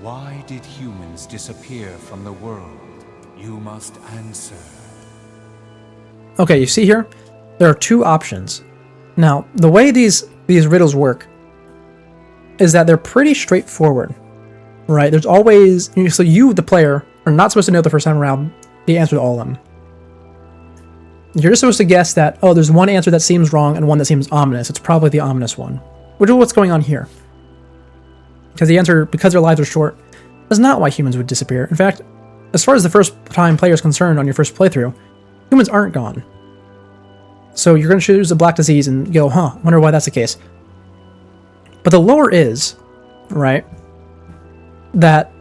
Speaker 7: why did humans disappear from the world? You must answer.
Speaker 1: Okay, you see here? There are two options. Now, the way these riddles work is that they're pretty straightforward, right? There's always... So you, the player, are not supposed to know the first time around the answer to all of them. You're just supposed to guess that, oh, there's one answer that seems wrong and one that seems ominous. It's probably the ominous one, which is what's going on here. Because the answer, because their lives are short, is not why humans would disappear. In fact, as far as the first time player is concerned on your first playthrough, humans aren't gone. So you're going to choose the black disease and go, huh, wonder why that's the case. But the lore is, right, that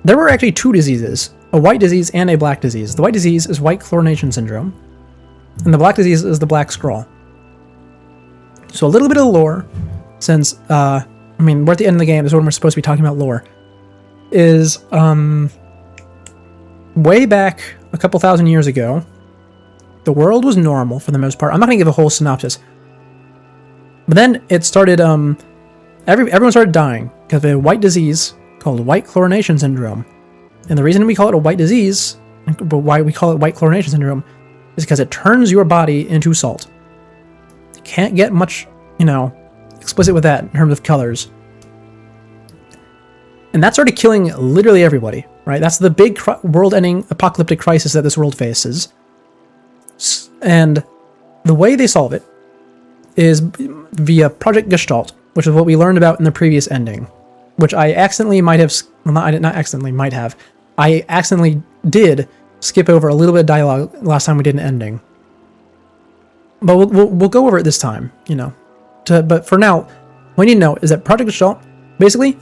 Speaker 1: there were actually two diseases, a white disease and a black disease. The white disease is white chlorination syndrome, and the black disease is the black scrawl. So a little bit of lore, since, I mean, we're at the end of the game, this is when we're supposed to be talking about lore, is, way back a couple thousand years ago, the world was normal for the most part. I'm not going to give a whole synopsis. But then it started, everyone started dying because of a white disease called white chlorination syndrome. And the reason we call it a white disease, but why we call it white chlorination syndrome, is because it turns your body into salt. Can't get much, you know, explicit with that in terms of colors. And that started killing literally everybody, right? That's the big world-ending apocalyptic crisis that this world faces. And the way they solve it is via Project Gestalt, which is what we learned about in the previous ending, which I accidentally might have, well, not accidentally, might have. I accidentally did skip over a little bit of dialogue last time we did an ending. But we'll go over it this time, you know. But for now, what you need to know is that Project Gestalt, basically,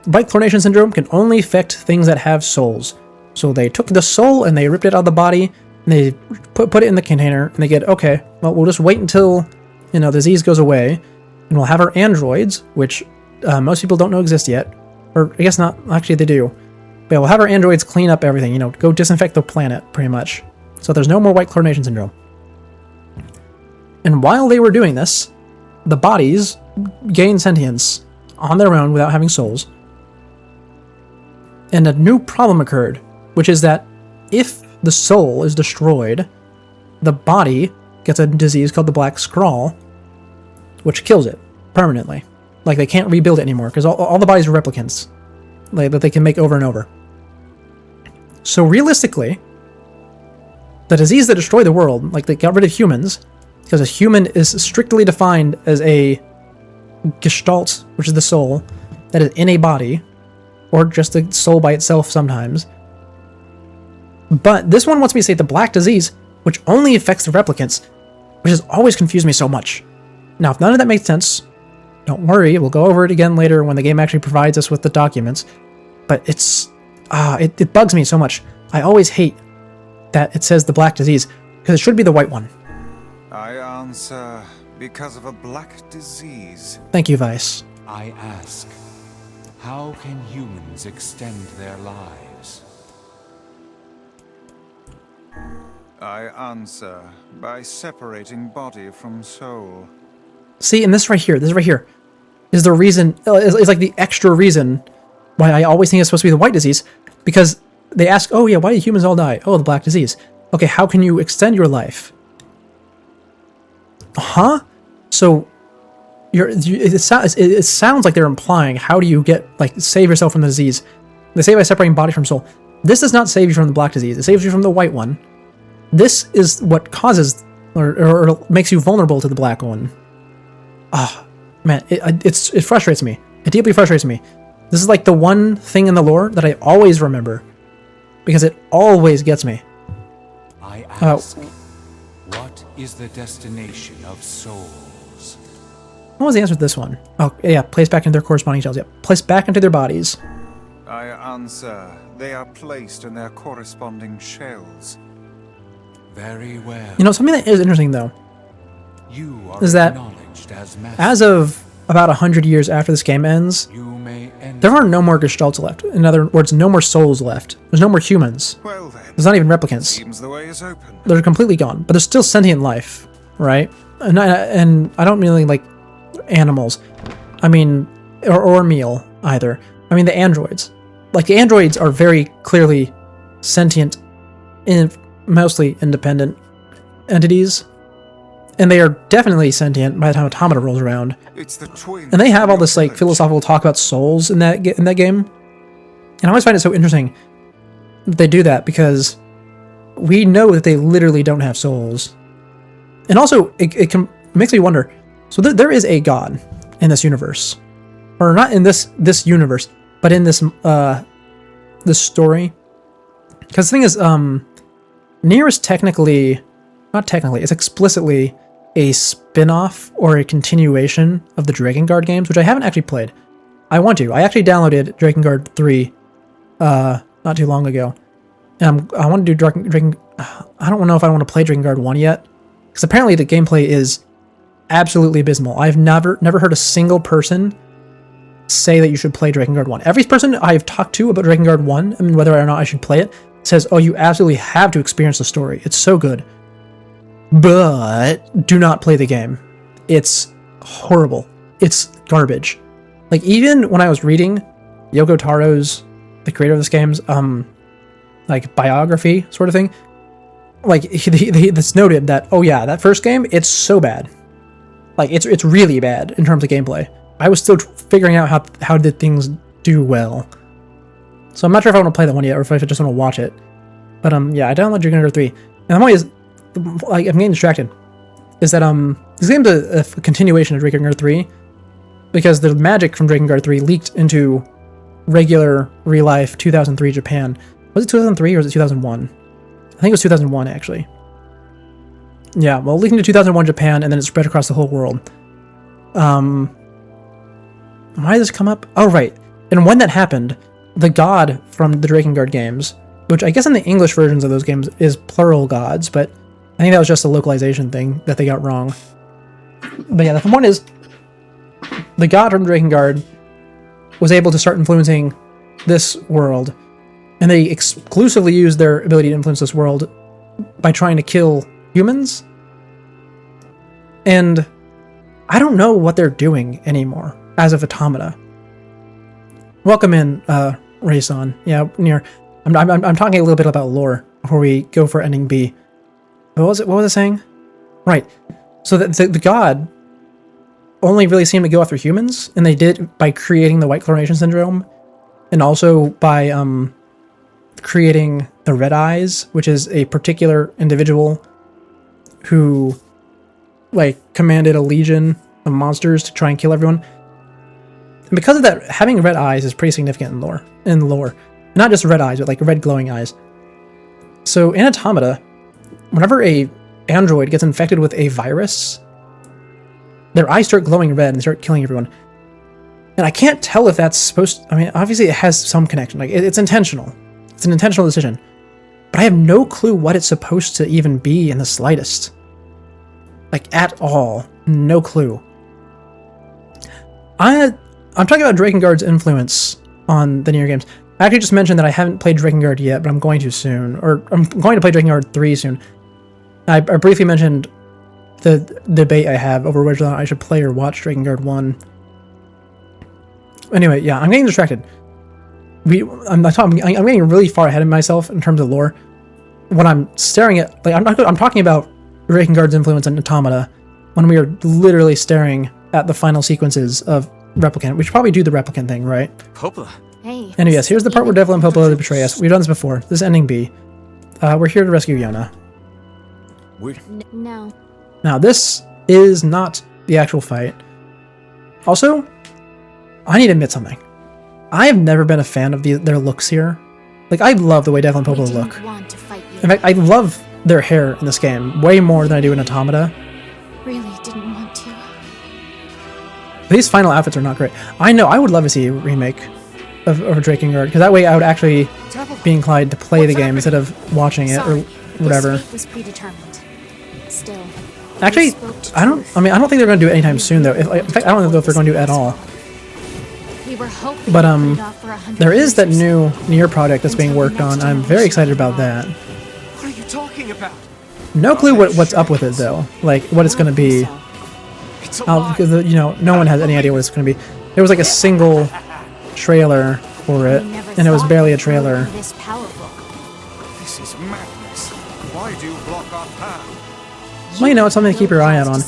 Speaker 1: white chlorination syndrome can only affect things that have souls. So they took the soul and they ripped it out of the body, and they put it in the container, and they get, okay, well, we'll just wait until, you know, the disease goes away, and we'll have our androids, which most people don't know exist yet. Or I guess not, actually they do. But we'll have our androids clean up everything, you know, go disinfect the planet, pretty much. So there's no more white chlorination syndrome. And while they were doing this, the bodies gained sentience on their own without having souls. And a new problem occurred, which is that if the soul is destroyed, the body gets a disease called the black scrawl, which kills it permanently. Like, they can't rebuild it anymore, because all the bodies are replicants, like, that they can make over and over. So realistically, the disease that destroyed the world, like, they got rid of humans, because a human is strictly defined as a gestalt, which is the soul, that is in a body, or just a soul by itself sometimes. But this one wants me to say the black disease, which only affects the replicants, which has always confused me so much. Now, if none of that makes sense, don't worry, we'll go over it again later when the game actually provides us with the documents. But it's... it bugs me so much. I always hate that it says the black disease, because it should be the white one.
Speaker 7: I answer because of a black disease.
Speaker 1: Thank you, Vice.
Speaker 7: I ask, how can humans extend their lives? I answer by separating body from soul.
Speaker 1: See, and this right here is the reason, is like the extra reason why I always think it's supposed to be the white disease, because they ask, oh yeah, why do humans all die? Oh, the black disease. Okay, how can you extend your life? Huh? So, it sounds like they're implying, how do you get, like, save yourself from the disease? They say by separating body from soul. This does not save you from the black disease. It saves you from the white one. This is what causes or makes you vulnerable to the black one. Ah, man, it frustrates me. It deeply frustrates me. This is like the one thing in the lore that I always remember, because it always gets me.
Speaker 7: I ask, what is the destination of souls?
Speaker 1: What was the answer to this one? Oh, yeah, placed back into their corresponding shells. Yeah, placed back into their bodies.
Speaker 11: I answer, they are placed in their corresponding shells.
Speaker 7: Very well.
Speaker 1: You know, something that is interesting, though,
Speaker 7: You are
Speaker 1: is that
Speaker 7: acknowledged as master.
Speaker 1: as of about 100 years after this game ends,
Speaker 7: You may enter.
Speaker 1: there are no more Gestalts left. In other words, no more souls left. There's no more humans.
Speaker 11: Well then,
Speaker 1: There's not even replicants.
Speaker 11: seems the way is open.
Speaker 1: They're completely gone, but there's still sentient life, right? And I don't really like animals. I mean, or meal either. I mean, the androids. Like, the androids are very clearly sentient, mostly independent entities, and they are definitely sentient by the time Automata rolls around.
Speaker 11: It's the twin.
Speaker 1: And they have all this, like, philosophical talk about souls in that game. And I always find it so interesting that they do that, because we know that they literally don't have souls. And also, it makes me wonder, so there is a god in this universe. Or not in this universe, but in this this story. Because the thing is, Nier is not technically, it's explicitly a spin-off or a continuation of the Drakengard games, which I haven't actually played. I want to. I actually downloaded Drakengard 3 not too long ago. And I want to do I don't know if I want to play Drakengard 1 yet, because apparently the gameplay is absolutely abysmal. I've never heard a single person say that you should play Drakengard 1. Every person I've talked to about Drakengard 1, I mean, whether or not I should play it, says, oh, you absolutely have to experience the story. It's so good. But do not play the game. It's horrible. It's garbage. Like, even when I was reading Yoko Taro's, the creator of this game's, like, biography sort of thing, like, it's noted that, oh yeah, that first game, it's so bad. Like, it's really bad in terms of gameplay. I was still figuring out how did things do well. So I'm not sure if I want to play that one yet, or if I just want to watch it. But yeah, I downloaded Drakengard 3. And I'm always, like, I'm getting distracted. Is that this game's a continuation of Drakengard 3, because the magic from Drakengard 3 leaked into regular, real-life 2003 Japan. Was it 2003 or was it 2001? I think it was 2001, actually. Yeah, well, leaked into 2001 Japan, and then it spread across the whole world. Why did this come up? Oh, right. And when that happened, the god from the Drakengard games, which I guess in the English versions of those games is plural gods, but I think that was just a localization thing that they got wrong. But yeah, the point is, the god from Drakengard was able to start influencing this world, and they exclusively used their ability to influence this world by trying to kill humans. And I don't know what they're doing anymore as of Automata. Welcome in, Rayson. Yeah, Nier. I'm talking a little bit about lore before we go for ending B. What was it saying? Right. So the god only really seemed to go after humans, and they did by creating the white chlorination syndrome, and also by creating the Red Eyes, which is a particular individual who, like, commanded a legion of monsters to try and kill everyone. And because of that, having red eyes is pretty significant in lore. Not just red eyes, but like red glowing eyes. So in Automata, whenever a android gets infected with a virus, their eyes start glowing red and start killing everyone. And I can't tell if that's supposed to, I mean, obviously it has some connection. Like, it's intentional. It's an intentional decision. But I have no clue what it's supposed to even be in the slightest. Like, at all. No clue. I'm talking about Drakengard's influence on the Nier games. I actually just mentioned that I haven't played Drakengard yet, but I'm going to soon. Or I'm going to play Drakengard 3 soon. I briefly mentioned the debate I have over whether or not I should play or watch Drakengard 1. Anyway, yeah, I'm getting distracted. I'm getting really far ahead of myself in terms of lore. When I'm staring at, like, I'm talking about Drakengard's influence on Automata when we are literally staring at the final sequences of Replicant. We should probably do the Replicant thing, right?
Speaker 9: Popa.
Speaker 10: Hey.
Speaker 1: And yes, here's the part where Devil and Popo betray us. We've done this before. This is ending B. We're here to rescue Yona.
Speaker 10: No.
Speaker 1: Now, this is not the actual fight. Also, I need to admit something. I have never been a fan of their looks here. Like, I love the way Devil and Popo look. In fact, I love their hair in this game way more than I do in Automata.
Speaker 10: Really didn't want to.
Speaker 1: These final outfits are not great. I know, I would love to see a remake of Drakengard, because that way I would actually be inclined to play the game instead of watching it or whatever.
Speaker 10: This was predetermined. Still.
Speaker 1: Actually, I don't think they're going to do it anytime soon, though. In fact, I don't know if they're going to do it at all.
Speaker 10: We were hoping
Speaker 1: But there is that new Nier project that's being worked on. I'm very excited about that.
Speaker 9: What are you talking about?
Speaker 1: No clue what's up with it, though. Like, what it's going to be. Because, you know, no one has any idea what it's going to be. There was like a single trailer for it, and it was barely a trailer.
Speaker 11: This is madness. Why do you block our path?
Speaker 1: Well, you know, it's something to keep your eye out on.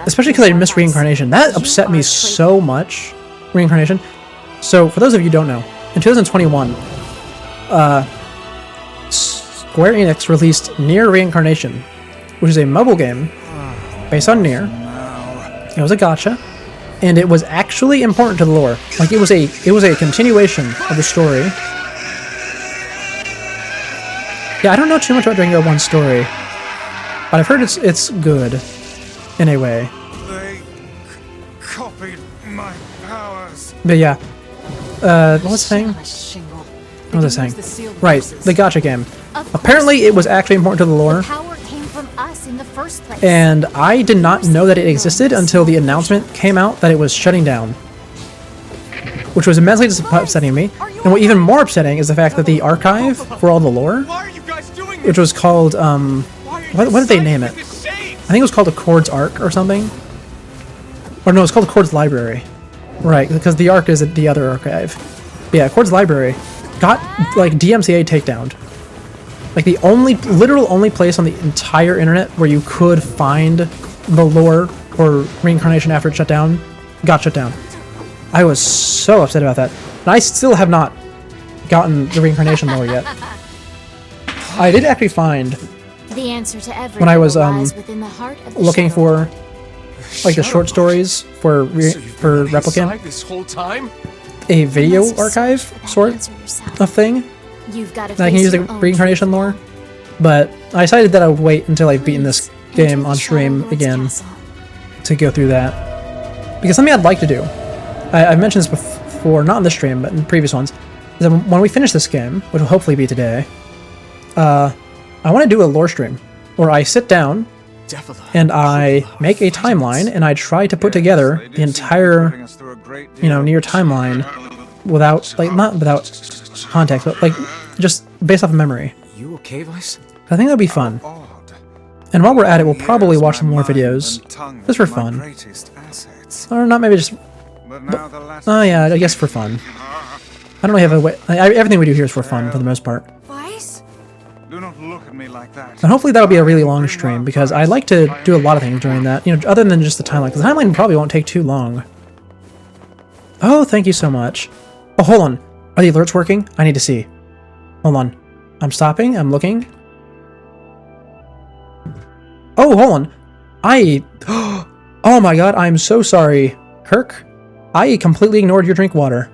Speaker 1: Especially because I missed Reincarnation. That upset me so much. Reincarnation. So, for those of you who don't know, in 2021, Square Enix released Nier Reincarnation, which is a mobile game based on Nier. It was a gacha, and it was actually important to the lore. Like, it was a continuation of the story. Yeah, I don't know too much about Drakengard 1's story, but I've heard it's good in a way.
Speaker 11: They copied my powers.
Speaker 1: But yeah, what was I saying? What was I saying? Right, the gacha game. Apparently, it was actually important to the lore. And I did not know that it existed until the announcement came out that it was shutting down. Which was immensely upsetting me. And what even more upsetting is the fact that the archive for all the lore, which was called, what did they name it? I think it was called Accord's Arc or something. Or no, it's called Accord's Library. Right, because the Arc is the other archive. But yeah, Accord's Library got, like, DMCA takedown. Like, the literal only place on the entire internet where you could find the lore for Reincarnation after it shut down, got shut down. I was so upset about that. And I still have not gotten the Reincarnation lore yet. I did actually find,
Speaker 10: the answer to
Speaker 1: when I was looking
Speaker 10: shadow.
Speaker 1: for, like, the short stories for Replicant,
Speaker 9: This whole time?
Speaker 1: a video archive sort of thing.
Speaker 10: That
Speaker 1: I can use the Reincarnation lore, but I decided that I would wait until I've beaten this game on stream again to go through that. Because something I'd like to do, I've mentioned this before, not in this stream, but in previous ones, is that when we finish this game, which will hopefully be today, I want to do a lore stream, where I sit down and I make a timeline and I try to put together the entire, you know, Nier timeline without, like, not without context, but, like, just based off of memory.
Speaker 2: You okay, Vice?
Speaker 1: I think that'd be fun. And while we're at it, we'll probably watch some more videos, just for fun. Or not, maybe just... Oh yeah, I guess for fun. I don't really have a way... everything we do here is for fun, for the most part.
Speaker 11: Do not look at me like that.
Speaker 1: And hopefully that'll be a really long stream, because I like to do a lot of things during that, you know, other than just the timeline, because the timeline probably won't take too long. Oh, thank you so much. Oh, hold on. Are the alerts working? I need to see. Hold on. I'm stopping. I'm looking. Oh, hold on. Oh my god, I'm so sorry, Kirk. I completely ignored your drink water.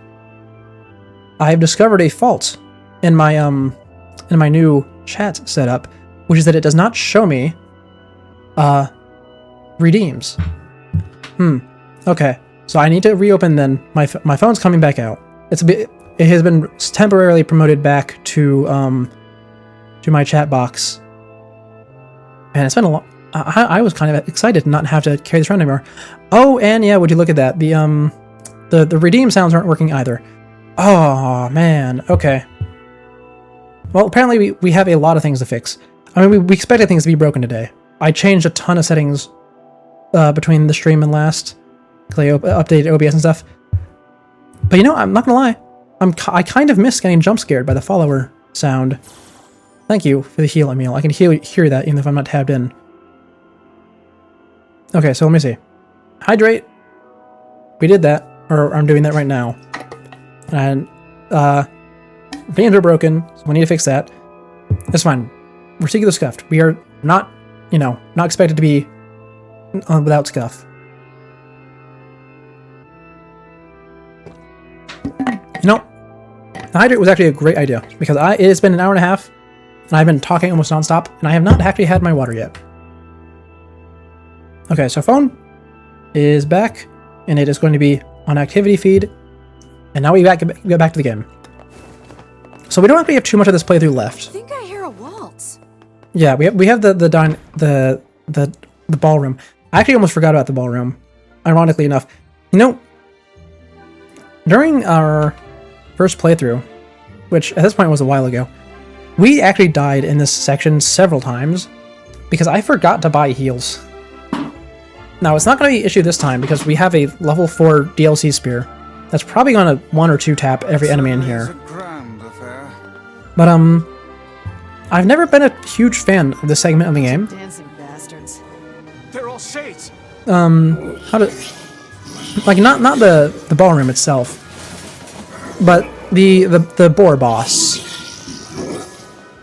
Speaker 1: I have discovered a fault in my new chat setup, which is that it does not show me redeems. Okay. So I need to reopen then. My phone's coming back out. It has been temporarily promoted back to my chat box. And it's been a long... I was kind of excited to not have to carry this around anymore. Oh, and yeah, would you look at that? The redeem sounds aren't working either. Oh, man. Okay. Well, apparently we have a lot of things to fix. I mean, we expected things to be broken today. I changed a ton of settings between the stream and last. I updated OBS and stuff. But you know, I'm not gonna lie. I kind of miss getting jump scared by the follower sound. Thank you for the heal, Emil. I can hear that even if I'm not tabbed in. Okay, so let me see. Hydrate. We did that, or I'm doing that right now. And, beams are broken, so we need to fix that. That's fine. We're seeking the scuffed. We are not, you know, not expected to be without scuff. You know, the hydrate was actually a great idea, because it has been an hour and a half, and I've been talking almost nonstop, and I have not actually had my water yet. Okay, so phone is back, and it is going to be on activity feed, and now we get back to the game. So we don't actually have too much of this playthrough left.
Speaker 3: I think I hear a waltz.
Speaker 1: Yeah, we have the ballroom. I actually almost forgot about the ballroom, ironically enough. You know, during our first playthrough, which at this point was a while ago, we actually died in this section several times because I forgot to buy heals. Now, it's not going to be an issue this time because we have a level 4 DLC spear that's probably going to 1 or 2 tap every enemy in here. But, I've never been a huge fan of this segment of the game.
Speaker 4: Dancing bastards.
Speaker 9: They're all shades.
Speaker 1: How to... Like, not the ballroom itself, but the boar boss.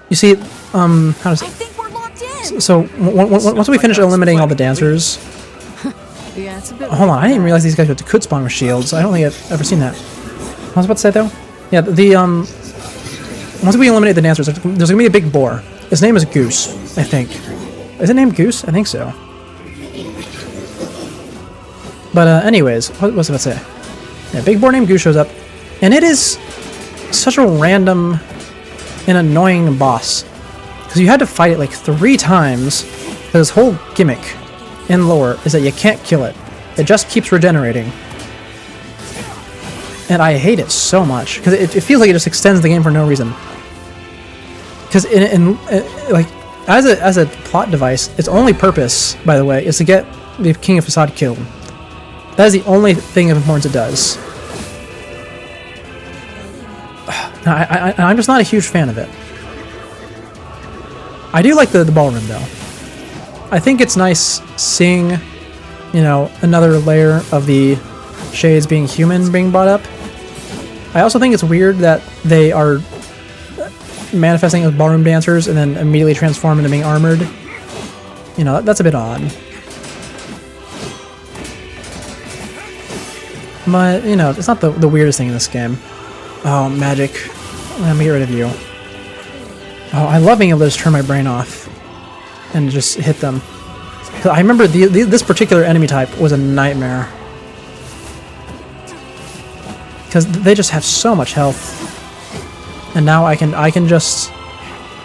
Speaker 1: You see, how does...
Speaker 3: I think we're locked in.
Speaker 1: So, once we finish eliminating all the dancers...
Speaker 4: Yeah, it's a bit.
Speaker 1: Hold on, I didn't even realize these guys could spawn with shields. I don't think I've ever seen that. I was about to say, though? Yeah, once we eliminate the dancers, there's gonna be a big boar. His name is Goose, I think. Is it named Goose? I think so. But, anyways, what was I about to say? Yeah, big boar named Goose shows up, and it is such a random and annoying boss. Because you had to fight it like 3 times. His whole gimmick in lore is that you can't kill it. It just keeps regenerating. And I hate it so much, because it feels like it just extends the game for no reason. Because like, as a plot device, its only purpose, by the way, is to get the King of Facade killed. That is the only thing of importance it does. Now, I'm just not a huge fan of it. I do like the ballroom, though. I think it's nice seeing, you know, another layer of the shades being human being brought up. I also think it's weird that they are manifesting as ballroom dancers and then immediately transform into being armored. You know, that's a bit odd. But, you know, it's not the weirdest thing in this game. Oh, magic. Let me get rid of you. Oh, I love being able to just turn my brain off and just hit them. I remember this particular enemy type was a nightmare. Because they just have so much health. And now I can just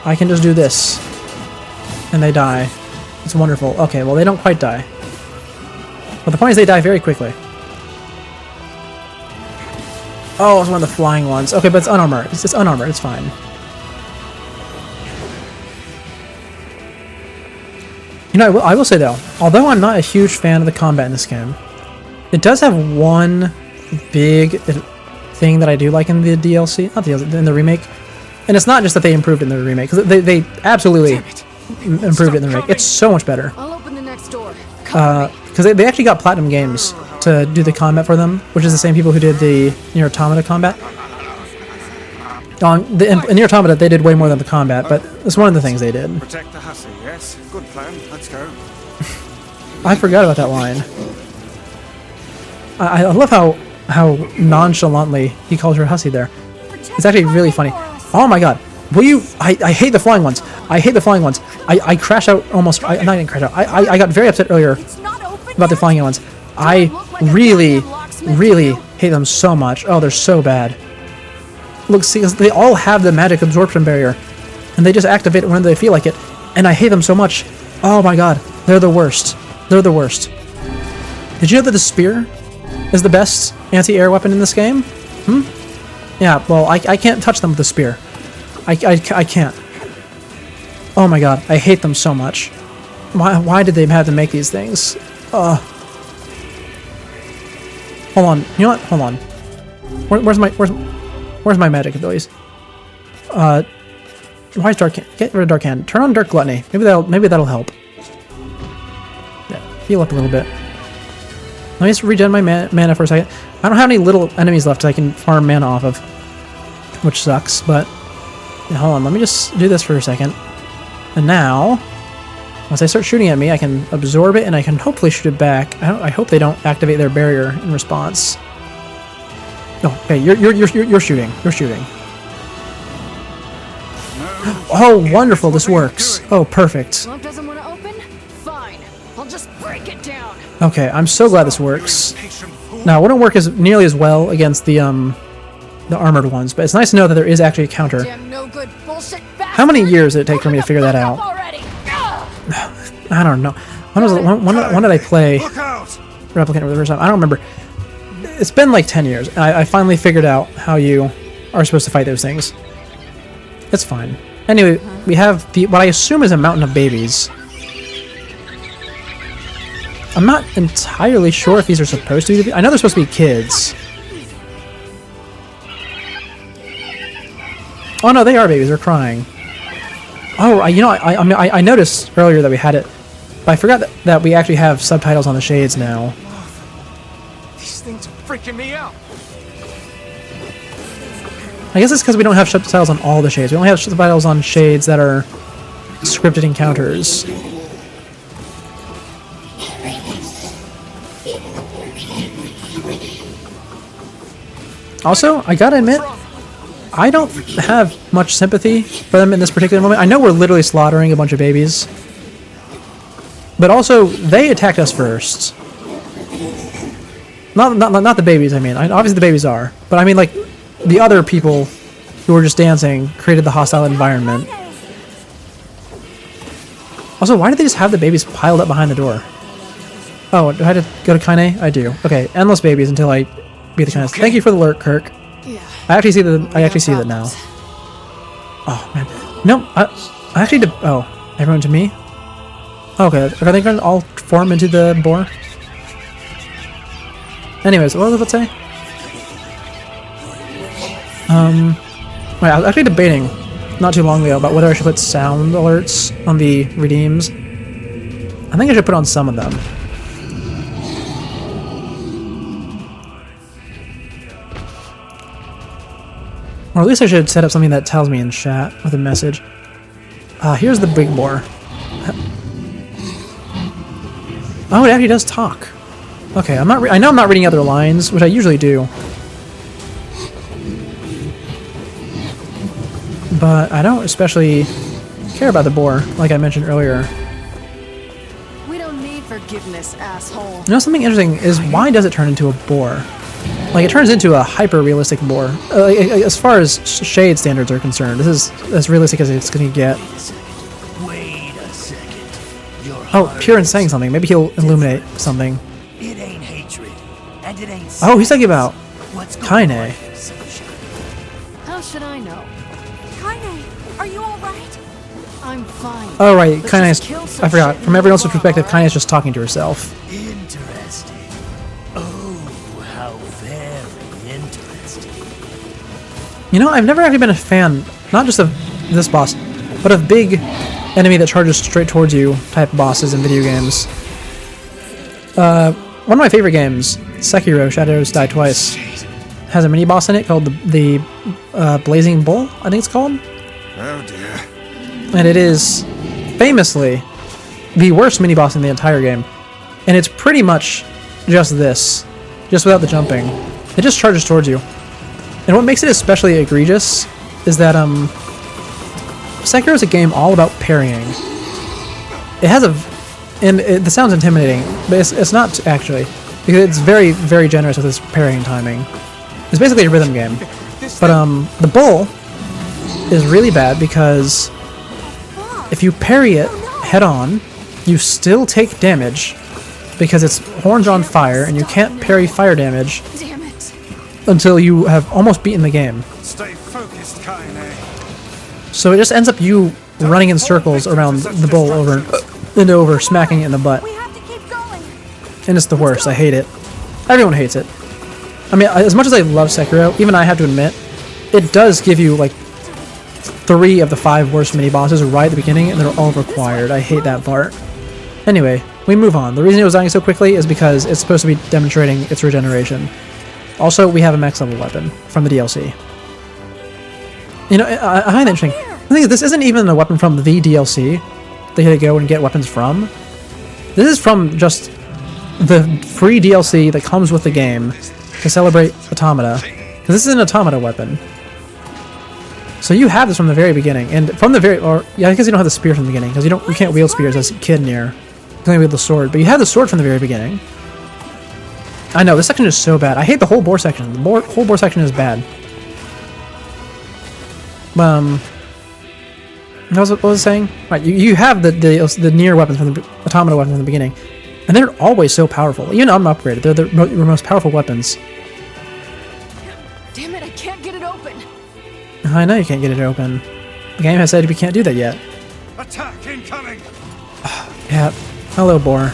Speaker 1: do this. And they die. It's wonderful. Okay, well they don't quite die. But the point is they die very quickly. Oh, it's one of the flying ones. Okay, but it's unarmored. It's unarmored. It's fine. You know, I will say though, although I'm not a huge fan of the combat in this game, it does have one big thing that I do like in the DLC, not the DLC, in the remake. And it's not just that they improved it in the remake, because they absolutely improved it in the remake. It's so much better.
Speaker 4: I'll open the next door.
Speaker 1: Because they actually got Platinum Games to do the combat for them, which is the same people who did the Nier Automata combat. In Nier Automata, they did way more than the combat, but it's one of the things they did.
Speaker 11: Protect the hussy, yes? Good plan. Let's go.
Speaker 1: I forgot about that line. I love how nonchalantly he calls her hussy there. It's actually really funny. Oh my god. Will you... I hate the flying ones. I hate the flying ones. I crash out almost... I didn't crash out. I got very upset earlier about the flying ones. I really, really hate them so much. Oh, they're so bad. Look, see, they all have the magic absorption barrier. And they just activate it when they feel like it. And I hate them so much. Oh my god. They're the worst. They're the worst. Did you know that the spear is the best anti-air weapon in this game? Yeah, well, I can't touch them with the spear. I can't. Oh my god, I hate them so much. Why did they have to make these things? Hold on. You know what? Hold on. Where's my magic abilities? Why is Dark Hand? Get rid of Dark Hand. Turn on Dark Gluttony. Maybe that'll help. Yeah, heal up a little bit. Let me just regen my mana for a second. I don't have any little enemies left I can farm mana off of, which sucks, but yeah, hold on, let me just do this for a second. And now, once they start shooting at me, I can absorb it and I can hopefully shoot it back. I hope they don't activate their barrier in response. Oh, hey, you're shooting. You're shooting. Oh, wonderful, this works. Oh, perfect.
Speaker 4: Lock doesn't want to open? Fine. I'll just break it down.
Speaker 1: Okay, I'm so glad this works. Now, it wouldn't work nearly as well against the armored ones, but it's nice to know that there is actually a counter.
Speaker 4: Damn no good bullshit bastard.
Speaker 1: How many years did it take for me to figure that out? I don't know. When did I play Replicant for the first time? I don't remember. It's been like 10 years. I finally figured out how you are supposed to fight those things. It's fine. Anyway, we have what I assume is a mountain of babies. I'm not entirely sure if these are supposed to be. I know they're supposed to be kids. Oh no, they are babies. They're crying. Oh, I noticed earlier that we had it, but I forgot that we actually have subtitles on the shades now.
Speaker 9: These things are freaking me out.
Speaker 1: I guess it's because we don't have subtitles on all the shades. We only have subtitles on shades that are scripted encounters. Also, I gotta admit, I don't have much sympathy for them in this particular moment. I know we're literally slaughtering a bunch of babies, but also they attacked us first. Not the babies. I mean, obviously the babies are, but I mean like the other people who were just dancing created the hostile environment. Also, why did they just have the babies piled up behind the door? Oh, do I have to go to Kaine? I do. Okay, endless babies until I beat the Kaine. Thank you for the alert, Kirk.
Speaker 4: Yeah.
Speaker 1: I actually see that now. Oh man, no, I actually did. Oh, everyone to me. Okay, are they going to all form into the boar? Anyways, what was I about to say? Wait, I was actually debating not too long ago about whether I should put sound alerts on the redeems. I think I should put on some of them. Or at least I should set up something that tells me in chat with a message. Here's the big boar. Oh, it actually does talk. Okay, I know I'm not reading other lines, which I usually do. But I don't especially care about the boar, like I mentioned earlier.
Speaker 4: We don't need forgiveness, asshole.
Speaker 1: You know, something interesting is why does it turn into a boar? Like, it turns into a hyper-realistic boar. As far as shade standards are concerned, this is as realistic as it's going to get.
Speaker 12: Wait a second.
Speaker 1: Oh, Purin's saying something. Maybe he'll illuminate something.
Speaker 12: It ain't hatred, and it ain't.
Speaker 1: Oh, he's talking about Kaine.
Speaker 4: How should I know?
Speaker 3: Kaine, are you alright?
Speaker 4: I'm fine.
Speaker 1: Oh, right. Kaine's... I forgot. From everyone else's perspective, Kaine's just talking to herself.
Speaker 12: Interesting. Oh, how very interesting.
Speaker 1: You know, I've never actually been a fan, not just of this boss, but of big enemy that charges straight towards you type bosses in video games. One of my favorite games, Sekiro: Shadows Die Twice, has a mini boss in it called the Blazing Bull, I think it's called.
Speaker 11: Oh dear.
Speaker 1: And it is famously the worst mini boss in the entire game. And it's pretty much just this, just without the jumping. It just charges towards you. And what makes it especially egregious is that Sekiro is a game all about parrying. It has this sounds intimidating, but it's not actually, because it's very, very generous with its parrying timing. It's basically a rhythm game. But the bull is really bad because if you parry it head on, you still take damage because its horns are on fire and you can't parry fire damage until you have almost beaten the game.
Speaker 11: Stay focused, Kaine.
Speaker 1: So it just ends up you running in circles around the bull over and over, smacking it in the butt. And it's the worst. I hate it. Everyone hates it. I mean, as much as I love Sekiro, even I have to admit, it does give you like 3 of the 5 worst mini bosses right at the beginning, and they're all required. I hate that part. Anyway, we move on. The reason it was dying so quickly is because it's supposed to be demonstrating its regeneration. Also, we have a max level weapon from the DLC. You know, I find it interesting. The thing is, this isn't even a weapon from the DLC that you had to go and get weapons from. This is from just the free DLC that comes with the game to celebrate Automata. Because this is an Automata weapon. So you have this from the very beginning, and from the very, or yeah, I guess you don't have the spear from the beginning because you can't wield spears as a kid Nier. You can only wield the sword, but you have the sword from the very beginning. I know this section is so bad. I hate the whole boar section. The whole boar section is bad. What was I saying? Right, you have the Nier weapons from the Automata weapons from the beginning, and they're always so powerful. Even upgraded, they're the most powerful weapons.
Speaker 4: Damn it! I can't get it open.
Speaker 1: I know you can't get it open. The game has said we can't do that yet.
Speaker 6: Attack incoming.
Speaker 1: Yeah, hello, boar.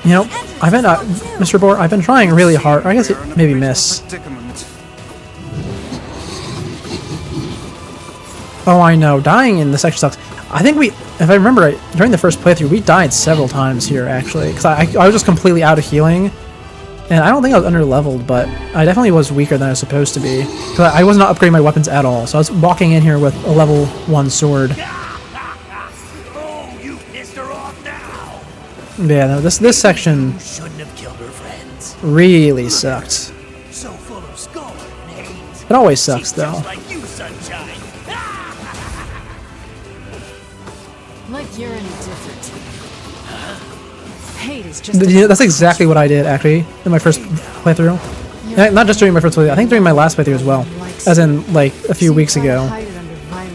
Speaker 1: You know, I've been, Mr. Boar, I've been trying really hard. I guess it maybe miss. Oh, I know. Dying in this section sucks. I think if I remember right, during the first playthrough, we died several times here, actually. Because I was just completely out of healing. And I don't think I was under-leveled, but I definitely was weaker than I was supposed to be. Because I was not upgrading my weapons at all. So I was walking in here with a level 1 sword.
Speaker 12: Oh, you pissed her off now.
Speaker 1: Yeah, no, this section
Speaker 12: Shouldn't have killed her friends.
Speaker 1: really sucked.
Speaker 12: So full of scorn and hate.
Speaker 1: It always sucks, though.
Speaker 12: Just like you, sunshine.
Speaker 4: Like you're any different. Hate is just.
Speaker 1: You know, that's exactly what I did, actually, in my first playthrough. Not just during my first playthrough, I think during my last playthrough as well. As in, like, a few weeks ago.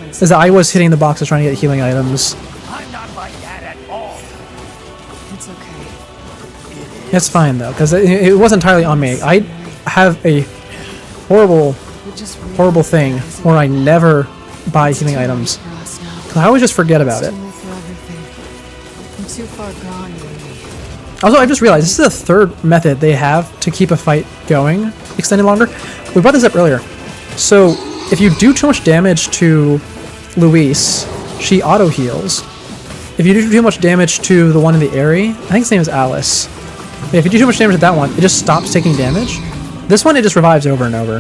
Speaker 1: Is that I was hitting the boxes trying to get healing items.
Speaker 12: I'm not like that at all.
Speaker 4: It's okay.
Speaker 1: It's fine, though, because it wasn't entirely on me. I have a horrible thing where I never buy healing items. Because I always just forget about it.
Speaker 4: I'm too far gone, you and me.
Speaker 1: Also, I just realized this is the third method they have to keep a fight going, extended longer. We brought this up earlier. So, if you do too much damage to Luis, she auto-heals. If you do too much damage to the one in the area, I think his name is Alice. If you do too much damage to that one, it just stops taking damage. This one, it just revives over and over.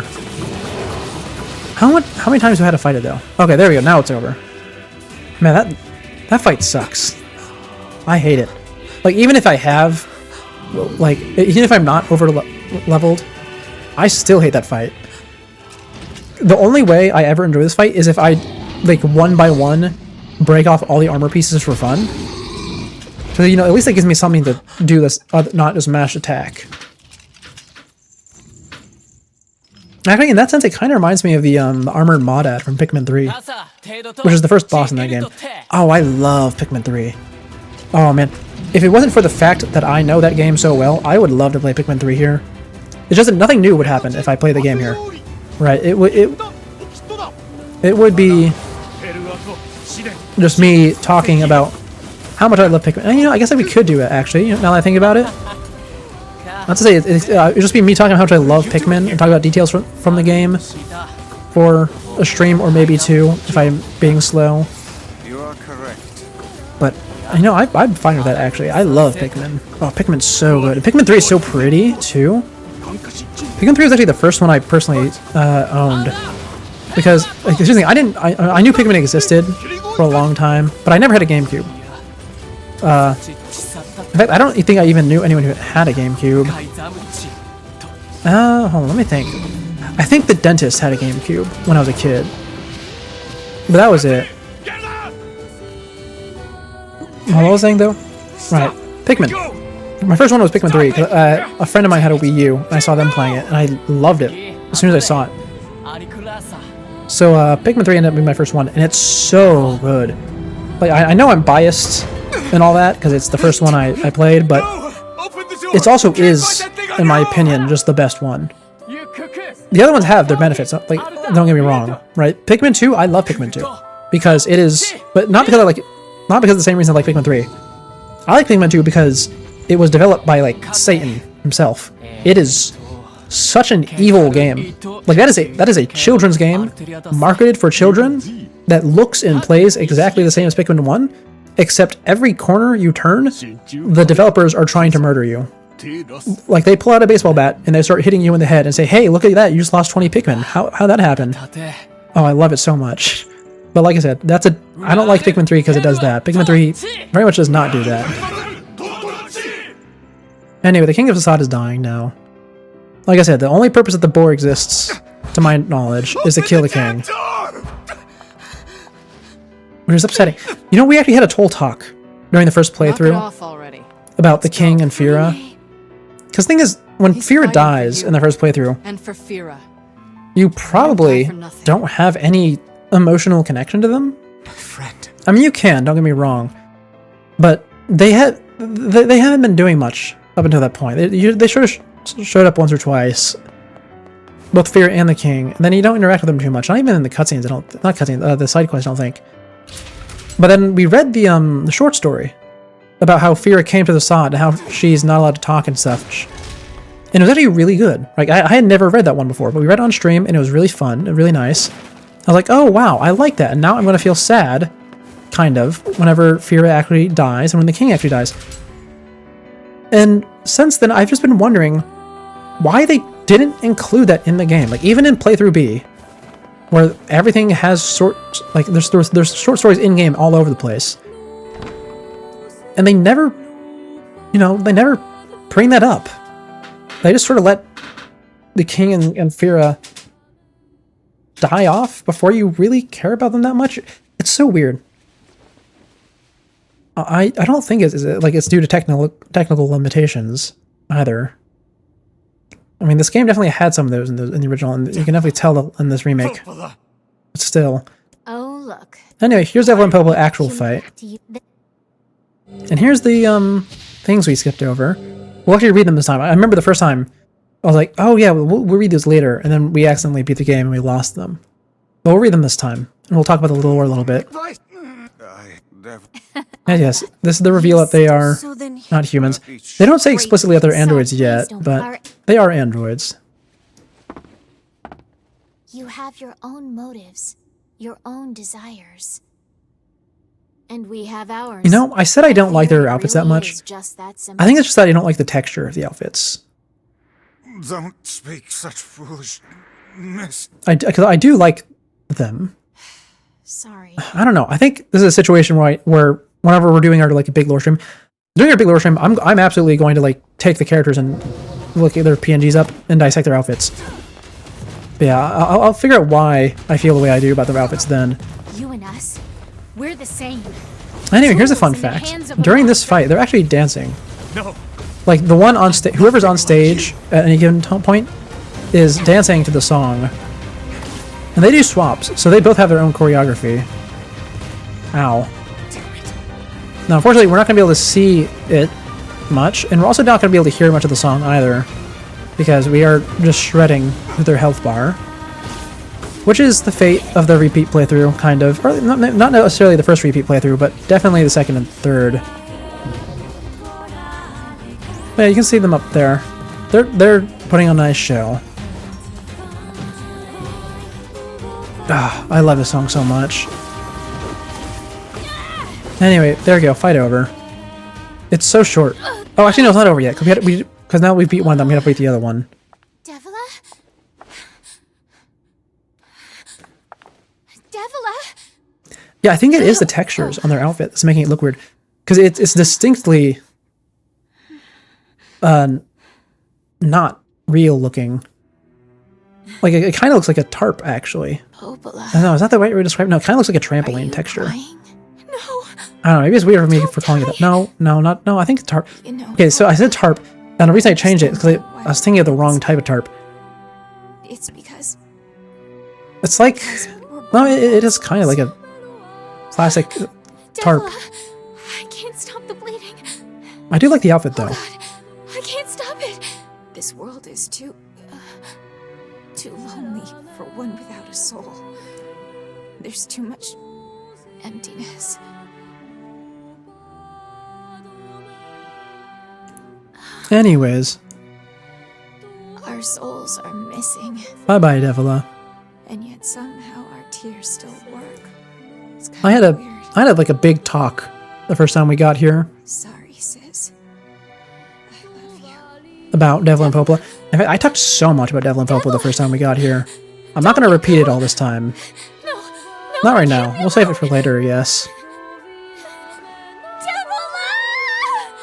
Speaker 1: How many times have I had to fight it, though? Okay, there we go. Now it's over. Man, that fight sucks. I hate it. Like, even if I have, like, even if I'm not over-leveled, I still hate that fight. The only way I ever enjoy this fight is if I, like, one by one, break off all the armor pieces for fun. So, you know, at least it gives me something to do this, not just mash attack. Actually, in that sense, it kind of reminds me of the armored mod ad from Pikmin 3, which is the first boss in that game. Oh, I love Pikmin 3. Oh, man. If it wasn't for the fact that I know that game so well, I would love to play Pikmin 3 here. It's just that nothing new would happen if I play the game here. Right, it would be just me talking about how much I love Pikmin. And, you know, I guess that we could do it, actually, you know, now that I think about it. Not to say, it'd just be me talking about how much I love Pikmin and talk about details from the game for a stream or maybe two if I'm being slow.
Speaker 11: You are correct.
Speaker 1: But, you know, I'm fine with that, actually. I love Pikmin. Oh, Pikmin's so good. And Pikmin 3 is so pretty, too. Pikmin 3 was actually the first one I personally owned. Because, like, here's the thing, I knew Pikmin existed for a long time, but I never had a GameCube. In fact, I don't think I even knew anyone who had a GameCube. Hold on, let me think. I think the dentist had a GameCube when I was a kid. But that was it. What was I saying, though? Right, Pikmin. My first one was Pikmin 3. A friend of mine had a Wii U, and I saw them playing it, and I loved it as soon as I saw it. So, Pikmin 3 ended up being my first one, and it's so good. Like, I know I'm biased and all that, because it's the first one I played, but it also is, in my opinion, just the best one. The other ones have their benefits, like, don't get me wrong, right? Pikmin 2, I love Pikmin 2, because it is, but not because not because of the same reason I like Pikmin 3. I like Pikmin 2 because it was developed by, like, Satan himself. It is such an evil game. Like, that is a children's game, marketed for children, that looks and plays exactly the same as Pikmin 1, except every corner you turn, the developers are trying to murder you. Like, they pull out a baseball bat and they start hitting you in the head and say, hey, look at that, you just lost 20 Pikmin. How'd that happen? Oh, I love it so much. But like I said, I don't like Pikmin 3 because it does that. Pikmin 3 very much does not do that. Anyway, the King of Assad is dying now. Like I said, the only purpose that the boar exists, to my knowledge, is to kill the king. Which is upsetting. You know, we actually had a toll talk during the first playthrough about the king and Fira. Because the thing is, when Fira dies in the first playthrough,
Speaker 4: and for Fira,
Speaker 1: you probably don't have any emotional connection to them.
Speaker 2: Friend.
Speaker 1: I mean, you can, don't get me wrong. But they haven't been doing much up until that point. They sort of showed up once or twice. Both Fira and the king. And then you don't interact with them too much. Not even in the cutscenes, not cutscenes, the side quests, I don't think. But then we read the short story about how Fira came to the Sod and how she's not allowed to talk and stuff. And it was actually really good. Like, I had never read that one before, but we read it on stream and it was really fun and really nice. I was like, oh wow, I like that. And now I'm going to feel sad, kind of, whenever Fira actually dies and when the king actually dies. And since then, I've just been wondering why they didn't include that in the game. Like, even in Playthrough B, where everything has there's short stories in game all over the place, and they never bring that up. They just sort of let the king and Fira die off before you really care about them that much. It's so weird. I don't think it's due to technical limitations either. I mean, this game definitely had some of those in the original, and you can definitely tell in this remake. But still.
Speaker 10: Oh, look.
Speaker 1: Anyway, here's Evelyn Popo's actual fight. And here's the things we skipped over. We'll actually read them this time. I remember the first time, I was like, oh yeah, we'll read these later, and then we accidentally beat the game and we lost them. But we'll read them this time, and we'll talk about the lore a little bit. And yes, this is the reveal that they are not humans. They don't say explicitly that they're androids yet, but they are androids.
Speaker 10: You have your own motives, your own desires. And we have ours.
Speaker 1: You know, I said I don't like their outfits that much. I think it's just that I don't like the texture of the outfits.
Speaker 11: Don't speak such foolishness.
Speaker 1: Because I do like them.
Speaker 10: Sorry.
Speaker 1: I don't know. I think this is a situation where whenever we're doing our big lore stream, I'm absolutely going to take the characters and look at their PNGs up and dissect their outfits. But yeah, I'll figure out why I feel the way I do about their outfits then.
Speaker 10: You and us, we're the same.
Speaker 1: Anyway, here's a fun fact. During this fight, they're actually dancing.
Speaker 12: No.
Speaker 1: Like, the one on stage, whoever's on stage at any given point is dancing to the song. And they do swaps, so they both have their own choreography. Ow. Now, unfortunately, we're not going to be able to see it much, and we're also not going to be able to hear much of the song either, because we are just shredding with their health bar. Which is the fate of the repeat playthrough, kind of. Or not necessarily the first repeat playthrough, but definitely the second and third. But yeah, you can see them up there. They're putting on a nice show. Ah, I love this song so much. Anyway, there we go. Fight over. It's so short. Oh, actually, no, it's not over yet. Because now we've beat one of them, we have to beat the other one.
Speaker 10: Devila?
Speaker 1: Yeah, I think it is the textures on their outfit that's making it look weird. Because it's distinctly not real looking. Like, it kind of looks like a tarp, actually. I don't know, is that the right way to describe it? No, it kind of looks like a trampoline texture.
Speaker 10: No.
Speaker 1: I don't know, maybe it's weird for me for calling it that. No, I think it's tarp. Okay, so I said tarp, and the reason I changed it is because I was thinking of the wrong type of tarp.
Speaker 10: It's because...
Speaker 1: It's like... No, it is kind of like a classic tarp.
Speaker 10: I can't stop the bleeding.
Speaker 1: I do like the outfit, though.
Speaker 10: Oh God, I can't stop it. This world is too lonely for one without a soul. There's too much emptiness.
Speaker 1: Anyways.
Speaker 10: Our souls are missing.
Speaker 1: Bye-bye, Devila.
Speaker 10: And yet somehow our tears still work.
Speaker 1: I had like a big talk the first time we got here.
Speaker 10: Sorry, sis. I love you.
Speaker 1: About Devil and Popola. In fact, I talked so much about Devil and Popola the first time we got here. I'm not going to repeat it all this time. Not right now. We'll save it for later, yes.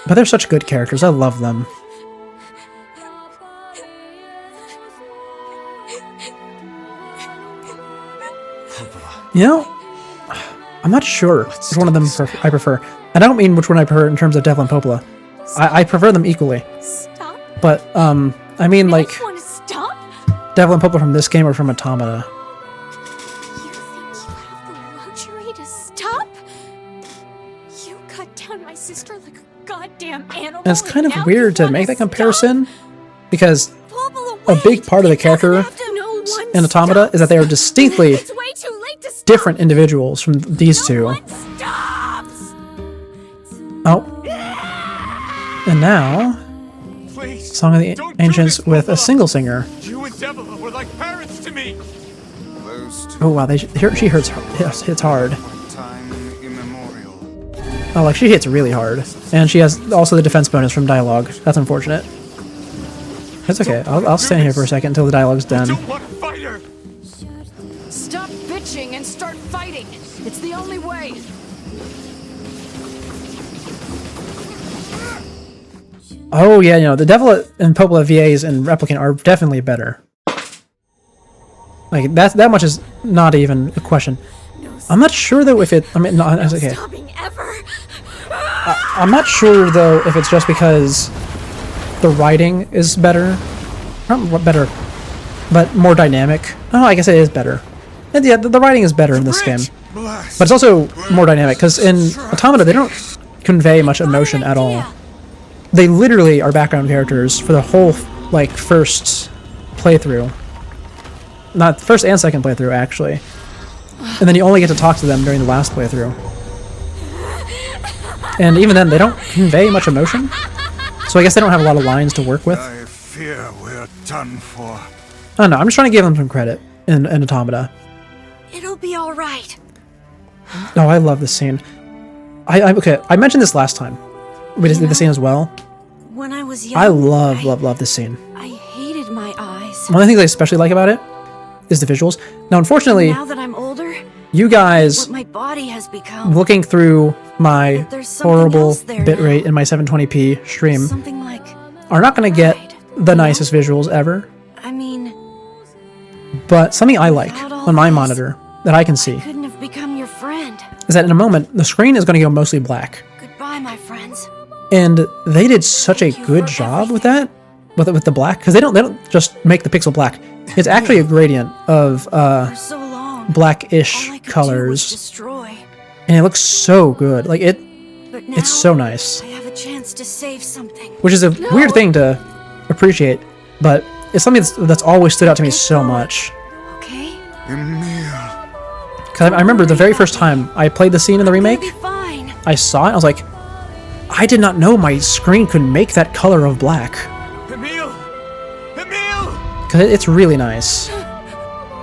Speaker 1: But they're such good characters. I love them. You know, I'm not sure which one of them I prefer. I don't mean which one I prefer in terms of Devil and Popola. I prefer them equally.
Speaker 10: Stop.
Speaker 1: But, I mean, like,
Speaker 10: Want to stop?
Speaker 1: Devil and Popola from this game or from Automata.
Speaker 10: You think you have the luxury to stop? You cut down my sister like a goddamn animal.
Speaker 1: And it's kind
Speaker 10: and
Speaker 1: of
Speaker 10: now
Speaker 1: weird
Speaker 10: you
Speaker 1: to make that
Speaker 10: wanna
Speaker 1: comparison, because
Speaker 10: Popola,
Speaker 1: a
Speaker 10: wait!
Speaker 1: big part of the character
Speaker 10: No one
Speaker 1: in Automata is that they are distinctly
Speaker 10: It's way too late to stop.
Speaker 1: different individuals from these two.
Speaker 10: Stops.
Speaker 1: Oh. And now,
Speaker 12: Please,
Speaker 1: Song of the
Speaker 12: don't do
Speaker 1: Ancients
Speaker 12: this,
Speaker 1: with a
Speaker 12: Popola.
Speaker 1: single singer.
Speaker 12: You and Devila were like parents to me.
Speaker 11: Those two
Speaker 1: Oh wow, she hits hard.
Speaker 11: time immemorial.
Speaker 1: Oh, like she hits really hard. And she has also the defense bonus from dialogue. That's unfortunate. It's okay, I'll stand here for a second until the dialogue's
Speaker 12: I
Speaker 1: done.
Speaker 12: don't want to fight her.
Speaker 4: Stop bitching and start fighting. It's the only way.
Speaker 1: Oh yeah, you know, the Devil and Popola VAs and Replicant are definitely better. Like, that much is not even a question. I'm not sure though if it, I mean, no, it's okay.
Speaker 10: Stopping ever.
Speaker 1: I'm not sure though if it's just because the writing is better. Not better, but more dynamic. Oh, I guess it is better. And yeah, the writing is better in this game. But it's also more dynamic, because in Automata they don't convey much emotion at all. They literally are background characters for the whole, like, first playthrough. Not first and second playthrough, actually. And then you only get to talk to them during the last playthrough. And even then, they don't convey much emotion. So I guess they don't have a lot of lines to work with.
Speaker 11: I fear we're done for.
Speaker 1: I don't know, I'm just trying to give them some credit in Automata.
Speaker 3: It'll be all right.
Speaker 1: Oh, I love this scene. Okay, I mentioned this last time. We just did the scene as well.
Speaker 3: When I was young,
Speaker 1: I love this scene.
Speaker 3: I hated my eyes.
Speaker 1: One of the things I especially like about it is the visuals. Now, unfortunately,
Speaker 3: Now that I'm older,
Speaker 1: you guys,
Speaker 3: what my body has become.
Speaker 1: looking through my
Speaker 3: But there's something
Speaker 1: horrible
Speaker 3: else there
Speaker 1: bitrate
Speaker 3: now.
Speaker 1: in my 720p stream,
Speaker 3: Something like,
Speaker 1: are not going to get the nicest visuals ever,
Speaker 3: I mean,
Speaker 1: but something I like
Speaker 3: Without all
Speaker 1: on my
Speaker 3: this,
Speaker 1: monitor that I can see
Speaker 3: couldn't have become your friend.
Speaker 1: is that in a moment, the screen is going to go mostly black.
Speaker 3: Goodbye, my friends.
Speaker 1: And they did such a good job with that, with the black, because they don't just make the pixel black. It's actually a gradient of
Speaker 3: For so long,
Speaker 1: blackish
Speaker 3: all I could do was
Speaker 1: colors,
Speaker 3: destroy.
Speaker 1: and it looks so good. Like
Speaker 3: But now,
Speaker 1: it's so nice,
Speaker 3: I have a chance to save something.
Speaker 1: which is a weird thing to appreciate, but it's something that's always stood out to me so much.
Speaker 3: Okay?
Speaker 11: Emil.
Speaker 1: Because I remember the very first time I played the scene in the remake,
Speaker 3: It'll be fine.
Speaker 1: I saw it, I was like, I did not know my screen could make that color of black.
Speaker 12: Emil! Emil!
Speaker 1: Because it's really nice.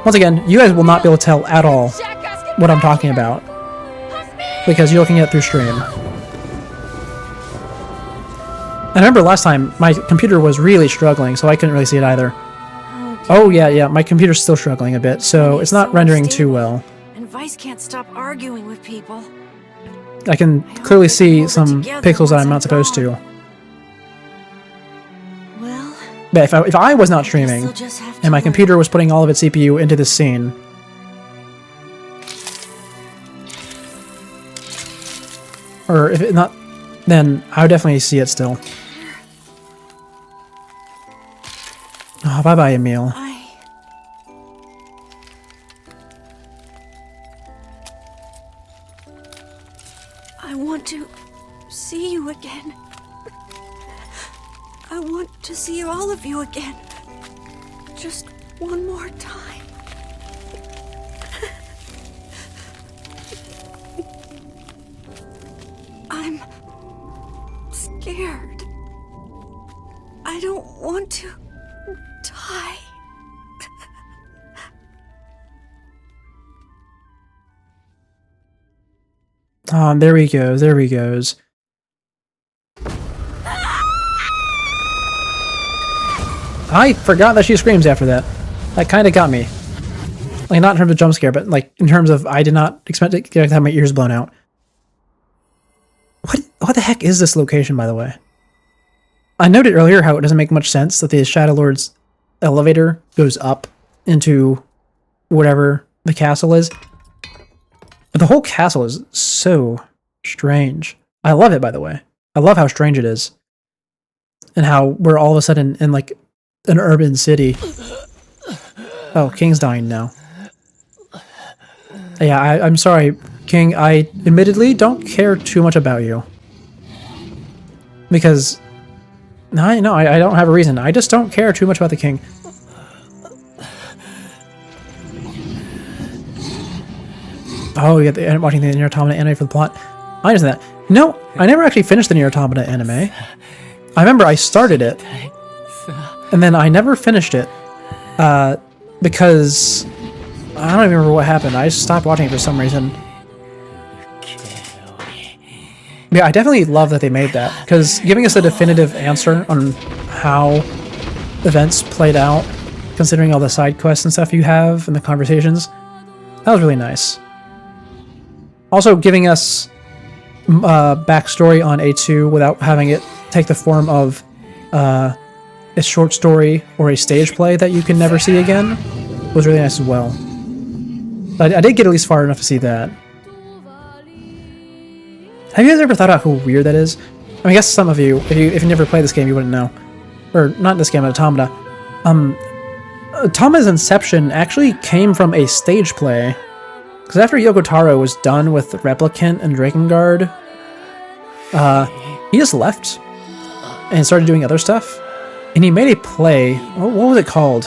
Speaker 1: Once again, you guys will not be able to tell at all what I'm talking about, because you're looking at it through stream. I remember last time my computer was really struggling, so I couldn't really see it either. Oh yeah, my computer's still struggling a bit, so it's not rendering too well.
Speaker 3: And Vice can't stop arguing with people.
Speaker 1: I can clearly see some pixels that I'm not supposed to.
Speaker 3: Well,
Speaker 1: But if I was not streaming,
Speaker 3: they'll just have to
Speaker 1: and my
Speaker 3: learn.
Speaker 1: computer was putting all of its CPU into this scene, or if it not, then I would definitely see it still. Oh, bye-bye, Emil.
Speaker 3: I want to see you again. I want to see all of you again. Just one more time. I'm scared. I don't want to die.
Speaker 1: There he goes. There he goes. I forgot that she screams after that. That kind of got me. Like, not in terms of jump scare, but like in terms of I did not expect to have my ears blown out. What the heck is this location, by the way? I noted earlier how it doesn't make much sense that the Shadow Lord's elevator goes up into whatever the castle is. But the whole castle is so strange. I love it, by the way. I love how strange it is. And how we're all of a sudden in like an urban city. Oh, King's dying now. Yeah, I'm sorry, King. I admittedly don't care too much about you. Because... I don't have a reason. I just don't care too much about the King. Oh, you got watching the Nier Automata anime for the plot. I understand that. No, I never actually finished the Nier Automata anime. I remember I started it, and then I never finished it, because I don't even remember what happened. I just stopped watching it for some reason. Yeah, I definitely love that they made that, because giving us a definitive answer on how events played out, considering all the side quests and stuff you have and the conversations, that was really nice. Also, giving us backstory on A2 without having it take the form of a short story or a stage play that you can never see again was really nice as well. I did get at least far enough to see that. Have you guys ever thought about how weird that is? I mean, I guess some of you, if you never played this game, you wouldn't know. Or, not this game, but Automata. Automata's inception actually came from a stage play. Because after Yoko Taro was done with Replicant and Drakengard, he just left and started doing other stuff. And he made a play. What was it called?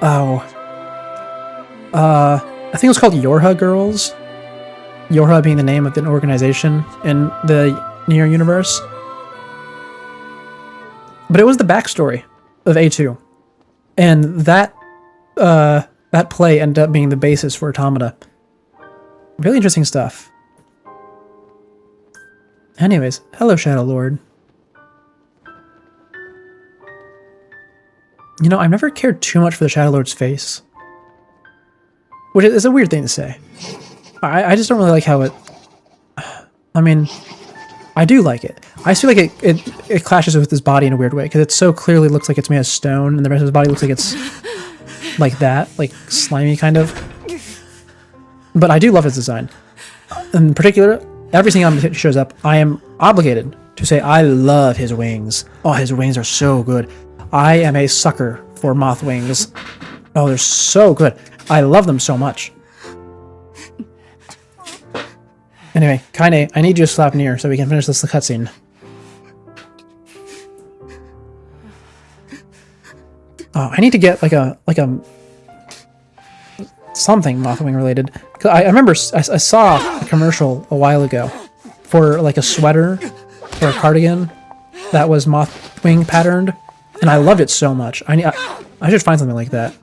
Speaker 1: Oh. I think it was called Yorha Girls. Yorha being the name of an organization in the Nier universe. But it was the backstory of A2. And that play ended up being the basis for Automata. Really interesting stuff. Anyways, hello Shadow Lord. You know, I've never cared too much for the Shadow Lord's face. Which is a weird thing to say. I just don't really like how it... I mean, I do like it. I just feel like it clashes with his body in a weird way, because it so clearly looks like it's made of stone, and the rest of his body looks like it's like that, like slimy kind of. But I do love his design. In particular, every single time he shows up, I am obligated to say I love his wings. Oh, his wings are so good. I am a sucker for moth wings. Oh, they're so good. I love them so much. Anyway, Kaine, I need you to slap Nier so we can finish this cutscene. Oh, I need to get like a something Mothwing related. Cause I remember I saw a commercial a while ago for like a sweater or a cardigan that was Mothwing patterned, and I loved it so much. I should find something like that.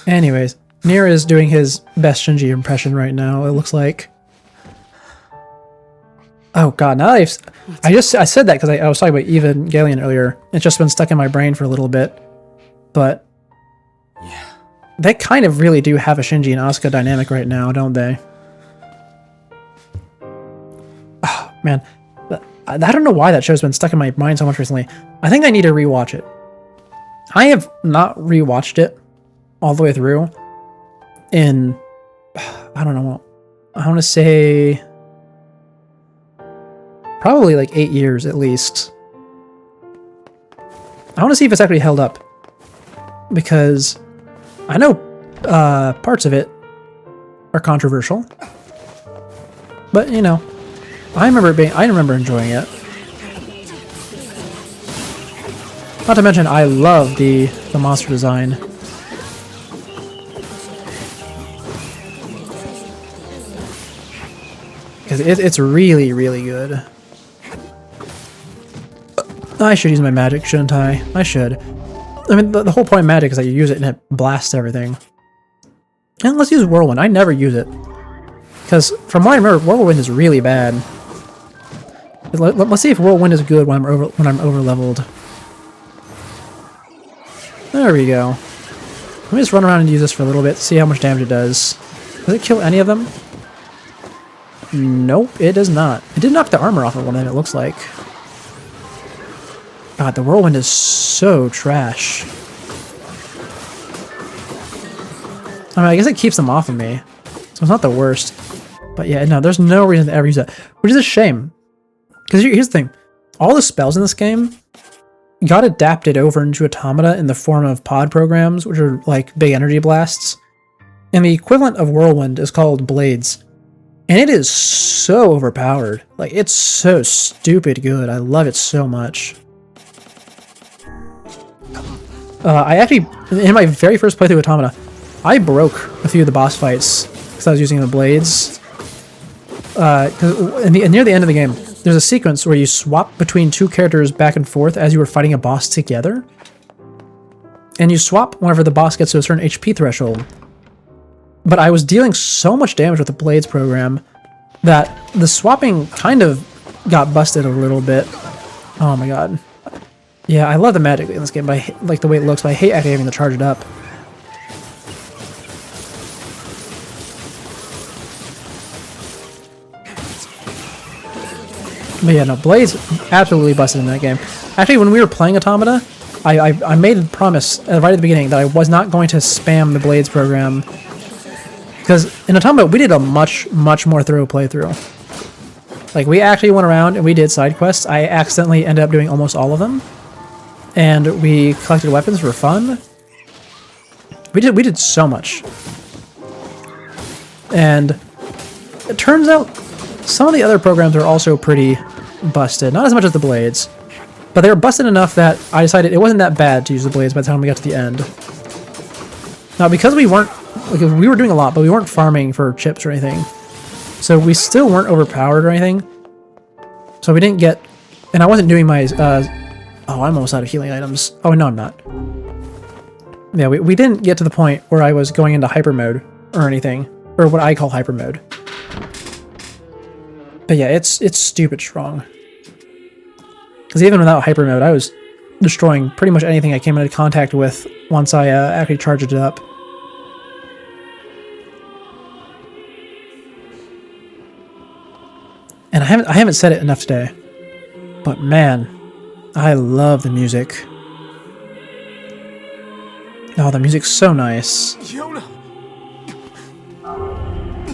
Speaker 1: Anyways, Nier is doing his best Shinji impression right now, it looks like. Oh god, now I said that because I was talking about Evangelion earlier. It's just been stuck in my brain for a little bit. But yeah, they kind of really do have a Shinji and Asuka dynamic right now, don't they? Oh, man. I don't know why that show's been stuck in my mind so much recently. I think I need to rewatch it. I have not rewatched it all the way through in, I don't know, I want to say probably like 8 years at least. I want to see if it's actually held up, because I know parts of it are controversial, but you know, I remember enjoying it. Not to mention, I love the monster design. Because it's really, really good. I should use my magic, shouldn't I? I should. I mean, the whole point of magic is that you use it and it blasts everything. And let's use Whirlwind. I never use it. Because from what I remember, Whirlwind is really bad. Let's see if Whirlwind is good when I'm over leveled. There we go. Let me just run around and use this for a little bit, see how much damage it does. Does it kill any of them? Nope, it does not. It did knock the armor off of one of them, it looks like. God, the Whirlwind is so trash. I mean, I guess it keeps them off of me, so it's not the worst. But yeah, no, there's no reason to ever use that, which is a shame. Because here's the thing. All the spells in this game got adapted over into automata in the form of pod programs, which are like big energy blasts. And the equivalent of Whirlwind is called Blades. And it is so overpowered. Like, it's so stupid good. I love it so much. I actually, in my very first playthrough of Automata, I broke a few of the boss fights because I was using the Blades. Near the end of the game, there's a sequence where you swap between two characters back and forth as you were fighting a boss together. And you swap whenever the boss gets to a certain HP threshold. But I was dealing so much damage with the Blades program that the swapping kind of got busted a little bit. Oh my god. Yeah, I love the magic in this game, but I like the way it looks, but I hate actually having to charge it up. But yeah, no, Blades absolutely busted in that game. Actually, when we were playing Automata, I made a promise right at the beginning that I was not going to spam the Blades program. Because in Automata, we did a much more thorough playthrough. Like, we actually went around and we did side quests. I accidentally ended up doing almost all of them. And we collected weapons for fun. We did so much. And it turns out some of the other programs are also pretty busted. Not as much as the Blades. But they were busted enough that I decided it wasn't that bad to use the Blades by the time we got to the end. Now, because we weren't... Like, we were doing a lot, but we weren't farming for chips or anything. So we still weren't overpowered or anything. So we didn't get... And I wasn't doing my... oh, I'm almost out of healing items. Oh, no, I'm not. Yeah, we didn't get to the point where I was going into hyper mode or anything. Or what I call hyper mode. But yeah, it's stupid strong. Because even without hyper mode, I was destroying pretty much anything I came into contact with once I actually charged it up. And I haven't said it enough today, but man, I love the music. Oh, the music's so nice.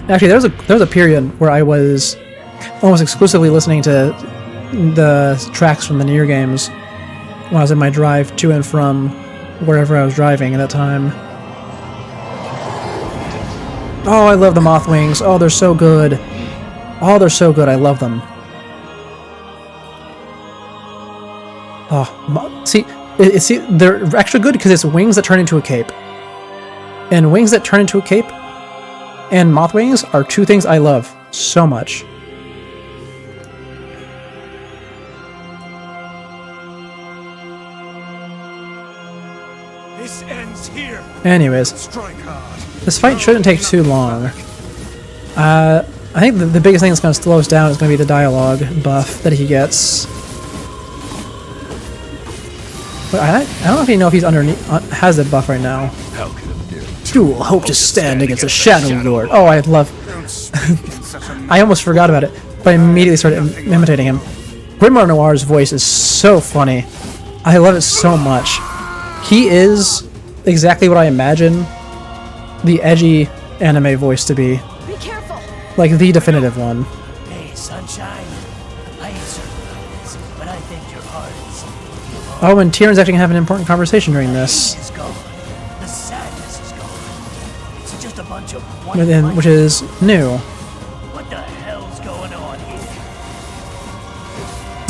Speaker 1: Actually, there was a period where I was almost exclusively listening to the tracks from the Nier games when I was in my drive to and from wherever I was driving at that time. Oh, I love the moth wings. Oh, they're so good. Oh, they're so good. I love them. Oh, see, they're extra good because it's wings that turn into a cape. And wings that turn into a cape and moth wings are two things I love so much.
Speaker 12: This ends here.
Speaker 1: Anyways, this fight shouldn't take too long. I think the biggest thing that's going to slow us down is going to be the dialogue buff that he gets. But I don't even know if he's underneath has that buff right now. You will hope to stand against the Shadow Lord. Oh, I love... I almost forgot about it, but I immediately started imitating him. Grimoire Noir's voice is so funny. I love it so much. He is exactly what I imagine the edgy anime voice to be.
Speaker 3: Be careful.
Speaker 1: Like the definitive one.
Speaker 12: Hey, sunshine. I ain't surprised, but I think your heart is...
Speaker 1: Oh, and Tyrion's actually gonna have an important conversation during this.
Speaker 12: It's gone. The sadness is gone. It's just a bunch of
Speaker 1: Which is new.
Speaker 12: What the hell's going on here?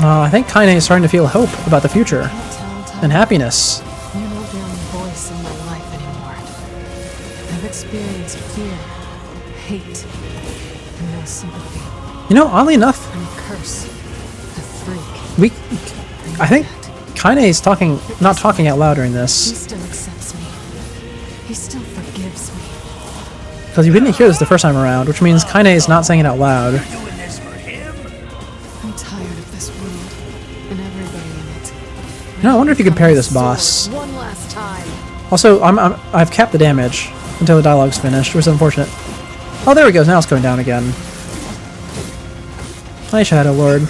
Speaker 1: I think Kaine is starting to feel hope about the future. And happiness.
Speaker 4: You're not the only voice in my life anymore. I've experienced fear, hate, and no sympathy.
Speaker 1: You know, oddly enough,
Speaker 4: I'm a curse, a freak.
Speaker 1: I think Kaine's not talking out loud during
Speaker 4: He
Speaker 1: this.
Speaker 4: still accepts me. He still forgives me.
Speaker 1: Because you didn't hear this the first time around, which means Kaine is not saying it out loud.
Speaker 4: I'm tired of this world and everybody in it.
Speaker 1: You know, I wonder if you could parry this boss.
Speaker 4: One last time.
Speaker 1: Also, I've capped the damage until the dialogue's finished, which is unfortunate. Oh, there he goes. Now it's going down again. Hi, Shadow Lord.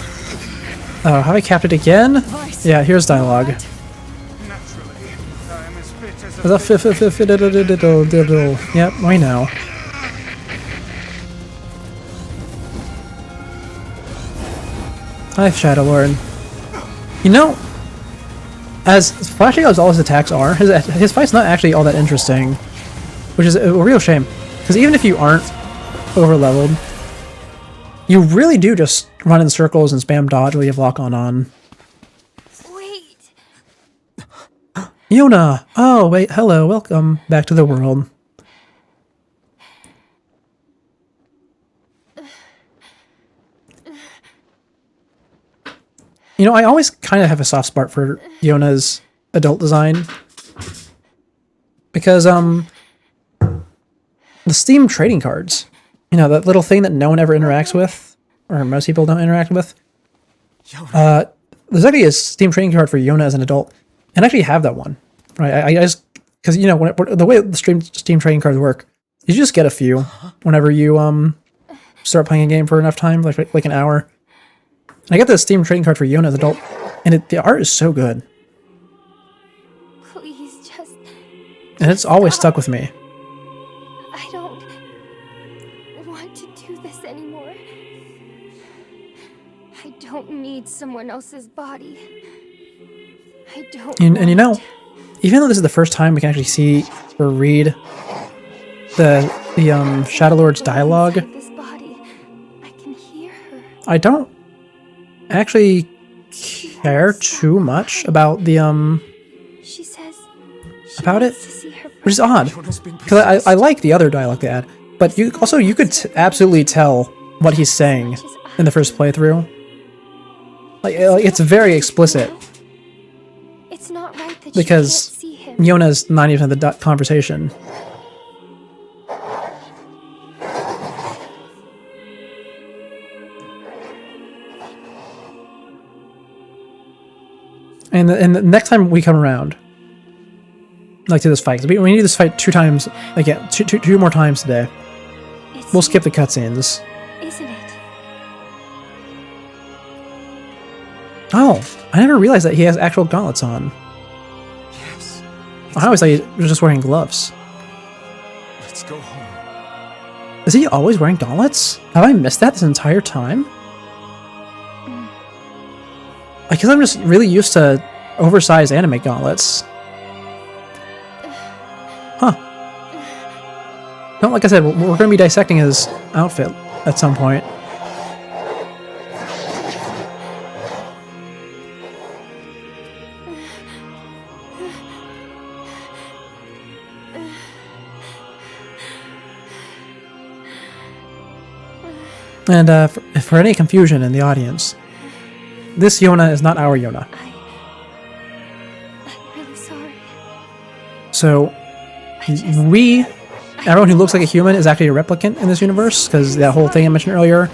Speaker 1: Oh, have I capped it again? Yeah, here's dialogue. Yep, we know. Hi, Shadow Lord. You know, as flashy as all his attacks are, his fight's not actually all that interesting, which is a real shame. Because even if you aren't over-leveled, you really do just run in circles and spam dodge while you have lock-on.
Speaker 10: Wait.
Speaker 1: Yona! Oh, wait, hello, welcome back to the world. You know, I always kind of have a soft spot for Yona's adult design. Because, the Steam trading cards, you know, that little thing that no one ever interacts with, or most people don't interact with. There's actually a Steam trading card for Yona as an adult, and I actually have that one. Right? I just, because, you know, the way the Steam trading cards work, you just get a few whenever you, start playing a game for enough time, like an hour. I got the Steam trading card for Yona as an adult, and the art is so good.
Speaker 10: Please just...
Speaker 1: And it's always stuck with me.
Speaker 10: I don't want to do this anymore. I don't need someone else's body. I don't
Speaker 1: And you know, even though this is the first time we can actually see or read the Shadow Lord's dialogue,
Speaker 10: this body. I can hear her.
Speaker 1: I don't actually care too much about the
Speaker 10: She says
Speaker 1: about it,
Speaker 10: to see her
Speaker 1: which is odd because I like the other dialogue they add, but you could absolutely tell what he's saying in the first playthrough. Like it's very explicit.
Speaker 10: It's not right that
Speaker 1: because
Speaker 10: she can't see him.
Speaker 1: Yona's not even in the conversation. And the next time we come around, like to this fight, 'cause we need this fight two more times today. We'll skip the cutscenes.
Speaker 10: Isn't it?
Speaker 1: Oh, I never realized that he has actual gauntlets on.
Speaker 2: Yes.
Speaker 1: I always thought he was just wearing gloves.
Speaker 2: Let's go home.
Speaker 1: Is he always wearing gauntlets? Have I missed that this entire time? Because I'm just really used to oversized anime gauntlets. Huh. No, like I said, we're going to be dissecting his outfit at some point. And for any confusion in the audience, this Yona is not our Yona.
Speaker 10: I'm really sorry.
Speaker 1: So, everyone who looks like a human is actually a replicant in this universe, because that whole thing I mentioned earlier,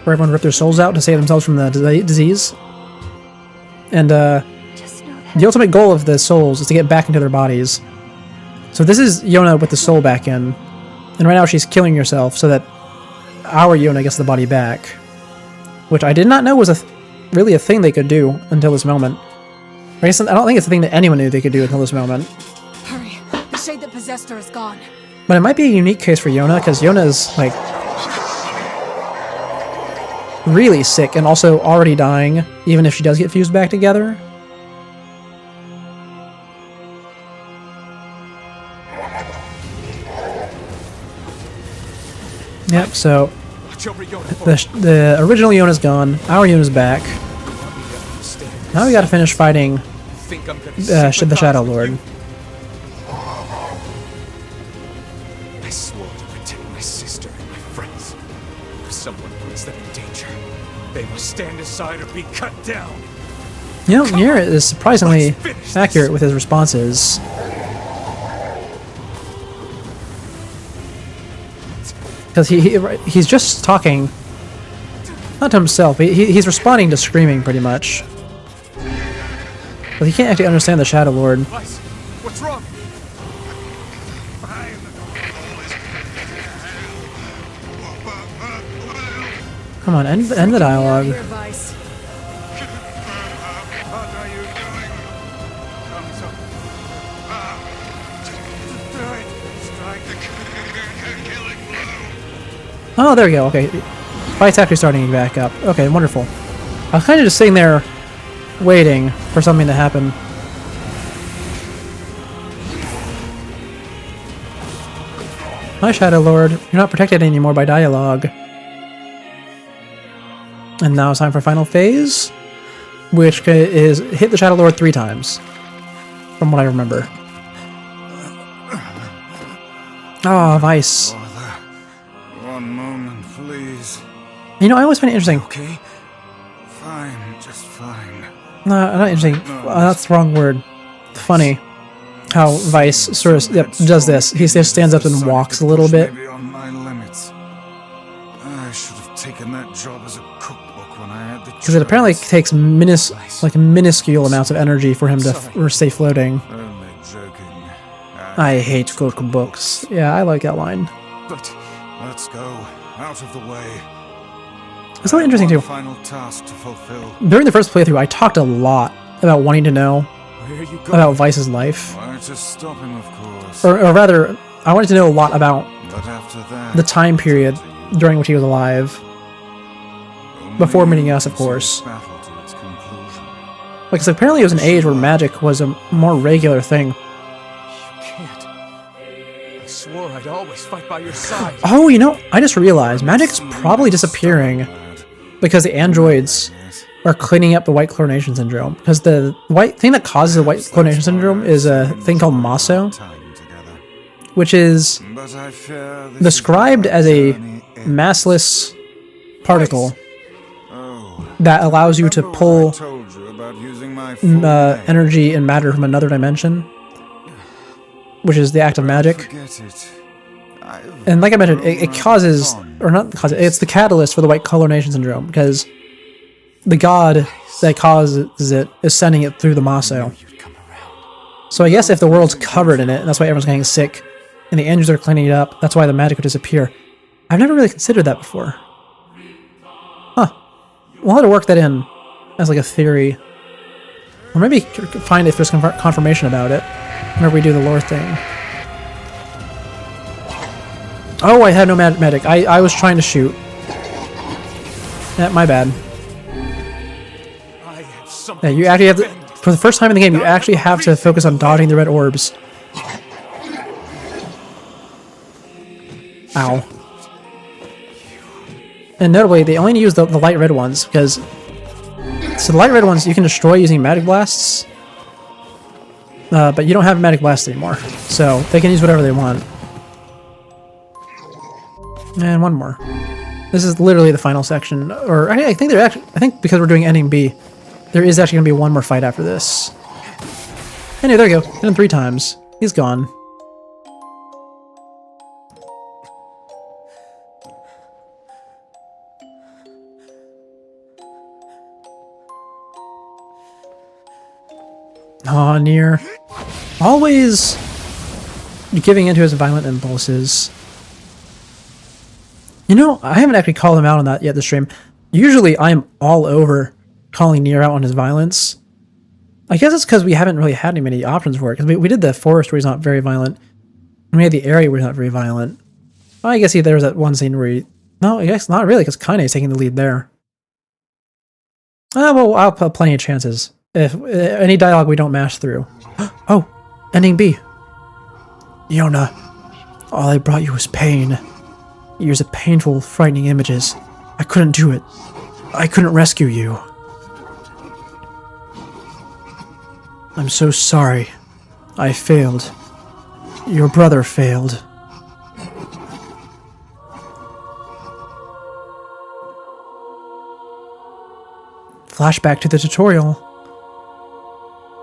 Speaker 1: where everyone ripped their souls out to save themselves from the disease. And the ultimate goal of the souls is to get back into their bodies. So this is Yona with the soul back in, and right now she's killing herself so that our Yona gets the body back, which I did not know was really a thing they could do until this moment. I don't think it's a thing that anyone knew they could do until this moment.
Speaker 4: Hurry. The shade that possessed her is gone.
Speaker 1: But it might be a unique case for Yona, because Yona is, like, really sick and also already dying, even if she does get fused back together. Yep, so the original Yona's gone, our Yona's back. Now we gotta finish fighting the Shadow Lord.
Speaker 2: I swore to protect my sister and my friends. If someone puts them in danger, they must stand aside or be cut down.
Speaker 1: You know, Nier is surprisingly accurate with his responses. Because he's just talking, not to himself, he's responding to screaming pretty much. But he can't actually understand the Shadow Lord.
Speaker 6: What's wrong?
Speaker 1: Come on, end the dialogue. Oh, there we go. Okay, fight's actually starting back up. Okay, wonderful. I was kind of just sitting there, waiting for something to happen. Hi, Shadow Lord. You're not protected anymore by dialogue. And now it's time for final phase, which is hit the Shadow Lord 3 times, from what I remember. Ah, Vice.
Speaker 11: One moment, please.
Speaker 1: You know, I always find it interesting.
Speaker 11: Okay? Fine, just fine.
Speaker 1: No, not interesting. That's the wrong word. Funny. How Vice sort of does this. He just stands up and walks a little bit.
Speaker 11: On my limits. I should have taken that job as a cookbook when I had the
Speaker 1: Because it apparently takes minuscule amounts of energy for him to stay floating.
Speaker 11: Only joking.
Speaker 1: I hate cookbooks. Yeah, I like that line.
Speaker 11: But let's go out of the way.
Speaker 1: It's something interesting too.
Speaker 11: Final task to fulfill.
Speaker 1: During the first playthrough, I talked a lot about wanting to know about Vice's life.
Speaker 11: Why, to stop him, of course.
Speaker 1: Or rather, I wanted to know a lot about
Speaker 11: But after that,
Speaker 1: the time period during which he was alive. Before meeting us, of course. Because apparently it was an age where magic was a more regular thing.
Speaker 9: You can't. I swore I'd always fight by your side.
Speaker 1: Oh, you know, I just realized magic is probably disappearing because the androids are cleaning up the white clonation syndrome. Because the white thing that causes the white clonation syndrome is a thing called maso, which is described as a massless particle that allows you to pull energy and matter from another dimension, which is the act of magic. And like I mentioned, it causes, or not causes, it's the catalyst for the white clonation syndrome, because the god that causes it is sending it through the maso. So I guess if the world's covered in it, and that's why everyone's getting sick, and the androids are cleaning it up, that's why the magic would disappear. I've never really considered that before. Huh. We'll have to work that in as like a theory. Or maybe find if there's confirmation about it whenever we do the lore thing. Oh, I had no medic. I was trying to shoot. Yeah, my bad. Yeah, you actually have to, for the first time in the game, you actually have to focus on dodging the red orbs. Ow. And notably, they only use the light red ones, because... So the light red ones you can destroy using magic blasts. But you don't have magic blasts anymore. So they can use whatever they want. And one more. This is literally the final section. Or I think they're actually... I think because we're doing ending B, there is actually going to be one more fight after this. Anyway, there we go. Hit him 3 times. He's gone. Aw, Nier. Always giving into his violent impulses. You know, I haven't actually called him out on that yet this stream. Usually I'm all over calling Nier out on his violence. I guess it's because we haven't really had many options for it. Because we did the forest where he's not very violent. And we had the area where he's not very violent. Well, I guess there was that one scene where he... No, I guess not really, because Kaine is taking the lead there. Well, I'll put plenty of chances. If any dialogue we don't mash through. Oh, ending B. Yona, all I brought you was pain. Years of painful, frightening images. I couldn't do it. I couldn't rescue you. I'm so sorry. I failed. Your brother failed. Flashback to the tutorial.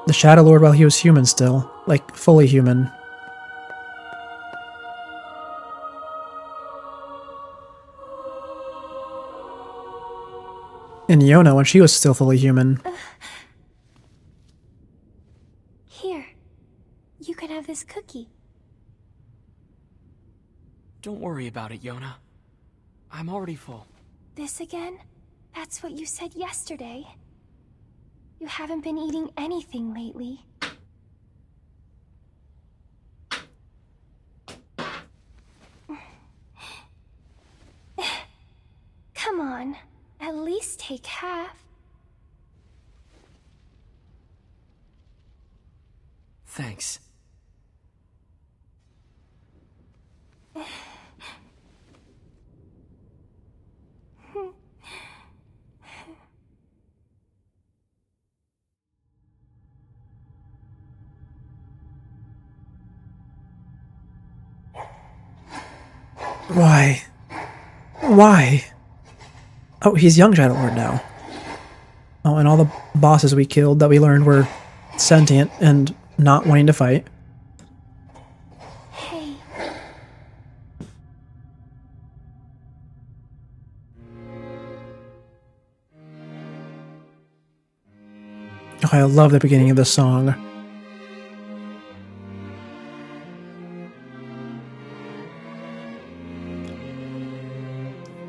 Speaker 1: the Shadow Lord while he was human still. Like, fully human. And Yona when she was still fully human.
Speaker 10: Here. You can have this cookie.
Speaker 9: Don't worry about it, Yona. I'm already full.
Speaker 10: This again? That's what you said yesterday. You haven't been eating anything lately. Come on. At least take half.
Speaker 9: Thanks.
Speaker 1: Why? Why? Oh, he's young Shadow Lord now. Oh, and all the bosses we killed that we learned were sentient and not wanting to fight.
Speaker 10: Hey.
Speaker 1: Oh, I love the beginning of this song.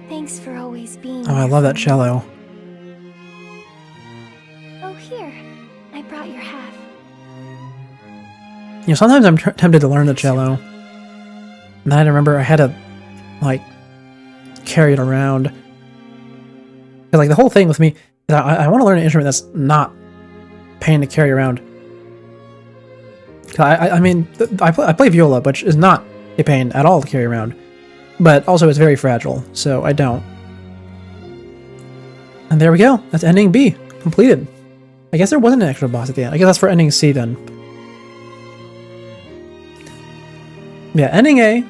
Speaker 10: Thanks for always being
Speaker 1: Oh, I love that cello.
Speaker 10: Oh, here. I brought your half.
Speaker 1: You know, sometimes I'm tempted to learn the cello. And then I remember I had to, like, carry it around. 'Cause, like, the whole thing with me is I want to learn an instrument that's not pain to carry around. 'Cause I mean, I play viola, which is not a pain at all to carry around. But also it's very fragile, so I don't. And there we go. That's ending B. Completed. I guess there wasn't an extra boss at the end. I guess that's for ending C then. Yeah, ending A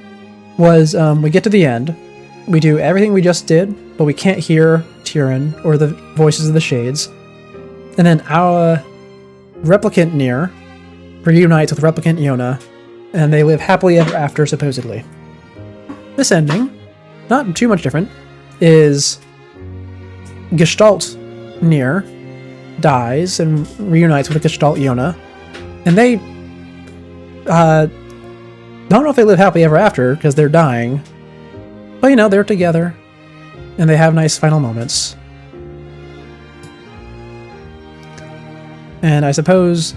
Speaker 1: was we get to the end. We do everything we just did, but we can't hear Tyrion or the voices of the Shades. And then our replicant Nier reunites with replicant Yona, and they live happily ever after, supposedly. This ending, not too much different, is Gestalt Nier dies and reunites with Gestalt Yona, and they don't know if they live happily ever after because they're dying, but you know, they're together and they have nice final moments. And I suppose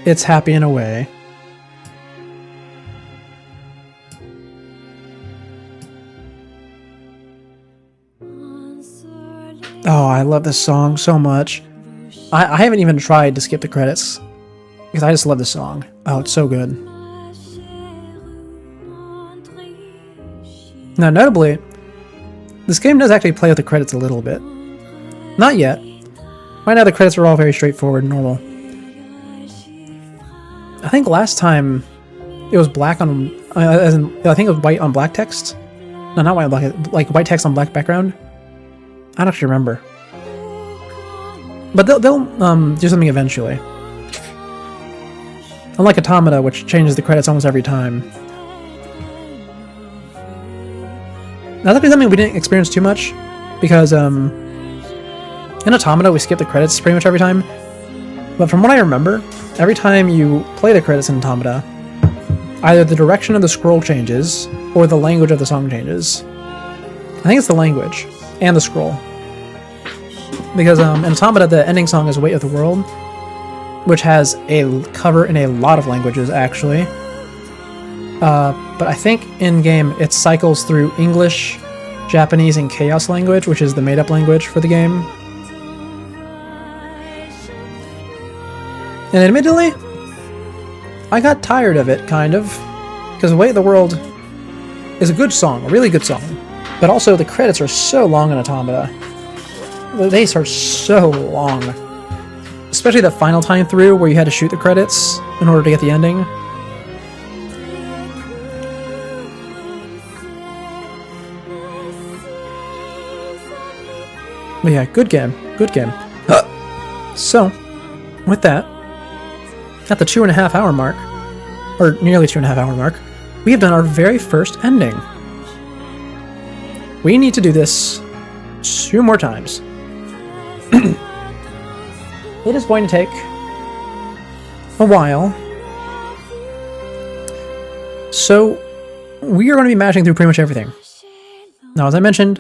Speaker 1: it's happy in a way. Oh, I love this song so much. I haven't even tried to skip the credits because I just love this song. Oh, it's so good. Now, notably, this game does actually play with the credits a little bit. Not yet. Right now, the credits are all very straightforward and normal. I think last time it was black on, I think it was white on black text. No, not white on black, like white text on black background. I don't actually remember. But they'll do something eventually. Unlike Automata, which changes the credits almost every time. That's actually something we didn't experience too much, because in Automata we skip the credits pretty much every time. But from what I remember, every time you play the credits in Automata, either the direction of the scroll changes, or the language of the song changes. I think it's the language. And the scroll. Because in Automata, the ending song is Weight of the World, which has a cover in a lot of languages, actually. But I think in-game it cycles through English, Japanese, and Chaos language, which is the made-up language for the game. And admittedly, I got tired of it, kind of. Because Weight of the World is a good song, a really good song. But also, the credits are so long in Automata. They are so long. Especially the final time through, where you had to shoot the credits in order to get the ending. But yeah, good game. Good game. So, with that, at the 2.5 hour mark, or nearly 2.5 hour mark, we have done our very first ending. We need to do this 2 more times. It is going to take a while. So, we are going to be matching through pretty much everything. Now, as I mentioned,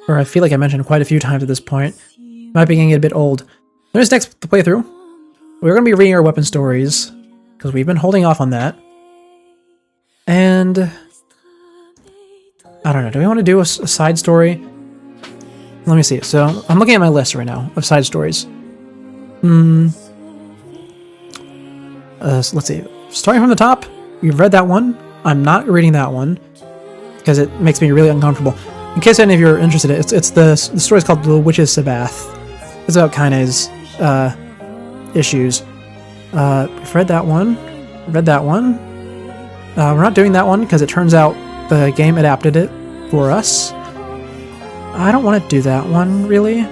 Speaker 1: or I feel like I mentioned quite a few times at this point, might be getting a bit old. This next playthrough, we're going to be reading our weapon stories, because we've been holding off on that. And I don't know, do we want to do a side story? Let me see. So, I'm looking at my list right now of side stories. So let's see. Starting from the top, we've read that one. I'm not reading that one because it makes me really uncomfortable. In case any of you are interested, the story is called The Witch's Sabbath. It's about Kaine's issues. We've read that one. Read that one. We're not doing that one because it turns out the game adapted it for us. I don't want to do that one, really.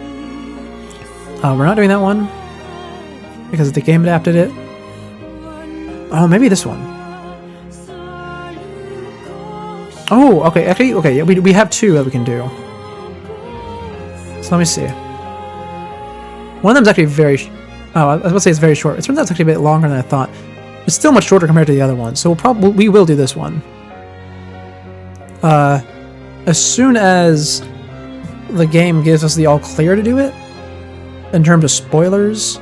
Speaker 1: We're not doing that one because the game adapted it. Oh, maybe this one. Oh, okay. Actually, okay. Yeah, we have 2 that we can do. So let me see. One of them's actually very. Oh, I was about to say it's very short. It turns out it's actually a bit longer than I thought. It's still much shorter compared to the other one. So we will do this one. As soon as the game gives us the all clear to do it, in terms of spoilers,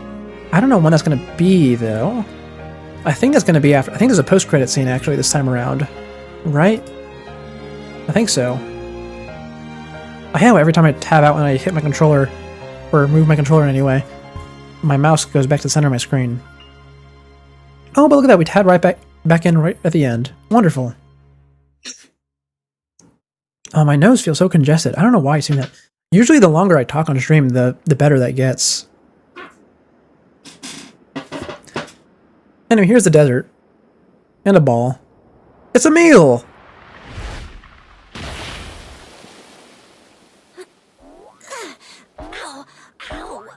Speaker 1: I don't know when that's going to be though. I think that's going to be after. I think there's a post-credit scene actually this time around, right? I think so. I know every time I tab out when I hit my controller or move my controller in any way, my mouse goes back to the center of my screen. Oh, but look at that! We tabbed right back in right at the end. Wonderful. Oh, my nose feels so congested. I don't know why it's doing that. Usually, the longer I talk on stream, the better that gets. Anyway, here's the desert. And a ball. It's a meal!
Speaker 3: Ow! Ow!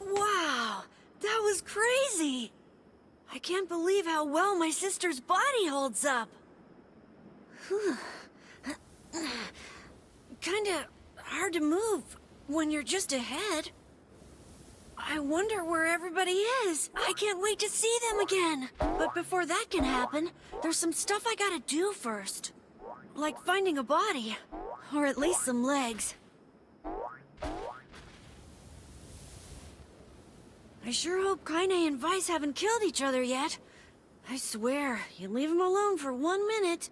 Speaker 3: Wow! That was crazy! I can't believe how well my sister's body holds up. Kinda hard to move when you're just ahead. I wonder where everybody is. I can't wait to see them again. But before that can happen, there's some stuff I gotta do first. Like finding a body. Or at least some legs. I sure hope Kaine and Vice haven't killed each other yet. I swear, you leave them alone for 1 minute.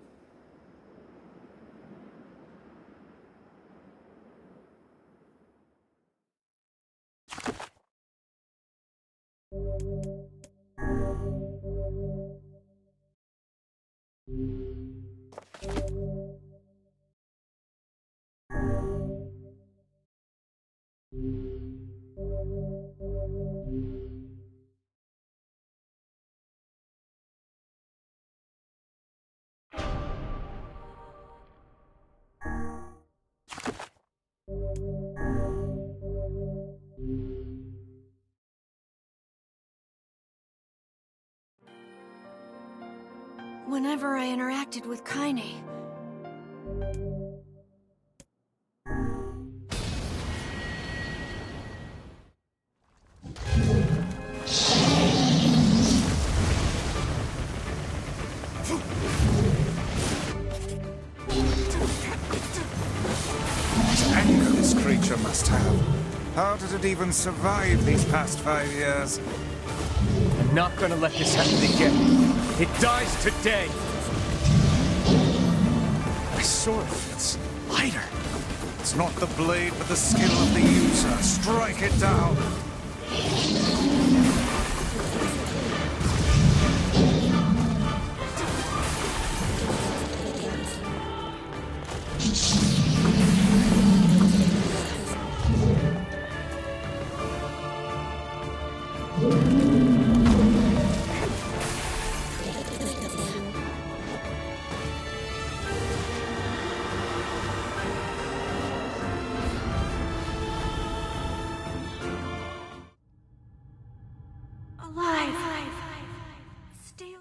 Speaker 3: Whenever I interacted with Kaine,
Speaker 11: Anger this creature must have. How did it even survive these past 5 years?
Speaker 9: I'm not gonna let this happen again. It dies today.
Speaker 11: My sword feels lighter. It's not the blade, but the skill of the user. Strike it down.
Speaker 3: alive. Stay.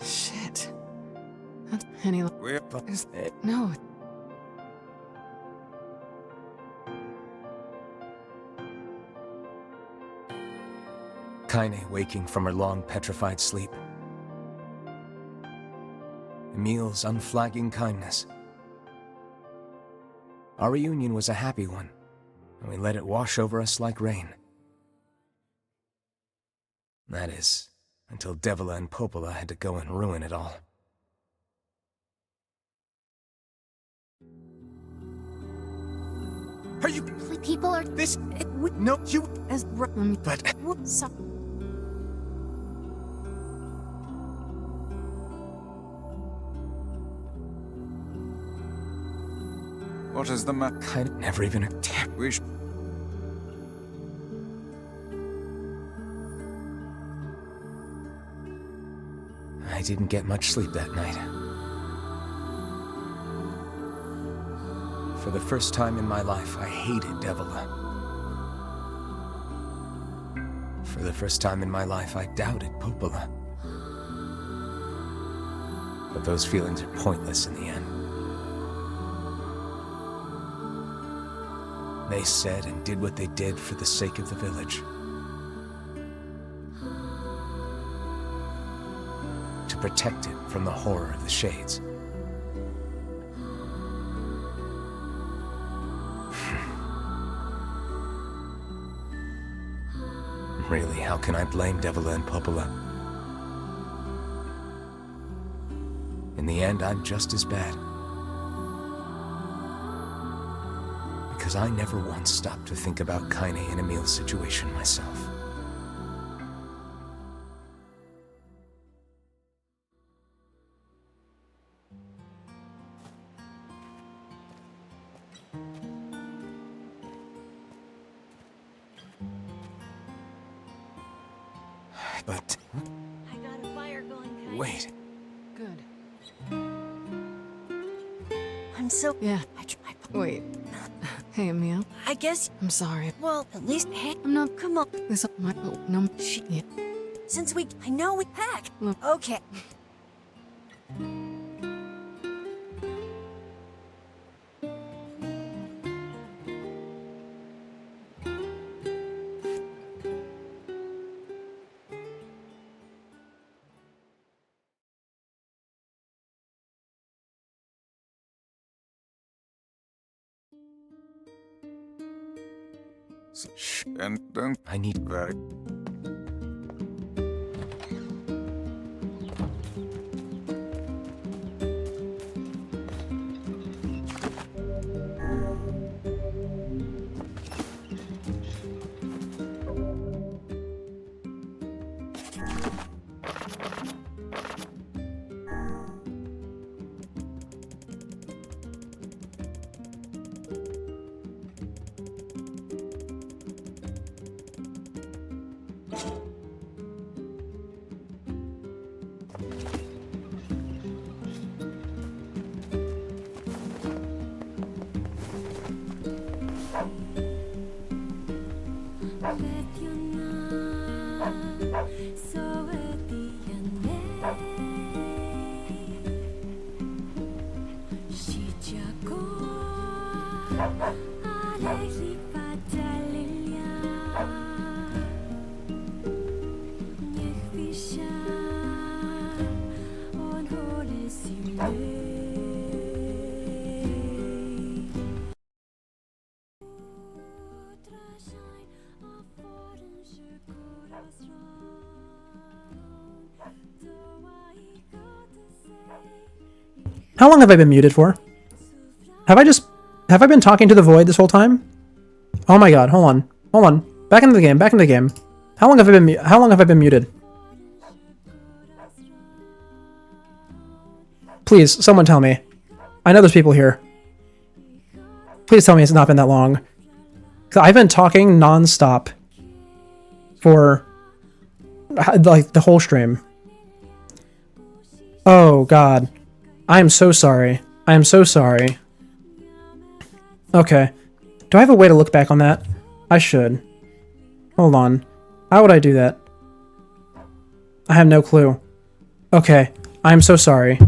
Speaker 4: Shit. That's Penny.
Speaker 2: Where is it?
Speaker 4: No.
Speaker 2: Kaine waking from her long petrified sleep. Emil's unflagging kindness. Our reunion was a happy one, and we let it wash over us like rain. That is, until Devila and Popola had to go and ruin it all.
Speaker 11: Are you...
Speaker 10: People are...
Speaker 11: This... No, you...
Speaker 10: As...
Speaker 11: But...
Speaker 10: So...
Speaker 11: What is the matter?
Speaker 2: Kaine never even attempted. I didn't get much sleep that night. For the first time in my life, I hated Devila. For the first time in my life, I doubted Popola. But those feelings are pointless in the end. They said and did what they did for the sake of the village. To protect it from the horror of the Shades. Really, how can I blame Devila and Popola? In the end, I'm just as bad. Because I never once stopped to think about Kaine and Emil's situation myself. But...
Speaker 3: I got a fire going, Kaine.
Speaker 2: Wait.
Speaker 4: Good.
Speaker 3: I'm so...
Speaker 4: Yeah. Wait. Hey, Emil.
Speaker 3: I guess...
Speaker 4: I'm sorry.
Speaker 3: Well, at least... Hey,
Speaker 4: I'm not...
Speaker 3: come on.
Speaker 4: This is my... Oh, no.
Speaker 3: Shit.
Speaker 4: Yeah.
Speaker 3: Since we... I know we pack.
Speaker 4: Look.
Speaker 3: Okay.
Speaker 11: And then...
Speaker 2: I need...
Speaker 11: Very...
Speaker 1: How long have I been muted for? Have I been talking to the void this whole time? Oh my god, hold on. Back into the game. How long have I been muted? Please, someone tell me. I know there's people here. Please tell me it's not been that long. 'Cause I've been talking non-stop for like the whole stream. Oh god. I am so sorry. Okay. Do I have a way to look back on that? I should. Hold on. How would I do that? I have no clue. Okay. I'm so sorry.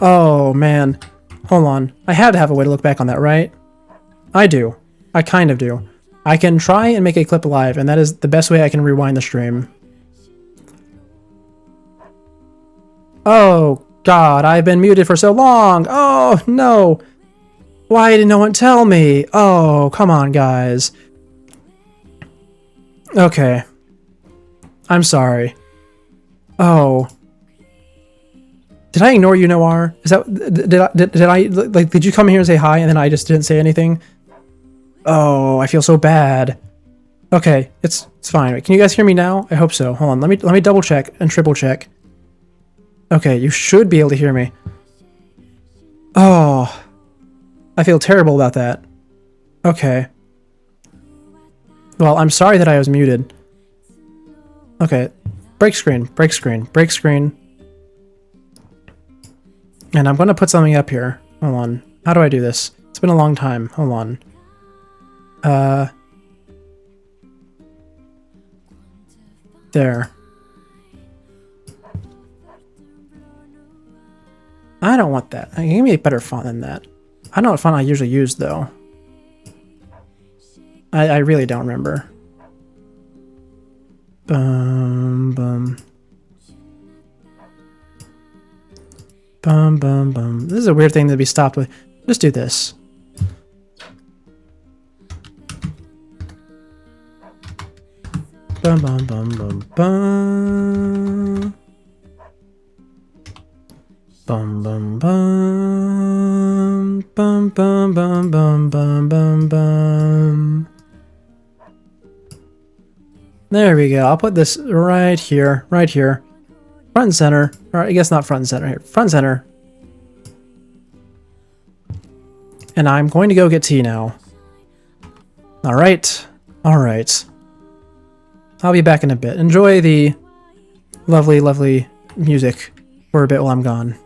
Speaker 1: Oh, man. Hold on. I had to have a way to look back on that, right? I do. I kind of do. I can try and make a clip live, and that is the best way I can rewind the stream. Oh, God. I've been muted for so long. Oh, no. Why did no one tell me? Oh, come on, guys. Okay. I'm sorry. Oh. Did I ignore you, Noir? Is that did I like did you come here and say hi and then I just didn't say anything? Oh, I feel so bad. Okay, it's fine. Wait, can you guys hear me now? I hope so. Hold on. Let me double check and triple check. Okay, you should be able to hear me. Oh. I feel terrible about that. Okay. Well, I'm sorry that I was muted. Okay. Break screen, break screen, break screen. And I'm going to put something up here. Hold on. How do I do this? It's been a long time. Hold on. There. I don't want that. Give me a better font than that. I don't know what font I usually use, though. I really don't remember. Bum, bum. Bum, bum, bum. This is a weird thing to be stopped with. Just do this. Bum, bum, bum, bum, bum. Bum, bum, bum. Bum, bum, bum, bum, bum, bum, bum. There we go. I'll put this right here. Right here. Front and center. Or I guess not front and center here. Front and center. And I'm going to go get tea now. Alright. Alright. I'll be back in a bit. Enjoy the lovely, lovely music for a bit while I'm gone.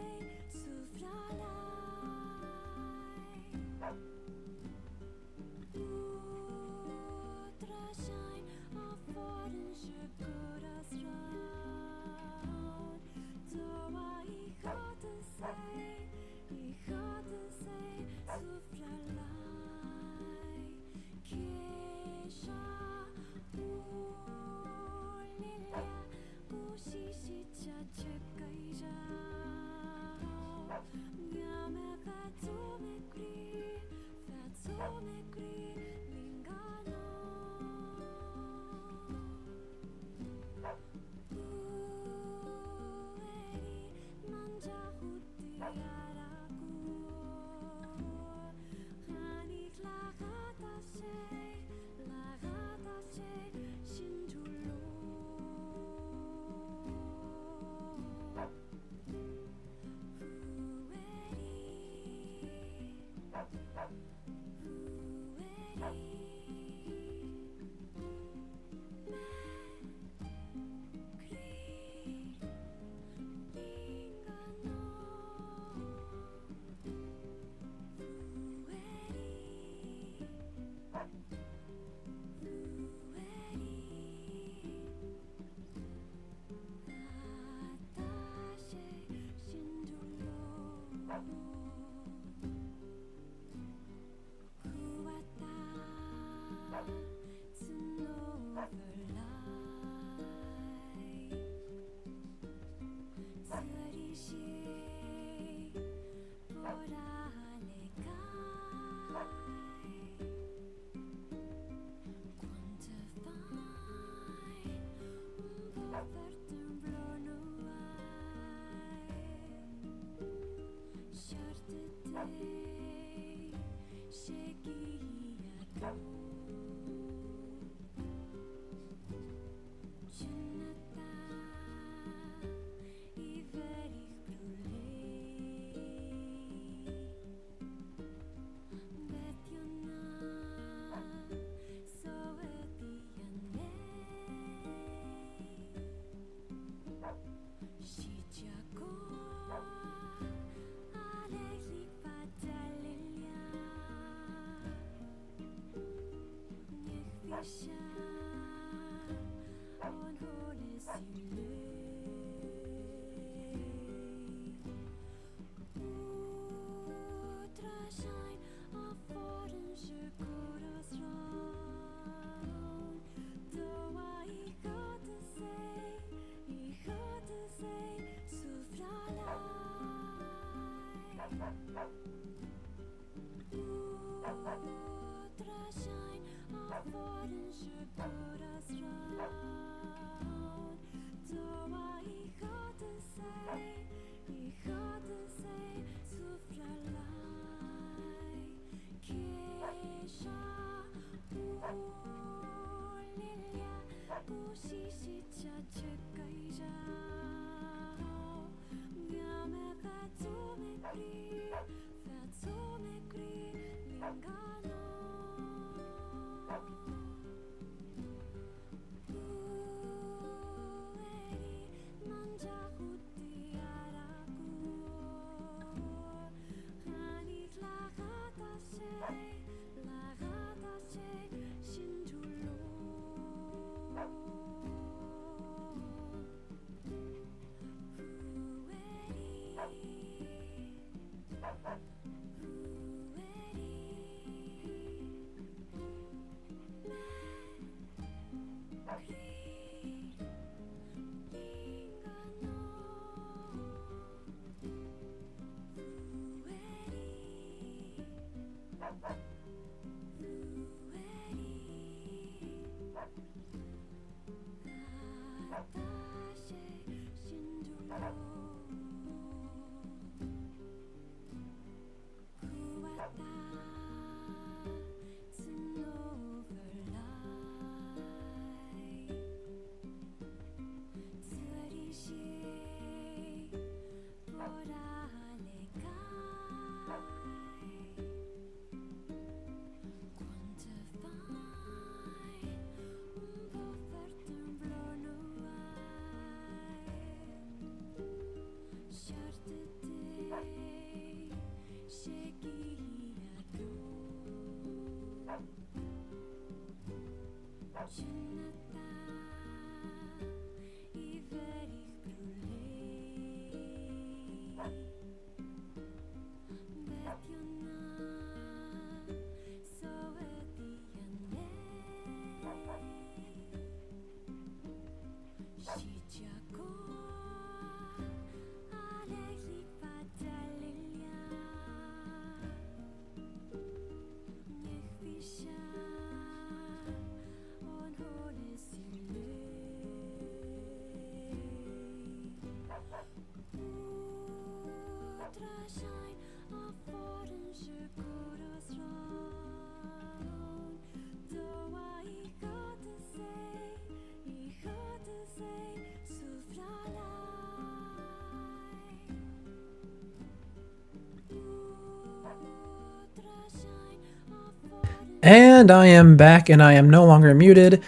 Speaker 1: And I am back, and I am no longer muted.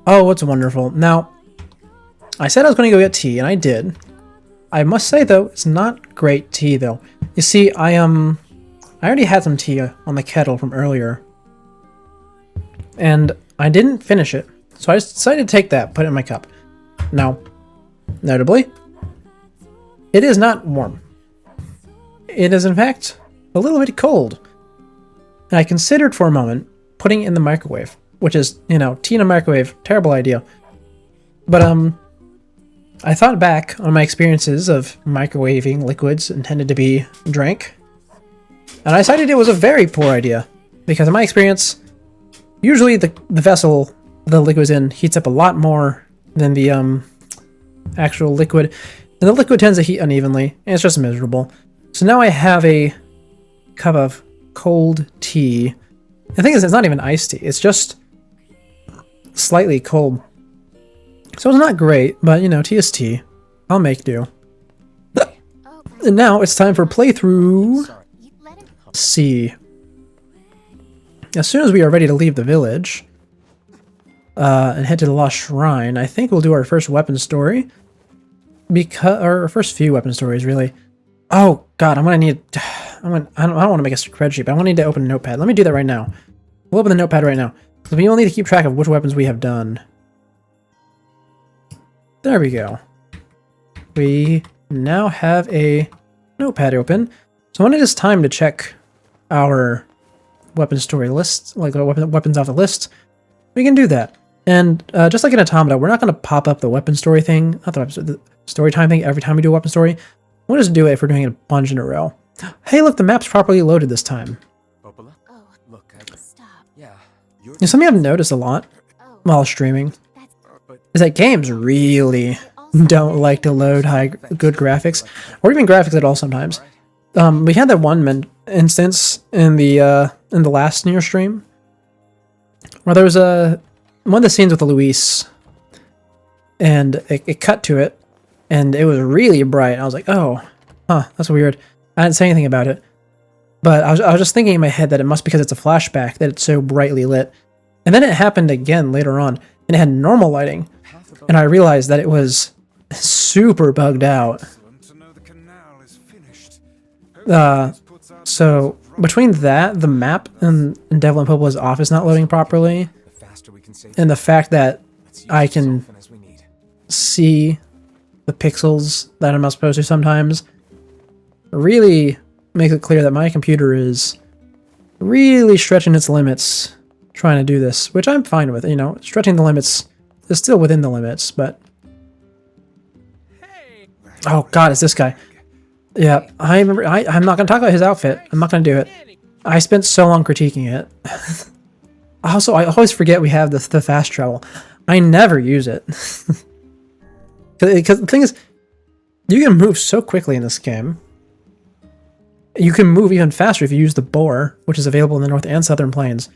Speaker 1: Oh, what's wonderful. Now, I said I was going to go get tea, and I did. I must say, though, it's not great tea, though. You see, I already had some tea on the kettle from earlier. And I didn't finish it, so I just decided to take that, put it in my cup. Now, notably, it is not warm. It is, in fact, a little bit cold. And I considered for a moment putting it in the microwave, which is, you know, tea in a microwave, terrible idea. But, I thought back on my experiences of microwaving liquids intended to be drank, and I decided it was a very poor idea, because in my experience, usually the vessel the liquid's in heats up a lot more than the actual liquid, and the liquid tends to heat unevenly, and it's just miserable. So now I have a cup of cold tea. The thing is, it's not even iced tea, it's just slightly cold. So it's not great, but you know, tea is tea. I'll make do. And now it's time for playthrough C. As soon as we are ready to leave the village and head to the Lost Shrine, I think we'll do our first weapon story. Because our first few weapon stories, really. Oh god, I'm gonna need. I don't want to make a spreadsheet, but I want to need to open a notepad. Let me do that right now. We'll open the notepad right now. So we will need to keep track of which weapons we have done. There we go. We now have a notepad open. So when it is time to check our weapon story list, like the weapons off the list, we can do that. And just like in Automata, we're not going to pop up the weapon story thing, not the story time thing every time we do a weapon story. We'll just do it if we're doing it a bunch in a row. Hey, look, the map's properly loaded this time.
Speaker 8: Look,
Speaker 10: Stop.
Speaker 8: yeah.
Speaker 1: Something I've noticed a lot while streaming is that games really don't like to load good graphics, or even graphics at all sometimes. We had that one instance in the last Nier stream where there was one of the scenes with Luis, and it cut to it, and it was really bright. I was like, oh, huh, that's weird. I didn't say anything about it, but I was just thinking in my head that it must be because it's a flashback that it's so brightly lit. And then it happened again later on, and it had normal lighting, and I realized that it was super bugged out. So between that, the map and Devil and Popo's office not loading properly, and the fact that I can see the pixels that I'm not supposed to sometimes, really makes it clear that my computer is really stretching its limits trying to do this, which I'm fine with. You know, stretching the limits is still within the limits, but... Oh god, it's this guy. Yeah, I remember. I'm not going to talk about his outfit. I'm not going to do it. I spent so long critiquing it. Also, I always forget we have the fast travel. I never use it. Because the thing is, you can move so quickly in this game. You can move even faster if you use the boar, which is available in the North and Southern Plains.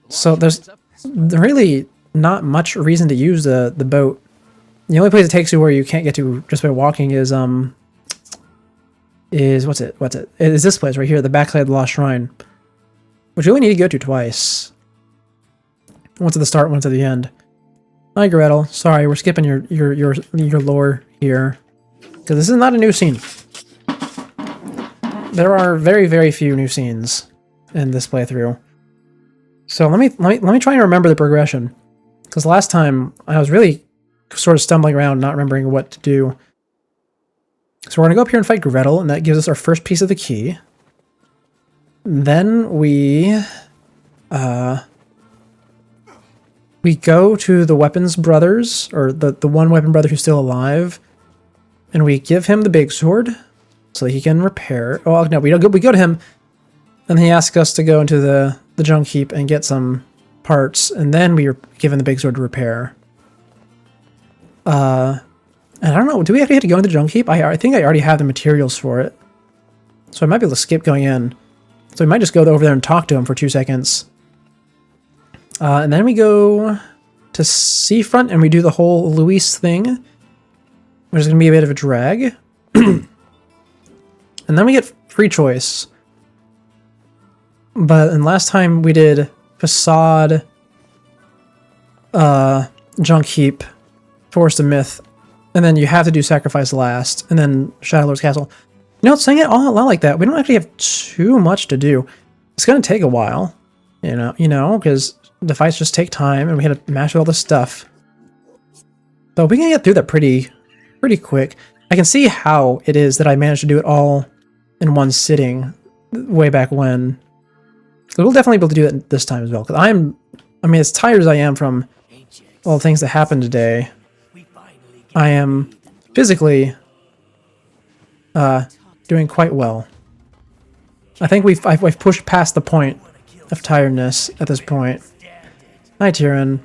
Speaker 1: So there's really not much reason to use the boat. The only place it takes you where you can't get to just by walking is what's it? It is this place right here, the backside of the Lost Shrine, which you only need to go to twice. Once at the start, once at the end. Hi, Gretel. Sorry, we're skipping your lore here because this is not a new scene. There are very, very few new scenes in this playthrough. So let me try and remember the progression, because last time I was really sort of stumbling around, not remembering what to do. So we're gonna go up here and fight Gretel, and that gives us our first piece of the key. Then we go to the weapons brothers, or the one weapon brother who's still alive, and we give him the big sword so that he can repair. Oh no, we go to him, and he asks us to go into the junk heap and get some parts, and then we are given the big sword to repair. And I don't know, do we actually have to go into the junk heap? I think I already have the materials for it, so I might be able to skip going in. So we might just go over there and talk to him for 2 seconds. And then we go to Seafront and we do the whole Luis thing, which is going to be a bit of a drag. And then we get free choice. But and last time we did Facade, Junk Heap, Forest of Myth, and then you have to do Sacrifice last, and then Shadowlord's Castle. You know, saying it all out loud like that, we don't actually have too much to do. It's going to take a while, you know, because the fights just take time, and we had to mash all this stuff. But we can get through that pretty quick. I can see how it is that I managed to do it all in one sitting way back when. So we'll definitely be able to do that this time as well, because I mean, as tired as I am from all the things that happened today, I am physically doing quite well. I think I've pushed past the point of tiredness at this point. Hi, Tyrion.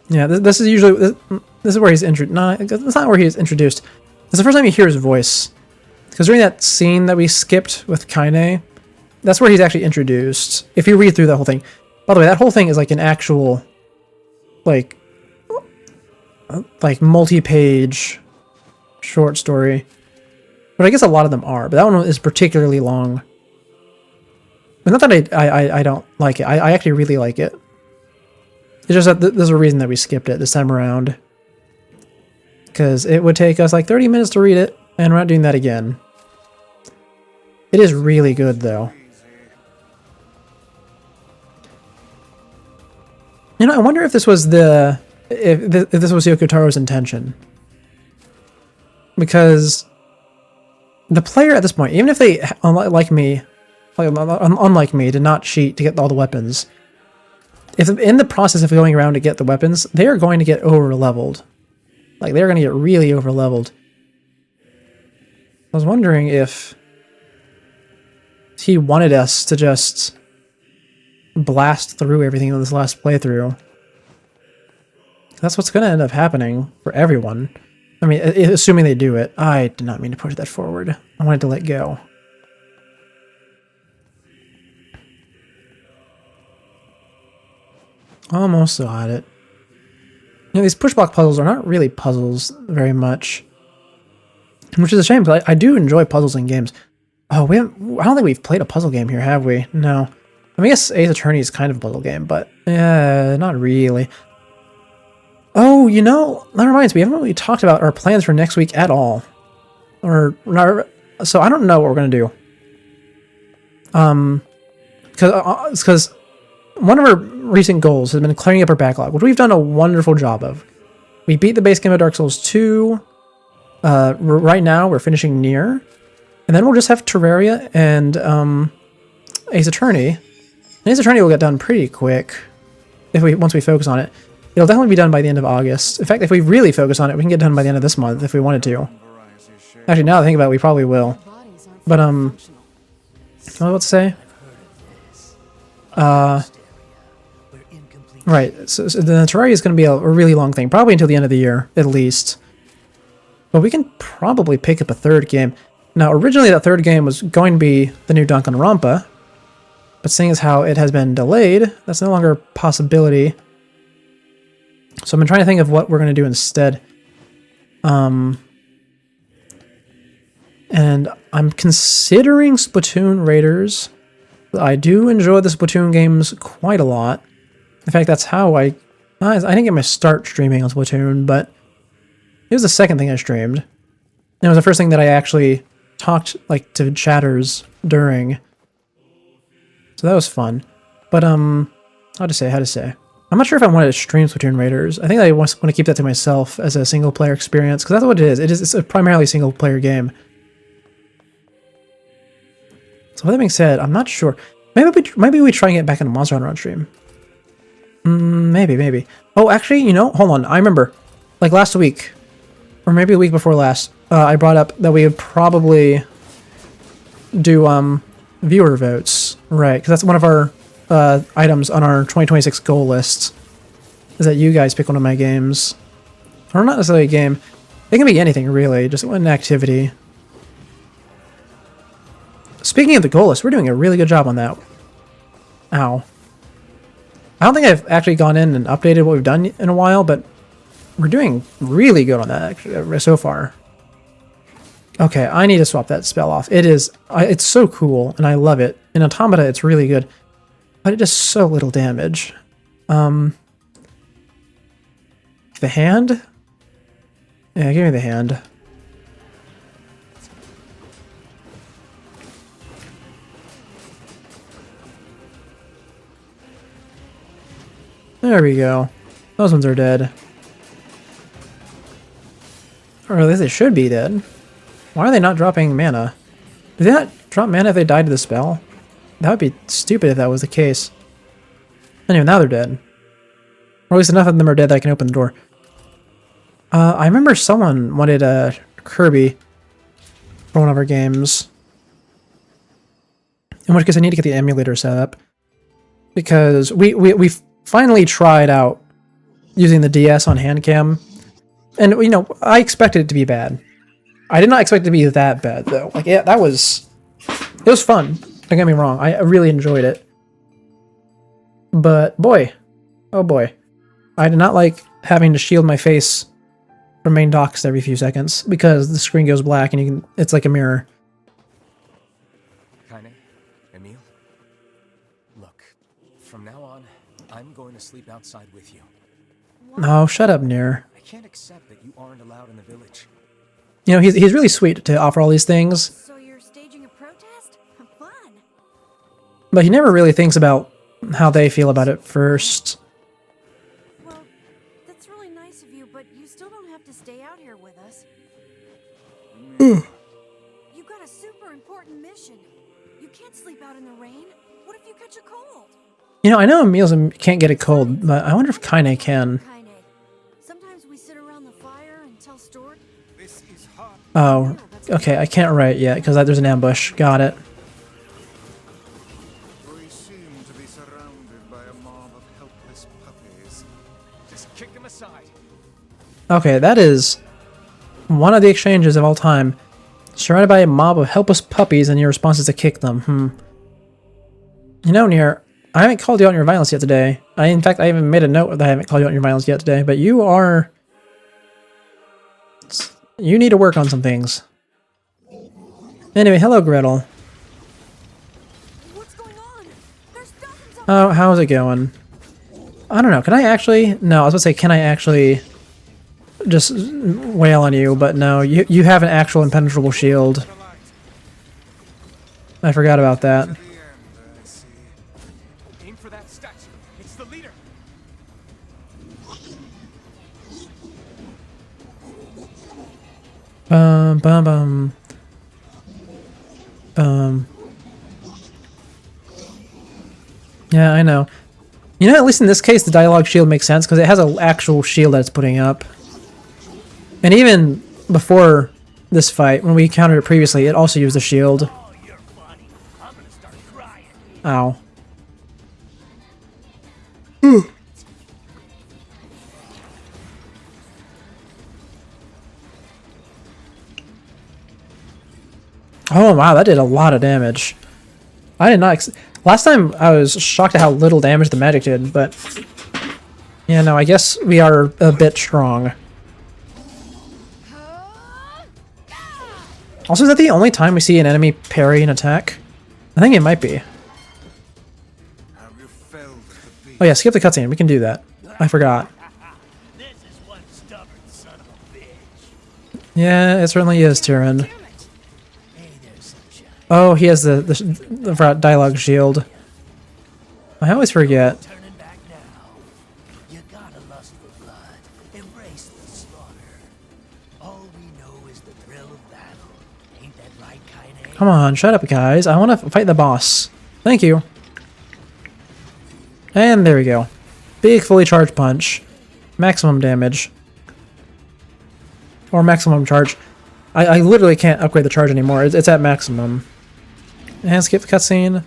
Speaker 1: Yeah, this is usually this is where he's introduced. No, it's not where he is introduced. It's the first time you hear his voice, because during that scene that we skipped with Kaine, that's where he's actually introduced. If you read through the whole thing, by the way, that whole thing is like an actual, like multi-page short story. But I guess a lot of them are. But that one is particularly long. But not that I don't like it. I actually really like it. It's just that there's a reason that we skipped it this time around. Because it would take us like 30 minutes to read it, and we're not doing that again. It is really good, though. You know, I wonder if this was if this was Yoko Taro's intention. Because the player at this point, even if they, unlike me, did not cheat to get all the weapons, if in the process of going around to get the weapons, they are going to get over-leveled. Like, they're going to get really over-leveled. I was wondering if he wanted us to just blast through everything in this last playthrough. That's what's going to end up happening for everyone. I mean, assuming they do it. I did not mean to push that forward. I wanted to let go. Almost got it. You know, these push block puzzles are not really puzzles very much. Which is a shame, because I do enjoy puzzles in games. Oh, I don't think we've played a puzzle game here, have we? No. I mean, I guess Ace Attorney is kind of a puzzle game, but yeah, not really. Oh, you know, that reminds me, we haven't really talked about our plans for next week at all. So I don't know what we're going to do. Because one of our recent goals has been clearing up our backlog, which we've done a wonderful job of. We beat the base game of Dark Souls 2. Right now, we're finishing Nier. And then we'll just have Terraria and Ace Attorney. And Ace Attorney will get done pretty quick once we focus on it. It'll definitely be done by the end of August. In fact, if we really focus on it, we can get done by the end of this month if we wanted to. Actually, now that I think about it, we probably will. But, what was I about to say? Right, so the Terraria is going to be a really long thing, probably until the end of the year, at least. But we can probably pick up a third game. Now, originally that third game was going to be the new Danganronpa, but seeing as how it has been delayed, that's no longer a possibility. So I've been trying to think of what we're going to do instead. And I'm considering Splatoon Raiders. I do enjoy the Splatoon games quite a lot. In fact, that's how I didn't get my start streaming on Splatoon, but it was the second thing I streamed. And it was the first thing that I actually talked like to chatters during. So that was fun. But how to say. I'm not sure if I wanted to stream Splatoon Raiders. I think I want to keep that to myself as a single player experience, because that's what it is. It's a primarily single player game. So with that being said, I'm not sure. Maybe we try and get back into Monster Hunter on stream. Maybe. Oh, actually, you know, hold on. I remember, like last week, or maybe a week before last, I brought up that we would probably do viewer votes, right? Because that's one of our items on our 2026 goal list. Is that you guys pick one of my games, or not necessarily a game? It can be anything really, just an activity. Speaking of the goal list, we're doing a really good job on that. Ow. I don't think I've actually gone in and updated what we've done in a while, but we're doing really good on that actually, so far. Okay, I need to swap that spell off. It's so cool, and I love it. In Automata, it's really good, but it does so little damage. The hand? Yeah, give me the hand. There we go. Those ones are dead. Or at least they should be dead. Why are they not dropping mana? Do they not drop mana if they died to the spell? That would be stupid if that was the case. Anyway, now they're dead. Or at least enough of them are dead that I can open the door. I remember someone wanted a Kirby for one of our games. In which case I need to get the emulator set up. Because we finally tried out using the DS on handcam. And, you know, I expected it to be bad. I did not expect it to be that bad, though. Like, yeah, it was fun. Don't get me wrong. I really enjoyed it. But, boy. Oh, boy. I did not like having to shield my face from main docks every few seconds, because the screen goes black and it's like a mirror.
Speaker 2: Kaine, Emil, look, from now on, I'm going to sleep outside with you.
Speaker 1: Oh, shut up, Nier.
Speaker 2: I can't accept that you aren't allowed in the village.
Speaker 1: You know, he's really sweet to offer all these things.
Speaker 3: So you're staging a protest? Fun.
Speaker 1: But he never really thinks about how they feel about it first.
Speaker 3: You got a super important mission. You can't sleep out in the rain. What if you catch a cold?
Speaker 1: You know, I know Emil's can't get a cold, but I wonder if Kaine can.
Speaker 3: Sometimes we sit around the fire and tell stories.
Speaker 1: Oh, okay, I can't write yet because there's an ambush. Got it.
Speaker 11: We seem to be surrounded by a mob of helpless puppies.
Speaker 2: Just kick them aside.
Speaker 1: Okay, that is one of the exchanges of all time. Surrounded by a mob of helpless puppies, and your response is to kick them. You know, Nier, I haven't called you out on your violence yet today. In fact, I even made a note that I haven't called you out on your violence yet today, but you are... You need to work on some things. Anyway, hello, Gretel.
Speaker 3: What's going on? There's dozens of
Speaker 1: Oh, how's it going? I don't know. Can I actually... No, I was going to say, can I actually just wail on you? But no, you have an actual impenetrable shield. I forgot about that.
Speaker 2: Aim for that statue. It's the leader.
Speaker 1: Bum, bum, bum. Yeah, I know. You know, at least in this case, the dialogue shield makes sense because it has an actual shield that it's putting up. And even before this fight, when we encountered it previously, it also used a shield.
Speaker 12: Oh, you're funny. I'm gonna start crying.
Speaker 1: Ow. Oh wow, that did a lot of damage. I did not. Last time I was shocked at how little damage the magic did, but yeah, no, I guess we are a bit strong. Also, is that the only time we see an enemy parry an attack? I think it might be. Oh yeah, skip the cutscene. We can do that. I forgot.
Speaker 12: This is one stubborn son of a bitch.
Speaker 1: Yeah, it certainly is, Tyrion.
Speaker 12: Hey there, sunshine.
Speaker 1: Oh, he has the dialogue shield. I always forget.
Speaker 12: Turning back now. You gotta lust for blood. Embrace the slaughter. All we know is the thrill of battle. Ain't that right, Kaine?
Speaker 1: Come on, shut up, guys. I want to fight the boss. Thank you. And there we go. Big fully charged punch. Maximum damage. Or maximum charge. I literally can't upgrade the charge anymore. It's at maximum. And skip the cutscene.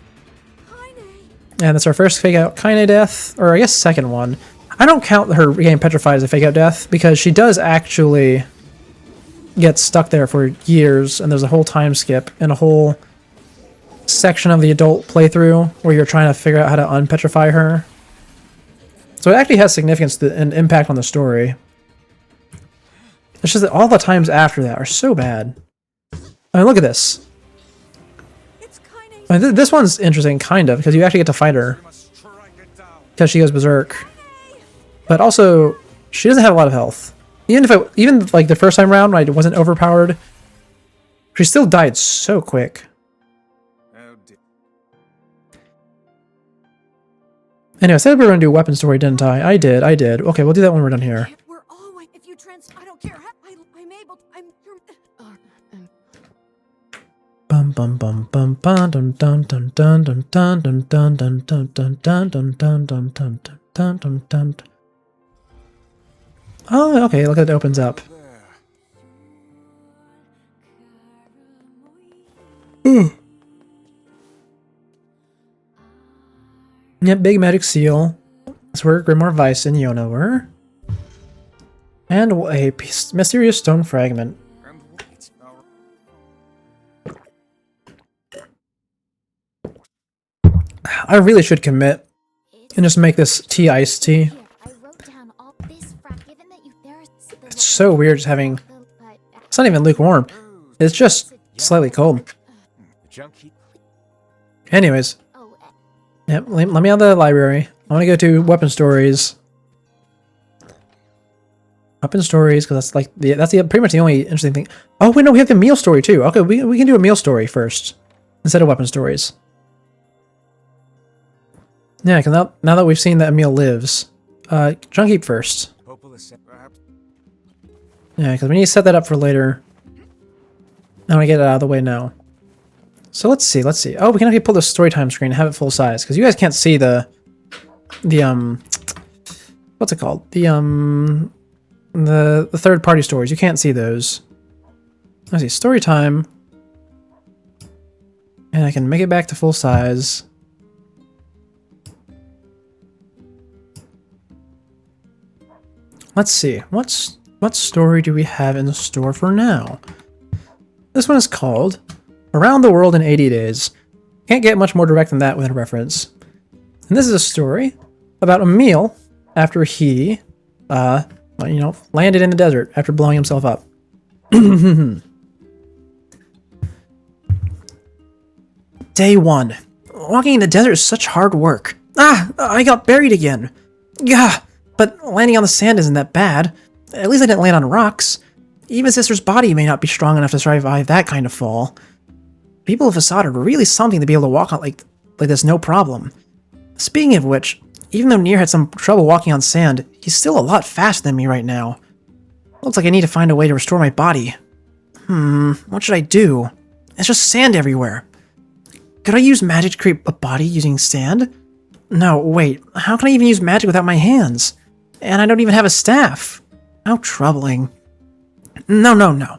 Speaker 1: And that's our first fake out Kaine death. Or I guess second one. I don't count her getting petrified as a fake out death because she does actually get stuck there for years, and there's a whole time skip and a whole section of the adult playthrough where you're trying to figure out how to unpetrify her. So it actually has significance and impact on the story. It's just that all the times after that are so bad. I mean, look at this. I mean, this one's interesting, kind of, because you actually get to fight her. Because she goes berserk. But also, she doesn't have a lot of health. Even like the first time round when I wasn't overpowered, she still died so quick. Anyway, I said we were going to do a weapon story, didn't I? I did. Okay, we'll do that when we're done here.
Speaker 3: We're always. If you I don't care. I'm able.
Speaker 1: Bum bum bum bum bum dun dun dun dun dun dun dun dun dun dun dun dun dun dun dun dun dun dun dun. Oh, okay, look, it opens up. Yep, big magic seal. That's where Grimoire Weiss and Yona were. And a mysterious stone fragment. I really should commit and just make this tea iced tea. It's so weird just having... It's not even lukewarm. It's just slightly cold. Anyways. Yep, let me out of the library. I want to go to weapon stories. Weapon stories, because that's like pretty much the only interesting thing. Oh wait, no, we have the meal story too. Okay, we can do a meal story first instead of weapon stories. Yeah, because now that we've seen that Emil lives, Junk first. Yeah, because we need to set that up for later. I want to get it out of the way now. So let's see. Oh, we can actually pull the story time screen and have it full size, because you guys can't see the what's it called? The third party stories. You can't see those. Let's see, story time. And I can make it back to full size. Let's see. What story do we have in the store for now? This one is called Around the World in 80 Days. Can't get much more direct than that with a reference. And this is a story about Emil after he, landed in the desert after blowing himself up. Day 1. Walking in the desert is such hard work. I got buried again. Gah, but landing on the sand isn't that bad. At least I didn't land on rocks. Even Sister's body may not be strong enough to survive that kind of fall. People of Facade are really something to be able to walk on like this no problem. Speaking of which, even though Nier had some trouble walking on sand, he's still a lot faster than me right now. Looks like I need to find a way to restore my body. What should I do? It's just sand everywhere. Could I use magic to create a body using sand? No, wait, how can I even use magic without my hands? And I don't even have a staff. How troubling. No.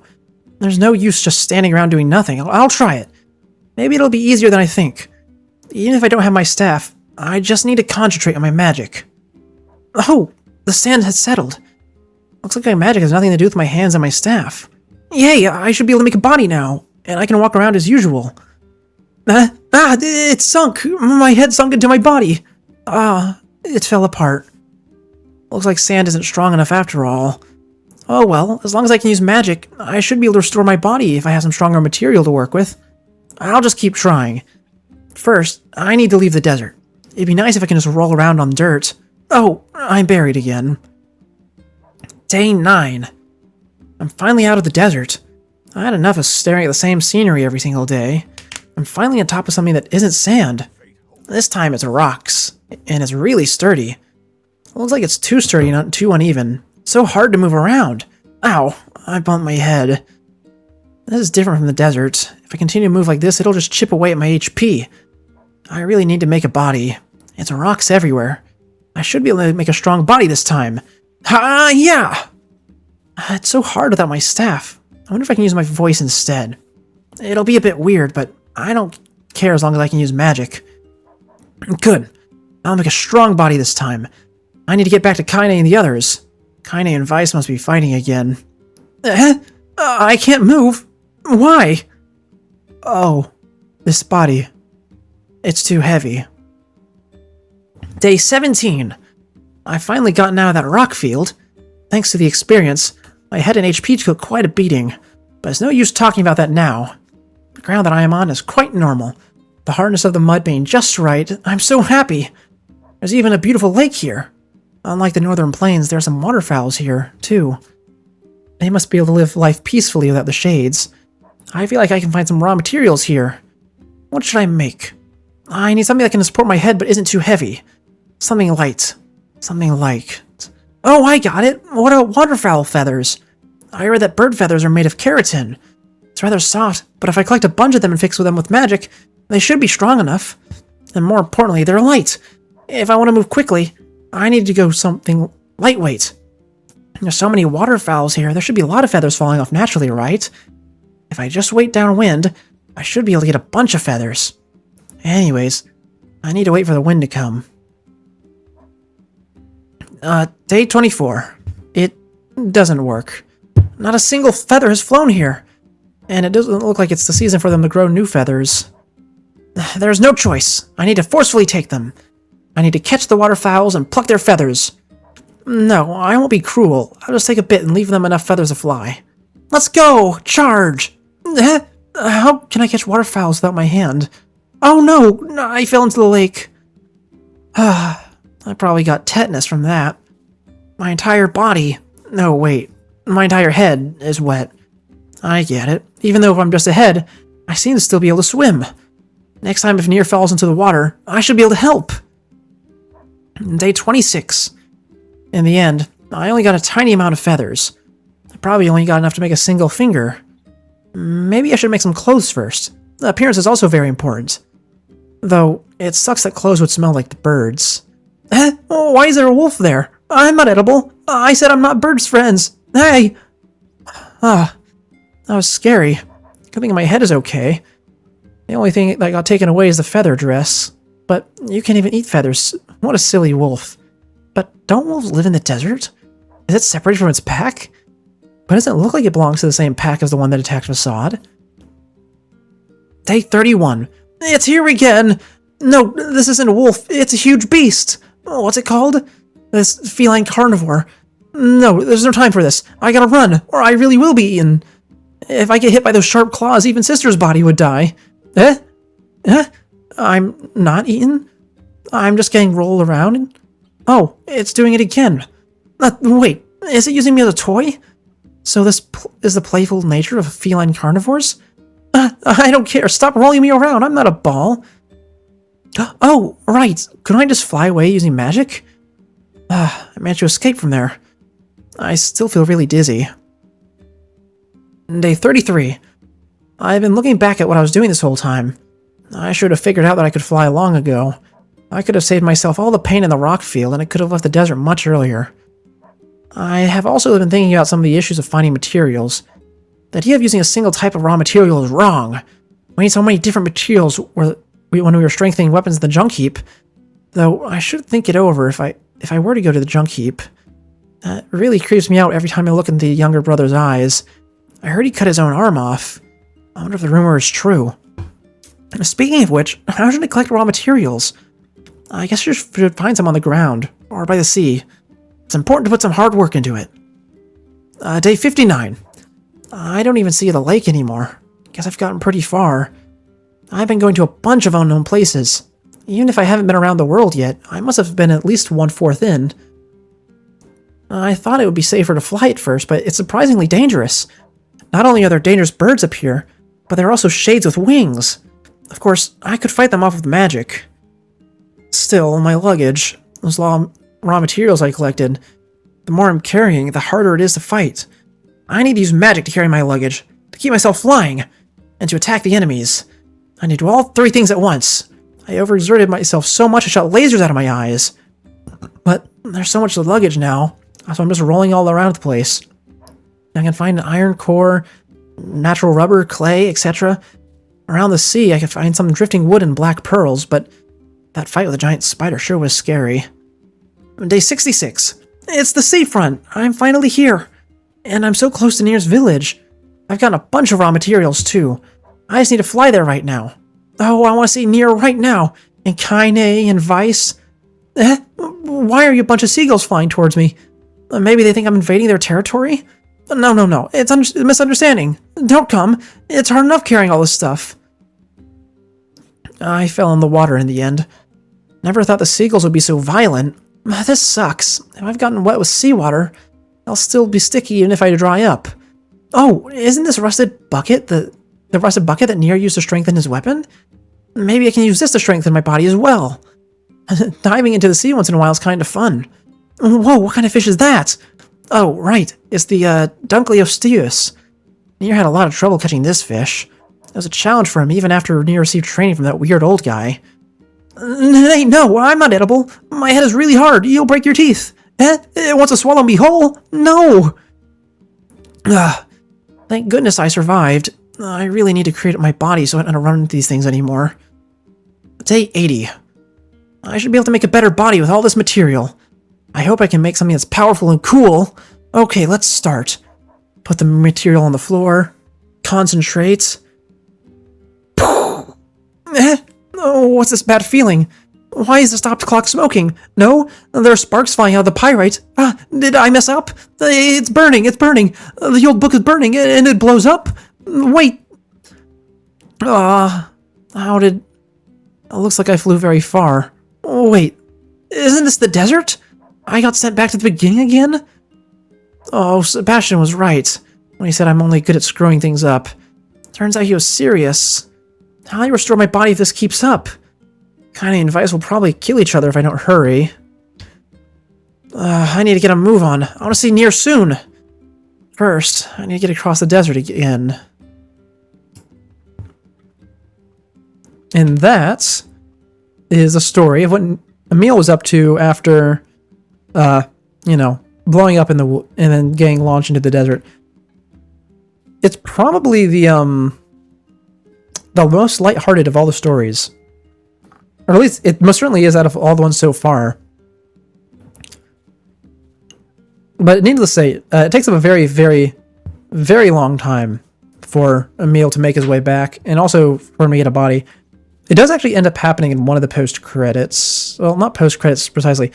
Speaker 1: There's no use just standing around doing nothing. I'll try it. Maybe it'll be easier than I think. Even if I don't have my staff, I just need to concentrate on my magic. Oh, the sand has settled. Looks like my magic has nothing to do with my hands and my staff. Yay, I should be able to make a body now, and I can walk around as usual. It sunk! My head sunk into my body! It fell apart. Looks like sand isn't strong enough after all. Oh well, as long as I can use magic, I should be able to restore my body if I have some stronger material to work with. I'll just keep trying. First, I need to leave the desert. It'd be nice if I can just roll around on dirt. Oh, I'm buried again. Day 9. I'm finally out of the desert. I had enough of staring at the same scenery every single day. I'm finally on top of something that isn't sand. This time it's rocks, and it's really sturdy. Looks like it's too sturdy, not too uneven. So hard to move around. Ow, I bumped my head. This is different from the desert. If I continue to move like this, it'll just chip away at my HP. I really need to make a body. It's rocks everywhere. I should be able to make a strong body this time. Yeah! It's so hard without my staff. I wonder if I can use my voice instead. It'll be a bit weird, but I don't care as long as I can use magic. Good. I'll make a strong body this time. I need to get back to Kaine and the others. Kaine and Weiss must be fighting again. I can't move. Why? Oh, this body. It's too heavy. Day 17. I've finally gotten out of that rock field. Thanks to the experience, my head and HP took quite a beating, but it's no use talking about that now. The ground that I am on is quite normal. The hardness of the mud being just right. I'm so happy. There's even a beautiful lake here. Unlike the northern plains, there are some waterfowls here, too. They must be able to live life peacefully without the shades. I feel like I can find some raw materials here. What should I make? I need something that can support my head but isn't too heavy. Something light. Something like... Oh, I got it! What about waterfowl feathers? I read that bird feathers are made of keratin. It's rather soft, but if I collect a bunch of them and fix them with magic, they should be strong enough. And more importantly, they're light. If I want to move quickly, I need to go something lightweight. There's so many waterfowls here, there should be a lot of feathers falling off naturally, right? If I just wait downwind, I should be able to get a bunch of feathers. Anyways, I need to wait for the wind to come. Day 24. It doesn't work. Not a single feather has flown here. And it doesn't look like it's the season for them to grow new feathers. There's no choice. I need to forcefully take them. I need to catch the waterfowls and pluck their feathers. No, I won't be cruel. I'll just take a bit and leave them enough feathers to fly. Let's go! Charge! How can I catch waterfowls without my hand? Oh no! I fell into the lake. I probably got tetanus from that. My entire body... No, wait. My entire head is wet. I get it. Even though if I'm just a head, I seem to still be able to swim. Next time if Nier falls into the water, I should be able to help. Day 26. In the end, I only got a tiny amount of feathers. I probably only got enough to make a single finger. Maybe I should make some clothes first. The appearance is also very important. Though, it sucks that clothes would smell like the birds. Why is there a wolf there? I'm not edible. I said I'm not birds' friends. Hey! That was scary. Good thing my head is okay. The only thing that got taken away is the feather dress. But you can't even eat feathers. What a silly wolf. But don't wolves live in the desert? Is it separated from its pack? But doesn't it look like it belongs to the same pack as the one that attacked Facade? Day 31. It's here again! No, this isn't a wolf. It's a huge beast. What's it called? This feline carnivore. No, there's no time for this. I gotta run, or I really will be eaten. If I get hit by those sharp claws, even Sister's body would die. I'm not eaten? I'm just getting rolled around? Oh, it's doing it again. Wait, is it using me as a toy? So this is the playful nature of feline carnivores? I don't care. Stop rolling me around. I'm not a ball. Oh, right. Couldn't I just fly away using magic? I managed to escape from there. I still feel really dizzy. Day 33. I've been looking back at what I was doing this whole time. I should have figured out that I could fly long ago. I could have saved myself all the pain in the rock field, and I could have left the desert much earlier. I have also been thinking about some of the issues of finding materials. The idea of using a single type of raw material is wrong. We need so many different materials when we were strengthening weapons in the junk heap. Though I should think it over if I were to go to the junk heap. That really creeps me out every time I look in the younger brother's eyes. I heard he cut his own arm off. I wonder if the rumor is true. Speaking of which, how should I collect raw materials? I guess you should find some on the ground, or by the sea. It's important to put some hard work into it. Day 59. I don't even see the lake anymore. Guess I've gotten pretty far. I've been going to a bunch of unknown places. Even if I haven't been around the world yet, I must have been at least 1/4 in. I thought it would be safer to fly at first, but it's surprisingly dangerous. Not only are there dangerous birds up here, but there are also shades with wings. Of course, I could fight them off with magic. Still, my luggage, those raw materials I collected, the more I'm carrying, the harder it is to fight. I need to use magic to carry my luggage, to keep myself flying, and to attack the enemies. I need to do all 3 things at once. I overexerted myself so much I shot lasers out of my eyes. But there's so much luggage now, so I'm just rolling all around the place. I can find an iron core, natural rubber, clay, etc. Around the sea, I can find some drifting wood and black pearls, but that fight with a giant spider sure was scary. Day 66. It's the seafront. I'm finally here. And I'm so close to Nier's village. I've gotten a bunch of raw materials, too. I just need to fly there right now. Oh, I want to see Nier right now. And Kaine and Vice. Why are you a bunch of seagulls flying towards me? Maybe they think I'm invading their territory? No. It's a misunderstanding. Don't come. It's hard enough carrying all this stuff. I fell in the water in the end. Never thought the seagulls would be so violent. This sucks. If I've gotten wet with seawater, I'll still be sticky even if I dry up. Oh, isn't this rusted bucket the rusted bucket that Nier used to strengthen his weapon? Maybe I can use this to strengthen my body as well. Diving into the sea once in a while is kind of fun. Whoa, what kind of fish is that? Oh, right. It's the Dunkleosteus. Nier had a lot of trouble catching this fish. It was a challenge for him even after Nier received training from that weird old guy. Hey, no, I'm not edible. My head is really hard. You'll break your teeth. It wants to swallow me whole. No! Thank goodness I survived. I really need to create my body so I don't run into these things anymore. Day 80. I should be able to make a better body with all this material. I hope I can make something that's powerful and cool. Okay, let's start. Put the material on the floor. Concentrate. Oh, what's this bad feeling? Why is the stopped clock smoking? No, there are sparks flying out of the pyrite. Did I mess up? It's burning, it's burning. The old book is burning and it blows up. Wait. How did... It looks like I flew very far. Oh, wait. Isn't this the desert? I got sent back to the beginning again? Oh, Sebastian was right when he said I'm only good at screwing things up. Turns out he was serious. How do I restore my body if this keeps up? Kaine and Vice will probably kill each other if I don't hurry. I need to get a move on. I want to see Nier soon. First, I need to get across the desert again. And that is a story of what Emil was up to after, you know, blowing up in the and then getting launched into the desert. It's probably the most lighthearted of all the stories, or at least it most certainly is out of all the ones so far. But needless to say, it takes him a very, very, very long time for Emil to make his way back, and also for him to get a body. It does actually end up happening in one of the post-credits. Well, not post-credits precisely.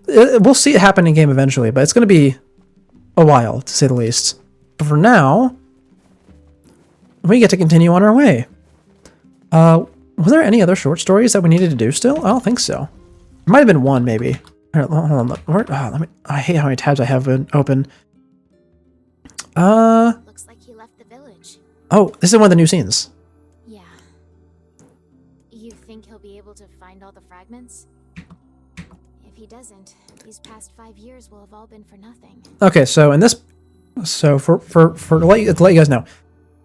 Speaker 1: We'll see it happen in game eventually, but it's going to be a while, to say the least. But for now, we get to continue on our way. Was there any other short stories that we needed to do still? I don't think so. There might have been one, maybe. Here, hold on. I hate how many tabs I have open.
Speaker 10: Looks like he left the village.
Speaker 1: Oh, this is one of the new scenes.
Speaker 10: Yeah. You think he'll be able to find all the fragments? If he doesn't, these past 5 years will have all been for nothing.
Speaker 1: Okay, so in this, so for to let you guys know,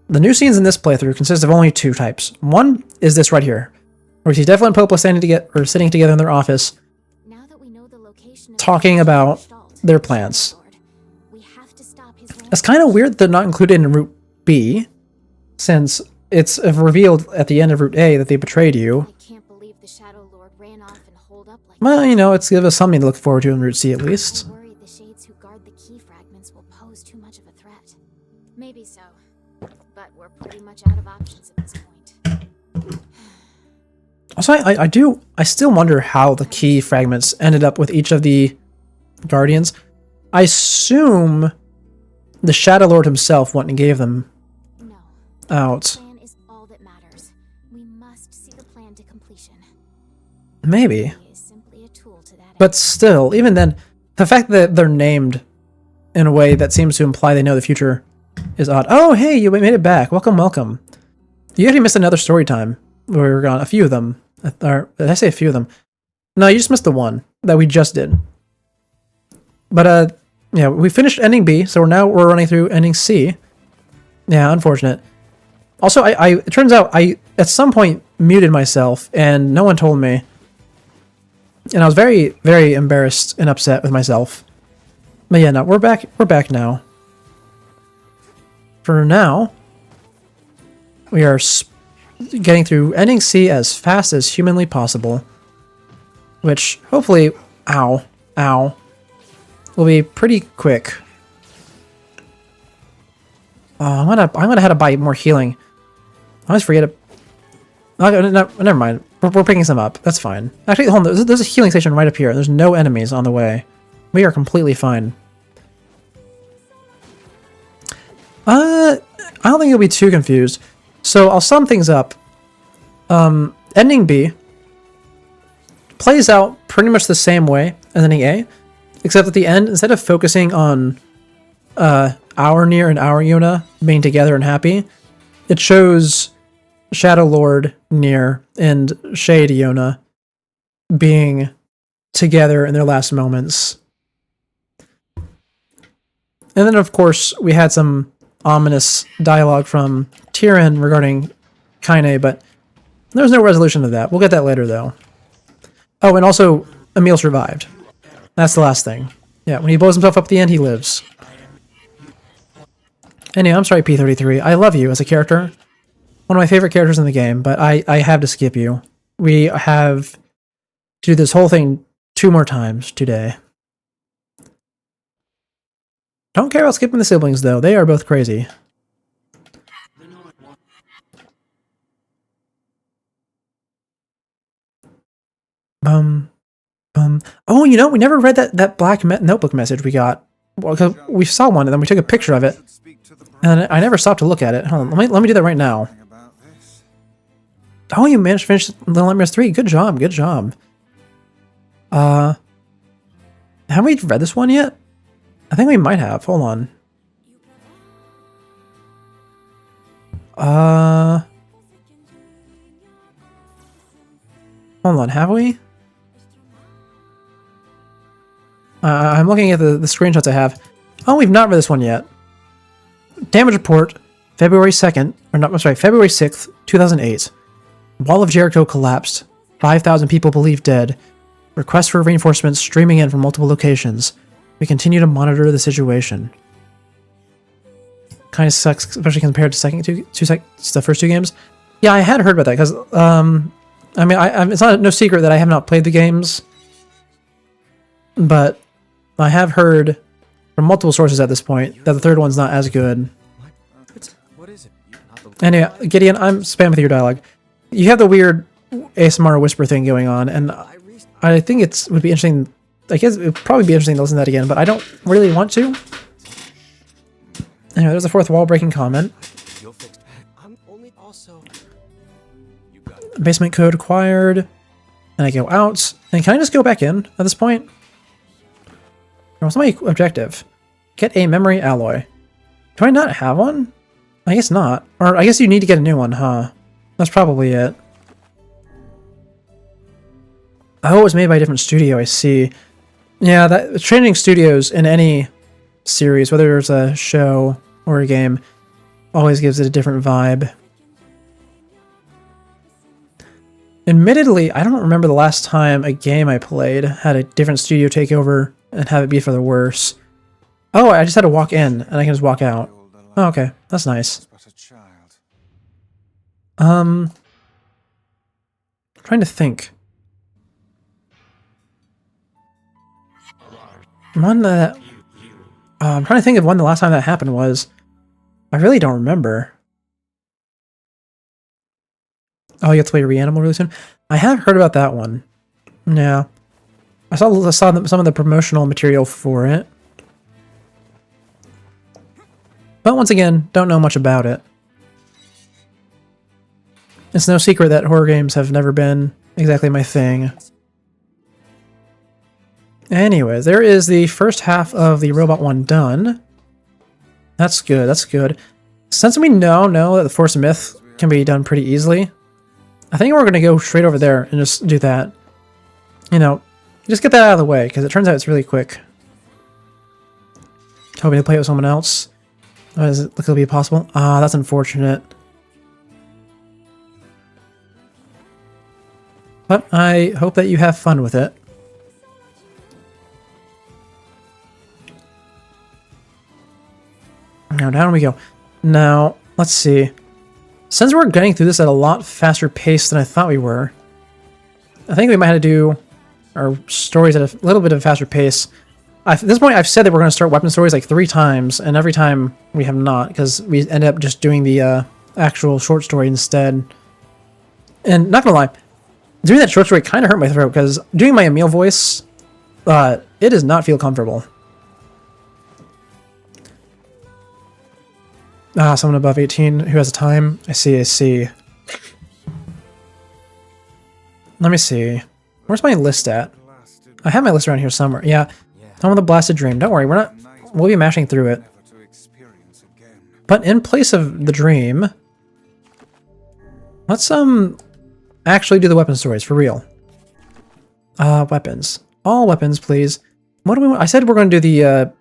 Speaker 1: the new scenes in this playthrough consist of only 2 types. One is this right here, where we see Devlin and Popo sitting together in their office,
Speaker 10: now that we know the location of
Speaker 1: talking about their plans. It's kind of weird that they're not included in Route B, since it's revealed at the end of Route A that they betrayed you.
Speaker 10: I can't believe the Shadow Lord ran off and holed up like
Speaker 1: Well, you know, it's give us something to look forward to in Route C at least.
Speaker 10: I'm worried the shades who guard the key fragments will pose too much of a threat. Maybe so, but we're pretty much out of options at this point.
Speaker 1: Also, I still wonder how the key fragments ended up with each of the Guardians. I assume the Shadow Lord himself went and gave them out.
Speaker 10: The plan is all that matters. We must see the plan to completion.
Speaker 1: Maybe.
Speaker 10: He is simply a tool to that
Speaker 1: But still, even then, the fact that they're named in a way that seems to imply they know the future is odd. Oh, hey, you made it back. Welcome, welcome. You actually missed another story time where we were gone. A few of them. Or, did I say a few of them? No, you just missed the one that we just did. But, yeah, we finished ending B, so we're running through ending C. Yeah, unfortunate. Also, it turns out I, at some point, muted myself, and no one told me. And I was very, very embarrassed and upset with myself. But yeah, no, we're back now. For now, we are getting through ending C as fast as humanly possible. Which, hopefully, ow, will be pretty quick. I'm gonna have to buy more healing. I always forget it. Never mind. We're picking some up. That's fine. Actually, hold on. There's a healing station right up here. There's no enemies on the way. We are completely fine. I don't think you'll be too confused. So I'll sum things up. Ending B plays out pretty much the same way as ending A, except at the end, instead of focusing on our Nier and our Yuna being together and happy, it shows Shadow Lord Nier and Shade Yuna being together in their last moments. And then, of course, we had some ominous dialogue from Tyrion regarding Kaine, but there was no resolution to that. We'll get that later, though. Oh, and also, Emil survived. That's the last thing. Yeah, when he blows himself up at the end, he lives. Anyway, I'm sorry, P33. I love you as a character. One of my favorite characters in the game, but I have to skip you. We have to do this whole thing 2 more times today. Don't care about skipping the siblings, though. They are both crazy. Oh, you know, we never read that black notebook message we got. Well, 'cause we saw one, and then we took a picture of it. And I never stopped to look at it. Hold on, let me do that right now. Oh, you managed to finish Little Nightmares 3. Good job, good job. Have we read this one yet? I think we might have. Hold on. Hold on, have we? I'm looking at the screenshots I have. Oh, we've not read this one yet. Damage report, February 2nd, or not, I'm sorry, February 6th, 2008. Wall of Jericho collapsed. 5,000 people believed dead. Requests for reinforcements streaming in from multiple locations. We continue to monitor the situation. Kind of sucks, especially compared to the first two games. Yeah, I had heard about that because, I mean, it's no secret that I have not played the games, but I have heard from multiple sources at this point that the third one's not as good.
Speaker 2: What is it?
Speaker 1: Anyway, Gideon, I'm spamming with your dialogue. You have the weird ASMR whisper thing going on, and I think it would be interesting. I guess it would probably be interesting to listen to that again, but I don't really want to. Anyway, there's a fourth wall-breaking comment. Basement code acquired. And I go out. And can I just go back in at this point? What's my objective? Get a memory alloy. Do I not have one? I guess not. Or I guess you need to get a new one, huh? That's probably it. Oh, it was made by a different studio, I see. Yeah, that changing studios in any series, whether it's a show or a game, always gives it a different vibe. Admittedly, I don't remember the last time a game I played had a different studio take over and have it be for the worse. Oh, I just had to walk in and I can just walk out. Oh, okay, that's nice. Trying to think. One that I'm trying to think of when the last time that happened was. I really don't remember. Oh, you have to play Reanimal really soon? I have heard about that one. Yeah. I saw some of the promotional material for it. But once again, don't know much about it. It's no secret that horror games have never been exactly my thing. Anyways, there is the first half of the robot one done. That's good, that's good. Since we know that the Force of Myth can be done pretty easily, I think we're going to go straight over there and just do that. You know, just get that out of the way, because it turns out it's really quick. Hoping to play it with someone else. Does it look like it'll be possible? Ah, that's unfortunate. But I hope that you have fun with it. Now down we go. Now, let's see. Since we're getting through this at a lot faster pace than I thought we were, I think we might have to do our stories at a little bit of a faster pace. At this point, I've said that we're going to start weapon stories like 3 times, and every time we have not, because we end up just doing the actual short story instead. And not gonna lie, doing that short story kind of hurt my throat, because doing my Emil voice, it does not feel comfortable. Ah, someone above 18 who has a time. I see, I see. Let me see. Where's my list at? I have my list around here somewhere. Yeah. Time with a blasted dream. Don't worry, we'll be mashing through it. But in place of the dream, let's actually do the weapon stories for real. Weapons. All weapons, please. What do we want? I said we're going to do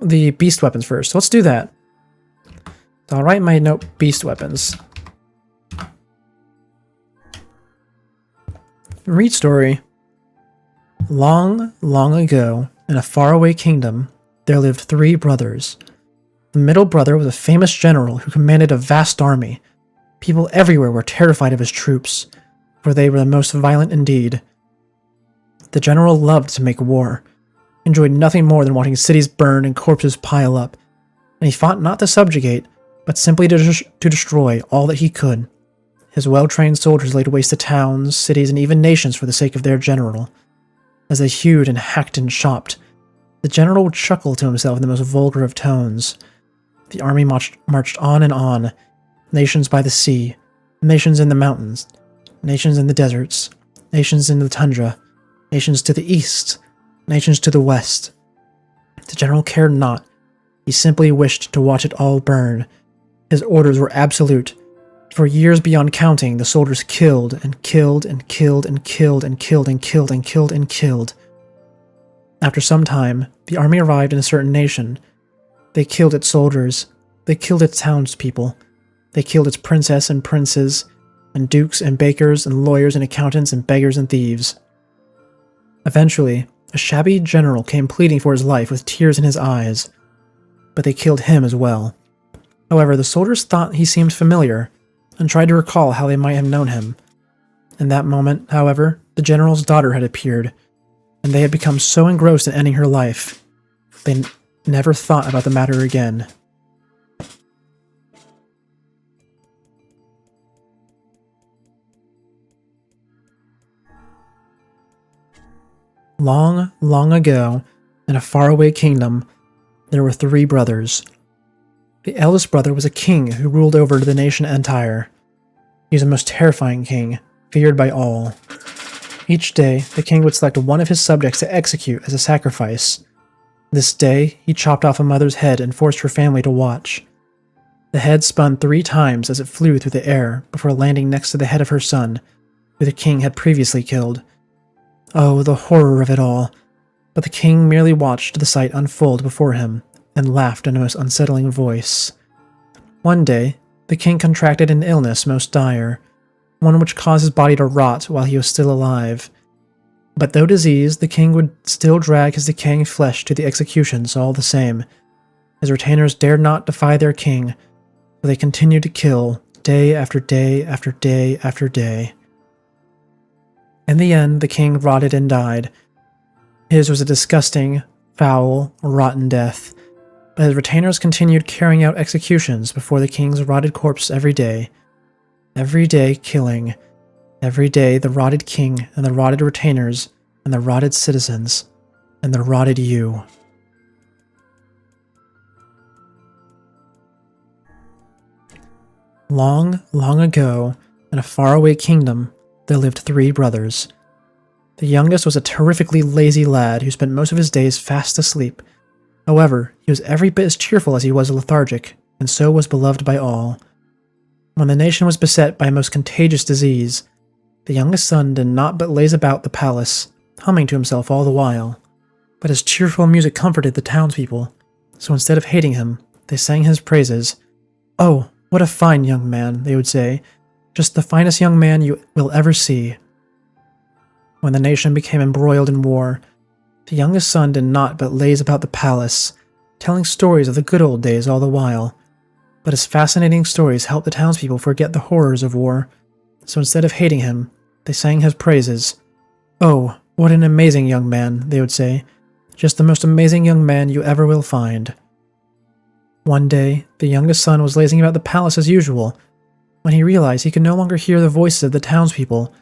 Speaker 1: the beast weapons first. So let's do that. So I'll write my note, beast weapons. Read story. Long, long ago, in a faraway kingdom, there lived 3 brothers. The middle brother was a famous general who commanded a vast army. People everywhere were terrified of his troops, for they were the most violent indeed. The general loved to make war, enjoyed nothing more than watching cities burn and corpses pile up, and he fought not to subjugate, but simply to destroy all that he could. His well-trained soldiers laid waste to towns, cities, and even nations for the sake of their general. As they hewed and hacked and chopped, the general would chuckle to himself in the most vulgar of tones. The army marched on and on, nations by the sea, nations in the mountains, nations in the deserts, nations in the tundra, nations to the east, nations to the west. The general cared not. He simply wished to watch it all burn. His orders were absolute. For years beyond counting, the soldiers killed and killed and killed and killed and killed and killed and killed and killed. After some time, the army arrived in a certain nation. They killed its soldiers. They killed its townspeople. They killed its princess and princes, and dukes and bakers and lawyers and accountants and beggars and thieves. Eventually, a shabby general came pleading for his life with tears in his eyes, but they killed him as well. However, the soldiers thought he seemed familiar and tried to recall how they might have known him. In that moment, however, the general's daughter had appeared, and they had become so engrossed in ending her life, they never thought about the matter again. Long, long ago, in a faraway kingdom, there were 3 brothers. The eldest brother was a king who ruled over the nation entire. He was a most terrifying king, feared by all. Each day, the king would select one of his subjects to execute as a sacrifice. This day, he chopped off a mother's head and forced her family to watch. The head spun 3 times as it flew through the air before landing next to the head of her son, who the king had previously killed. Oh, the horror of it all! But the king merely watched the sight unfold before him and laughed in a most unsettling voice. One day, the king contracted an illness most dire, one which caused his body to rot while he was still alive. But though diseased, the king would still drag his decaying flesh to the executions all the same. His retainers dared not defy their king, so they continued to kill day after day after day after day. In the end, the king rotted and died. His was a disgusting, foul, rotten death, but his retainers continued carrying out executions before the king's rotted corpse every day killing, every day the rotted king and the rotted retainers and the rotted citizens and the rotted you. Long, long ago, in a faraway kingdom, there lived 3 brothers. The youngest was a terrifically lazy lad who spent most of his days fast asleep. However, he was every bit as cheerful as he was lethargic, and so was beloved by all. When the nation was beset by a most contagious disease, the youngest son did not but laze about the palace, humming to himself all the while. But his cheerful music comforted the townspeople, so instead of hating him, they sang his praises. "Oh, what a fine young man," they would say. "Just the finest young man you will ever see." When the nation became embroiled in war, the youngest son did not but laze about the palace, telling stories of the good old days all the while. But his fascinating stories helped the townspeople forget the horrors of war, so instead of hating him, they sang his praises. "Oh, what an amazing young man," they would say. "Just the most amazing young man you ever will find." One day, the youngest son was lazing about the palace as usual, when he realized he could no longer hear the voices of the townspeople,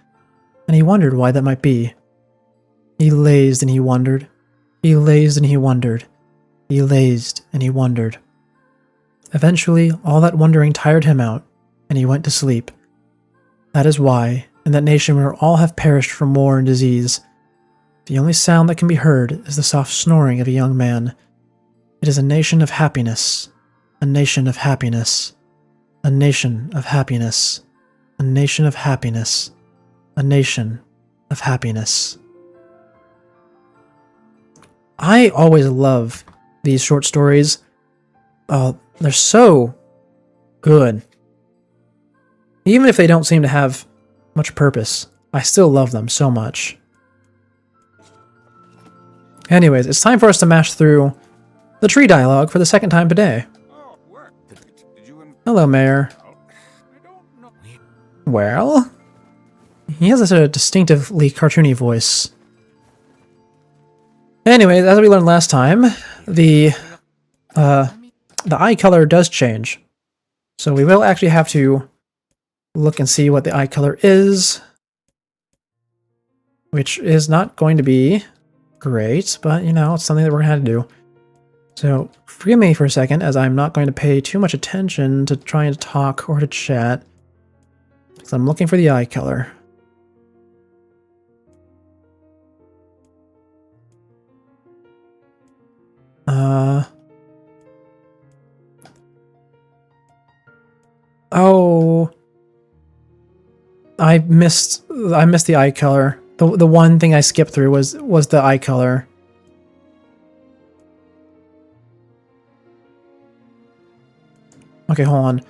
Speaker 1: and he wondered why that might be. He lazed and he wondered. He lazed and he wondered. He lazed and he wondered. Eventually, all that wondering tired him out, and he went to sleep. That is why, in that nation where all have perished from war and disease, the only sound that can be heard is the soft snoring of a young man. It is a nation of happiness. A nation of happiness. A nation of happiness. A nation of happiness. A nation of happiness. I always love these short stories. Oh, they're so good. Even if they don't seem to have much purpose, I still love them so much. Anyways, it's time for us to mash through the tree dialogue for the second time today. Hello, Mayor. Well, he has a distinctively cartoony voice. Anyways, as we learned last time, the eye color does change. So we will actually have to look and see what the eye color is, which is not going to be great, but you know, it's something that we're going to have to do. So forgive me for a second, as I'm not going to pay too much attention to trying to talk or to chat, because I'm looking for the eye color. Oh, I missed the eye color. The one thing I skipped through was the eye color. Okay, hold on.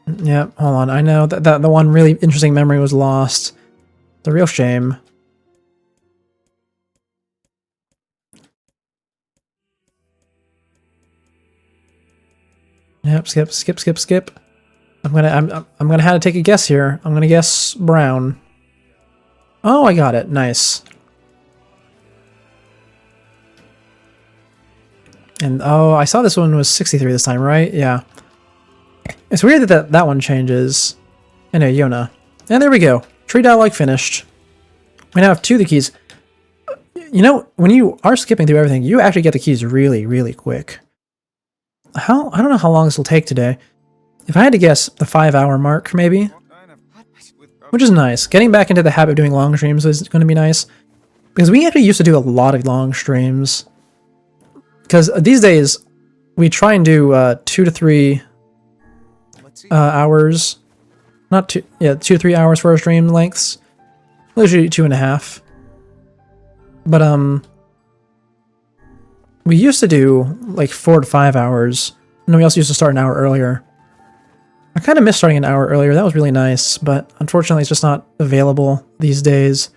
Speaker 1: Yep, hold on. I know that the one really interesting memory was lost. It's a real shame. Yep, skip. I'm gonna have to take a guess here. I'm gonna guess brown. Oh, I got it. Nice. And oh, I saw this one was 63 this time, right? Yeah. It's weird that one changes. Anyway, Yona. And there we go. Tree dialogue finished. We now have 2 of the keys. You know, when you are skipping through everything, you actually get the keys really, really quick. I don't know how long this will take today. If I had to guess, the 5-hour mark, maybe? Which is nice. Getting back into the habit of doing long streams is going to be nice. Because we actually used to do a lot of long streams. Because these days, we try and do 2 to 3 hours. Not 2, yeah, 2 to 3 hours for our stream lengths. Usually 2.5. But, we used to do like 4 to 5 hours. And then we also used to start an hour earlier. I kind of miss starting an hour earlier. That was really nice, but unfortunately it's just not available these days.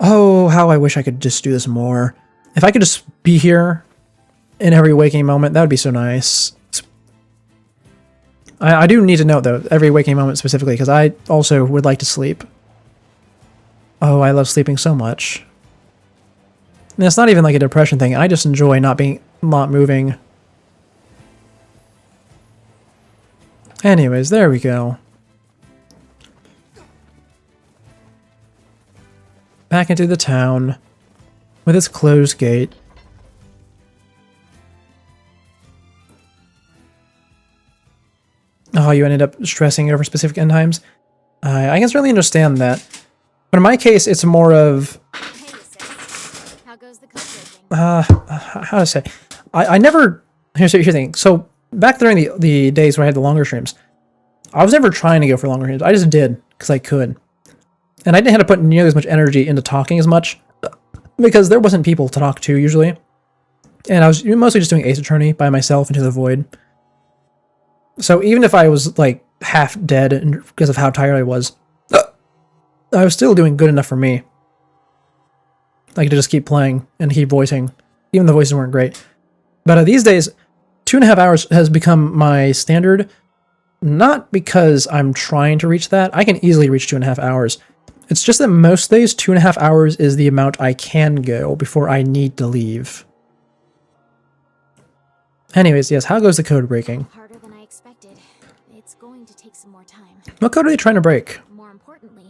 Speaker 1: Oh, how I wish I could just do this more. If I could just be here in every waking moment, that would be so nice. I do need to note, though, every waking moment specifically, because I also would like to sleep. Oh, I love sleeping so much. And it's not even like a depression thing. I just enjoy not moving. Anyways, there we go. Back into the town with its closed gate. Oh, you ended up stressing over specific end times? I can certainly understand that. But in my case, it's more of... how to say? I never... Here's the thing. So, back during the days where I had the longer streams, I was never trying to go for longer streams. I just did, because I could. And I didn't have to put nearly as much energy into talking as much, because there wasn't people to talk to, usually. And I was mostly just doing Ace Attorney by myself into the void. So even if I was, like, half dead because of how tired I was still doing good enough for me. I could just keep playing and keep voicing, even the voices weren't great. But these days, 2.5 hours has become my standard, not because I'm trying to reach that. I can easily reach 2.5 hours. It's just that most days, 2.5 hours is the amount I can go before I need to leave. Anyways, yes, how goes the code breaking?
Speaker 10: Harder than I expected. It's going to take some more time.
Speaker 1: What code are they trying to break?
Speaker 10: More importantly,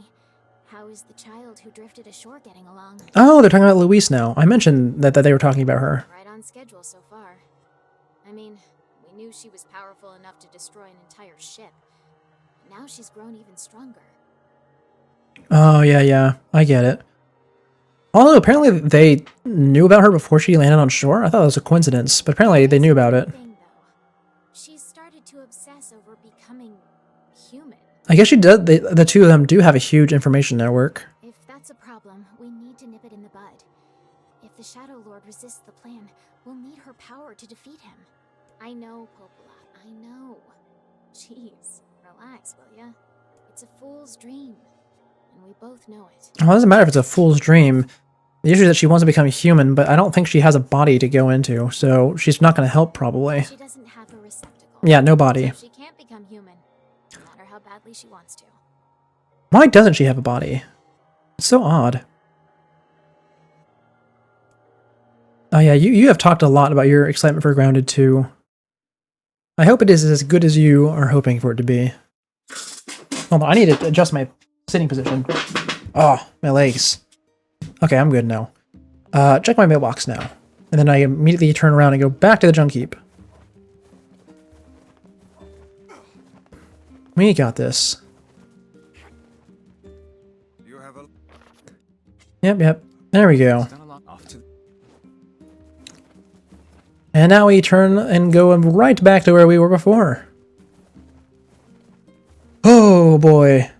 Speaker 10: how is the child who drifted ashore getting along?
Speaker 1: Oh, they're talking about Luis now. I mentioned that they were talking about her.
Speaker 10: Right on schedule so far. I mean, we knew she was powerful enough to destroy an entire ship. Now she's grown even stronger.
Speaker 1: Oh, yeah, I get it. Although apparently they knew about her before she landed on shore. I thought it was a coincidence, but apparently they knew about it.
Speaker 10: She's started to obsess over becoming human.
Speaker 1: I guess she did. The two of them do have a huge information network.
Speaker 10: If that's a problem, we need to nip it in the bud. If the Shadow Lord resists the plan, we'll need her power to defeat him. I know, Popola, I know. Jeez, relax, will ya? It's a fool's dream, and we both know it.
Speaker 1: Well, it doesn't matter if it's a fool's dream. The issue is that she wants to become human, but I don't think she has a body to go into, so she's not going to help, probably.
Speaker 10: She doesn't have a receptacle.
Speaker 1: Yeah, no body.
Speaker 10: So she can't become human, no matter how badly she wants to.
Speaker 1: Why doesn't she have a body? It's so odd. Oh yeah, you have talked a lot about your excitement for Grounded 2. I hope it is as good as you are hoping for it to be. Hold on, I need to adjust my sitting position. Oh, my legs. Okay, I'm good now. Check my mailbox now. And then I immediately turn around and go back to the junk heap. We got this. Yep. There we go. And now we turn and go right back to where we were before. Oh boy.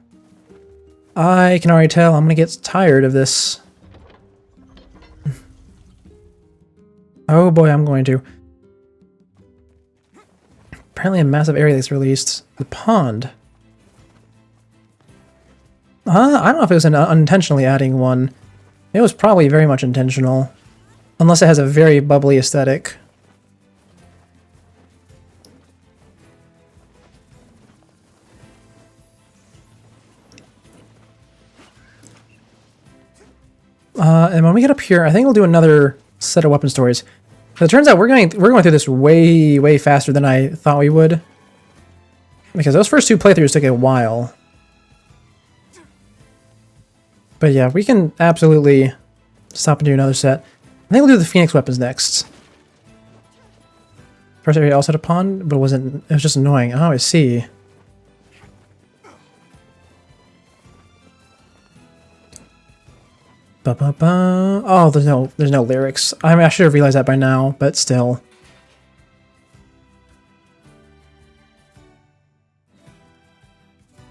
Speaker 1: I can already tell I'm gonna get tired of this. Oh boy, I'm going to. apparently a massive area that's released. The pond. I don't know if it was unintentionally adding one. It was probably very much intentional. Unless it has a very bubbly aesthetic. And when we get up here, I think we'll do another set of weapon stories. So it turns out we're going through this way faster than I thought we would. Because those first two playthroughs took a while. But yeah, we can absolutely stop and do another set. I think we'll do the Phoenix weapons next. First area also had a pond, but it was just annoying. Oh, I see. Ba-ba-ba. Oh, there's no lyrics. I mean, I should have realized that by now, but still.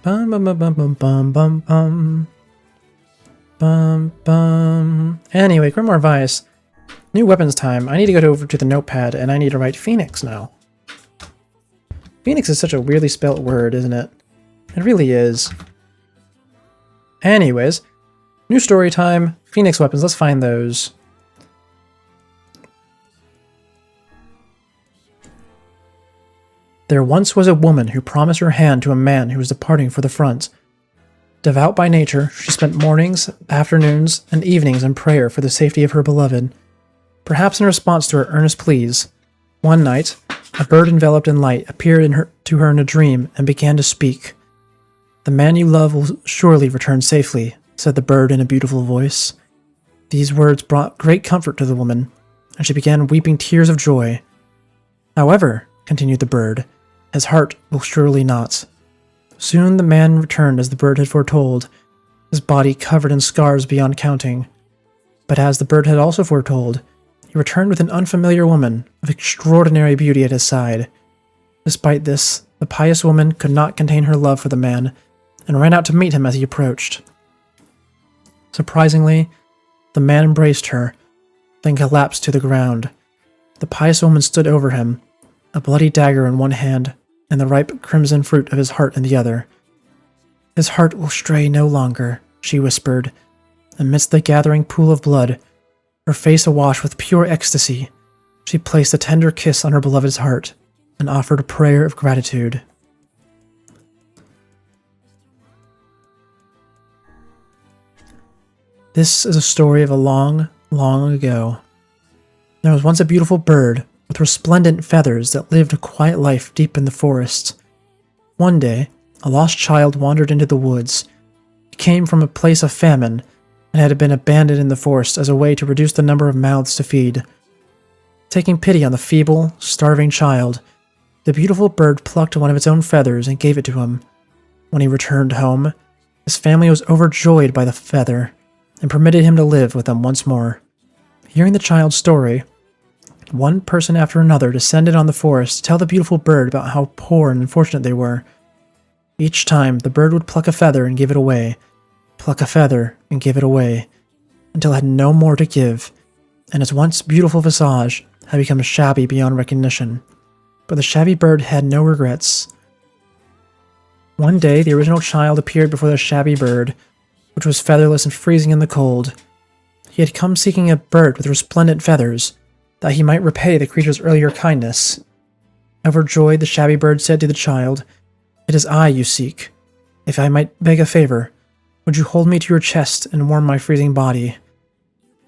Speaker 1: Bum bum bum bum bum bum bum bum. Bum bum. Anyway, Grimoire Vice. New weapons time. I need to go over to the notepad and I need to write Phoenix now. Phoenix is such a weirdly spelt word, isn't it? It really is. Anyways, new story time. Phoenix weapons. Let's find those. There once was a woman who promised her hand to a man who was departing for the front. Devout by nature, she spent mornings, afternoons, and evenings in prayer for the safety of her beloved. Perhaps in response to her earnest pleas, one night, a bird enveloped in light appeared to her in a dream and began to speak. "The man you love will surely return safely," said the bird in a beautiful voice. These words brought great comfort to the woman, and she began weeping tears of joy. "However," continued the bird, "his heart will surely not." Soon the man returned as the bird had foretold, his body covered in scars beyond counting. But as the bird had also foretold, he returned with an unfamiliar woman of extraordinary beauty at his side. Despite this, the pious woman could not contain her love for the man, and ran out to meet him as he approached. Surprisingly, the man embraced her, then collapsed to the ground. The pious woman stood over him, a bloody dagger in one hand, and the ripe crimson fruit of his heart in the other. "His heart will stray no longer," she whispered. Amidst the gathering pool of blood, her face awash with pure ecstasy, she placed a tender kiss on her beloved's heart, and offered a prayer of gratitude. This is a story of a long, long ago. There was once a beautiful bird with resplendent feathers that lived a quiet life deep in the forest. One day, a lost child wandered into the woods. He came from a place of famine and had been abandoned in the forest as a way to reduce the number of mouths to feed. Taking pity on the feeble, starving child, the beautiful bird plucked one of its own feathers and gave it to him. When he returned home, his family was overjoyed by the feather and permitted him to live with them once more. Hearing the child's story, one person after another descended on the forest to tell the beautiful bird about how poor and unfortunate they were. Each time, the bird would pluck a feather and give it away, pluck a feather and give it away, until it had no more to give, and its once beautiful visage had become shabby beyond recognition. But the shabby bird had no regrets. One day, the original child appeared before the shabby bird, which was featherless and freezing in the cold. He had come seeking a bird with resplendent feathers, that he might repay the creature's earlier kindness. Overjoyed, the shabby bird said to the child, "It is I you seek. If I might beg a favor, would you hold me to your chest and warm my freezing body?"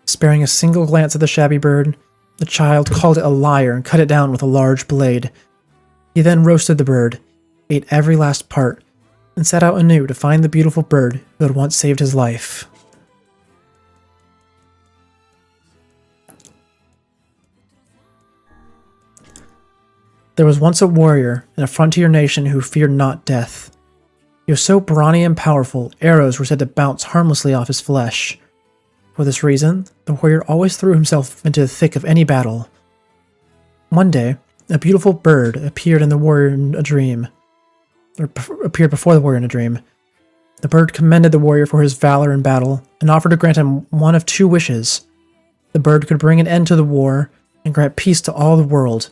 Speaker 1: Sparing a single glance at the shabby bird, the child called it a liar and cut it down with a large blade. He then roasted the bird, ate every last part, and set out anew to find the beautiful bird who had once saved his life. There was once a warrior in a frontier nation who feared not death. He was so brawny and powerful, arrows were said to bounce harmlessly off his flesh. For this reason, the warrior always threw himself into the thick of any battle. One day, a beautiful bird appeared in the warrior in a dream, or appeared before the warrior in a dream. The bird commended the warrior for his valor in battle and offered to grant him one of two wishes. The bird could bring an end to the war and grant peace to all the world,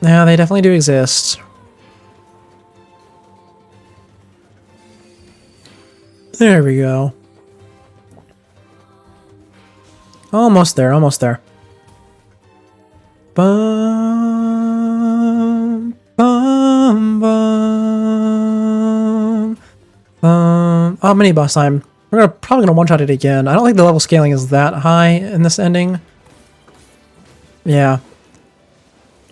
Speaker 1: Yeah, they definitely do exist. There we go. Almost there, almost there. Bum, bum, bum, bum. Oh, mini boss time. We're probably gonna one-shot it again. I don't think the level scaling is that high in this ending. Yeah.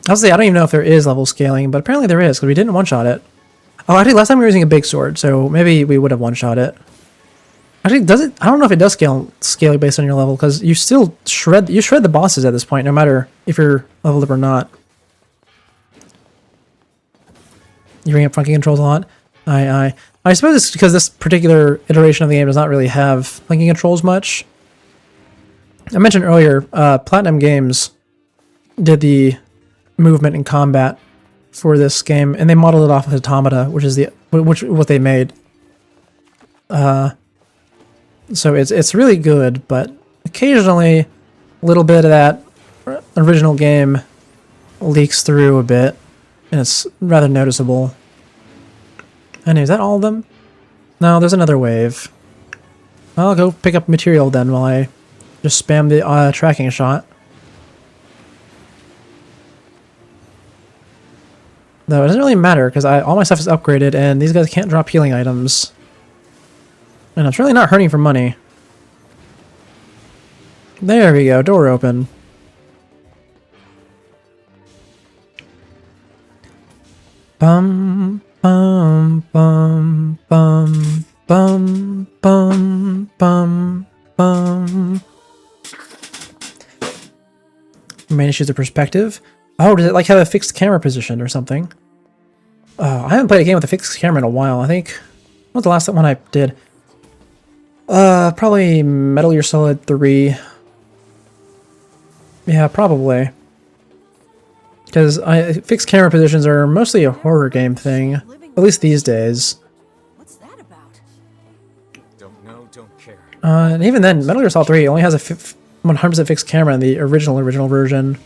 Speaker 1: I'll say I don't even know if there is level scaling, but apparently there is, because we didn't one-shot it. Oh, actually, last time we were using a big sword, so maybe we would have one-shot it. Actually, does it? I don't know if it does scale based on your level, because you still shred the bosses at this point, no matter if you're leveled up or not. You bring up funky controls a lot. I suppose it's because this particular iteration of the game does not really have funky controls much. I mentioned earlier, Platinum Games did the movement and combat for this game, and they modeled it off of Automata, which is what they made. So it's really good, but occasionally a little bit of that original game leaks through a bit, and it's rather noticeable. Anyway, is that all of them? No, there's another wave. I'll go pick up material then while I just spam the tracking shot. Though it doesn't really matter, because all my stuff is upgraded, and these guys can't drop healing items. And it's really not hurting for money. There we go, door open. Bum, bum, bum, bum, bum, bum, bum, bum. Main issues of perspective. Oh, does it like have a fixed camera position or something? I haven't played a game with a fixed camera in a while. I think, what was the last one I did? Probably Metal Gear Solid 3. Yeah, probably. Because fixed camera positions are mostly a horror game thing, at least these days.
Speaker 3: What's that about?
Speaker 2: Don't know, don't care.
Speaker 1: And even then, Metal Gear Solid 3 only has a 100% fixed camera in the original version.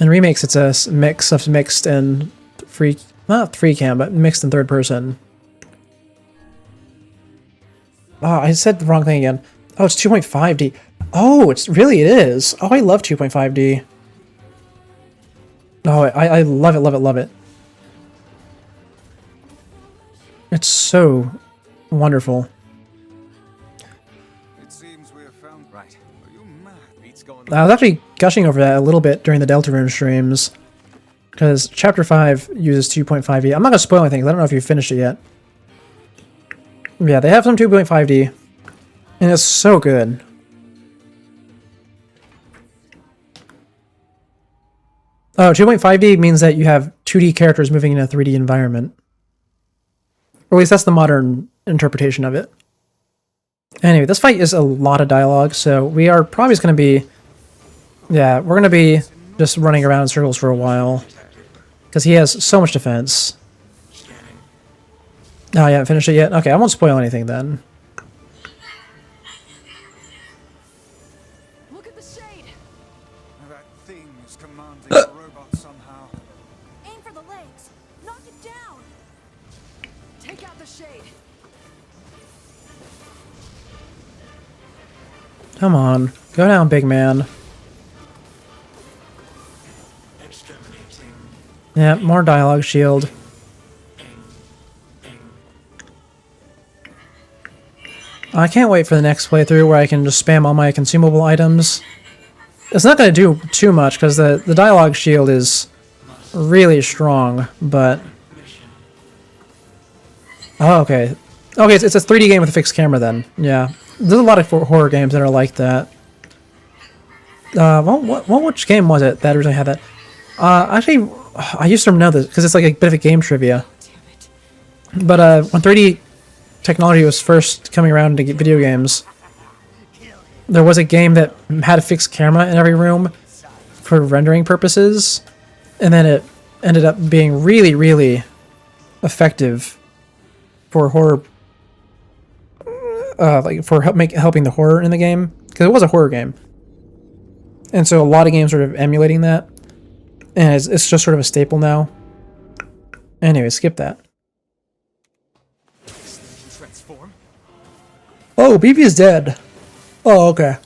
Speaker 1: In remakes, it's a mix of mixed and not free cam, but mixed and third person. Oh, I said the wrong thing again. Oh, it's 2.5D. Oh, it is. Oh, I love 2.5D. Oh, I love it, love it, love it. It's so wonderful.
Speaker 11: It seems we have found right. Are you mad? Beats going
Speaker 1: I was actually gushing over that a little bit during the Deltarune streams, because Chapter 5 uses 2.5D. I'm not going to spoil anything, because I don't know if you've finished it yet. Yeah, they have some 2.5D, and it's so good. Oh, 2.5D means that you have 2D characters moving in a 3D environment. Or at least that's the modern interpretation of it. Anyway, this fight is a lot of dialogue, so we are probably just going to be... Yeah, we're going to be just running around in circles for a while. Because he has so much defense. Oh, you haven't finished it yet? Okay, I won't spoil anything then.
Speaker 3: Look at the shade.
Speaker 11: That thing is commanding the robot somehow.
Speaker 3: Aim for the legs. Knock it down. Take out the shade.
Speaker 1: Come on. Go down, big man. Yeah, more dialogue shield. I can't wait for the next playthrough where I can just spam all my consumable items. It's not going to do too much because the dialogue shield is really strong, but... Oh, okay. Okay, it's a 3D game with a fixed camera then. Yeah. There's a lot of horror games that are like that. Which game was it that originally had that? Actually, I used to know this because it's like a bit of a game trivia. But when 3D technology was first coming around to video games, there was a game that had a fixed camera in every room for rendering purposes, and then it ended up being really, really effective for horror, like for helping the horror in the game, because it was a horror game, and so a lot of games sort of emulating that. And it's just sort of a staple now. Anyway, skip that.
Speaker 2: Transform.
Speaker 1: Oh, BB is dead. Oh, okay.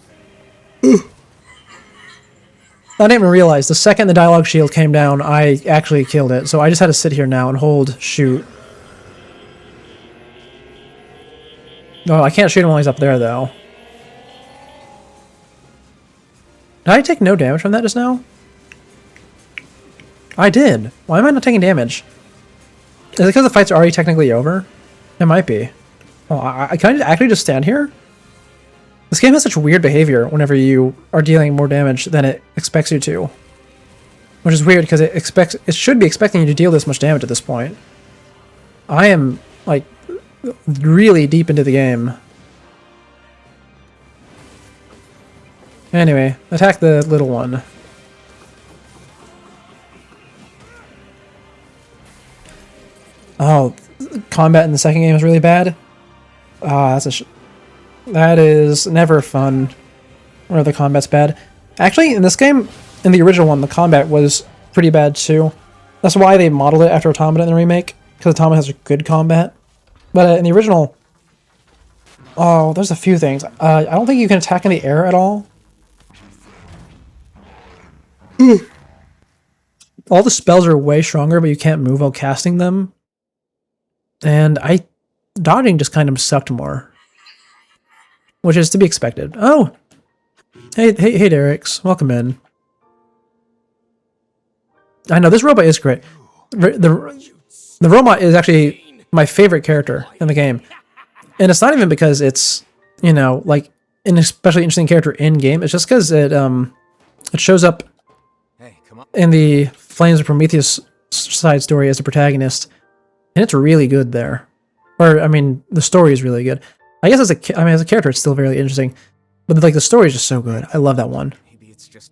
Speaker 1: I didn't even realize the second the dialogue shield came down, I actually killed it. So I just had to sit here now and hold shoot. No, I can't shoot him while he's up there, though. Did I take no damage from that just now? I did. Why am I not taking damage? Is it because the fight's already technically over? It might be. Oh, can I actually just stand here? This game has such weird behavior whenever you are dealing more damage than it expects you to. Which is weird because it should be expecting you to deal this much damage at this point. I am, like, really deep into the game. Anyway, attack the little one. Oh, combat in the second game is really bad? Ah, that is never fun. Where the combat's bad. Actually, in this game, in the original one, the combat was pretty bad too. That's why they modeled it after Automata in the remake, because Automata has a good combat. But in the original... Oh, there's a few things. I don't think you can attack in the air at all. All the spells are way stronger, but you can't move while casting them. And dodging just kind of sucked more. Which is to be expected. Oh! Hey, Derek's. Welcome in. I know, this robot is great. The robot is actually my favorite character in the game. And it's not even because it's, you know, like, an especially interesting character in-game. It's just because it shows up in the Flames of Prometheus side story as the protagonist. And it's really good there. Or, I mean, the story is really good. I guess as a character, it's still very interesting. But, like, the story is just so good. I love that one.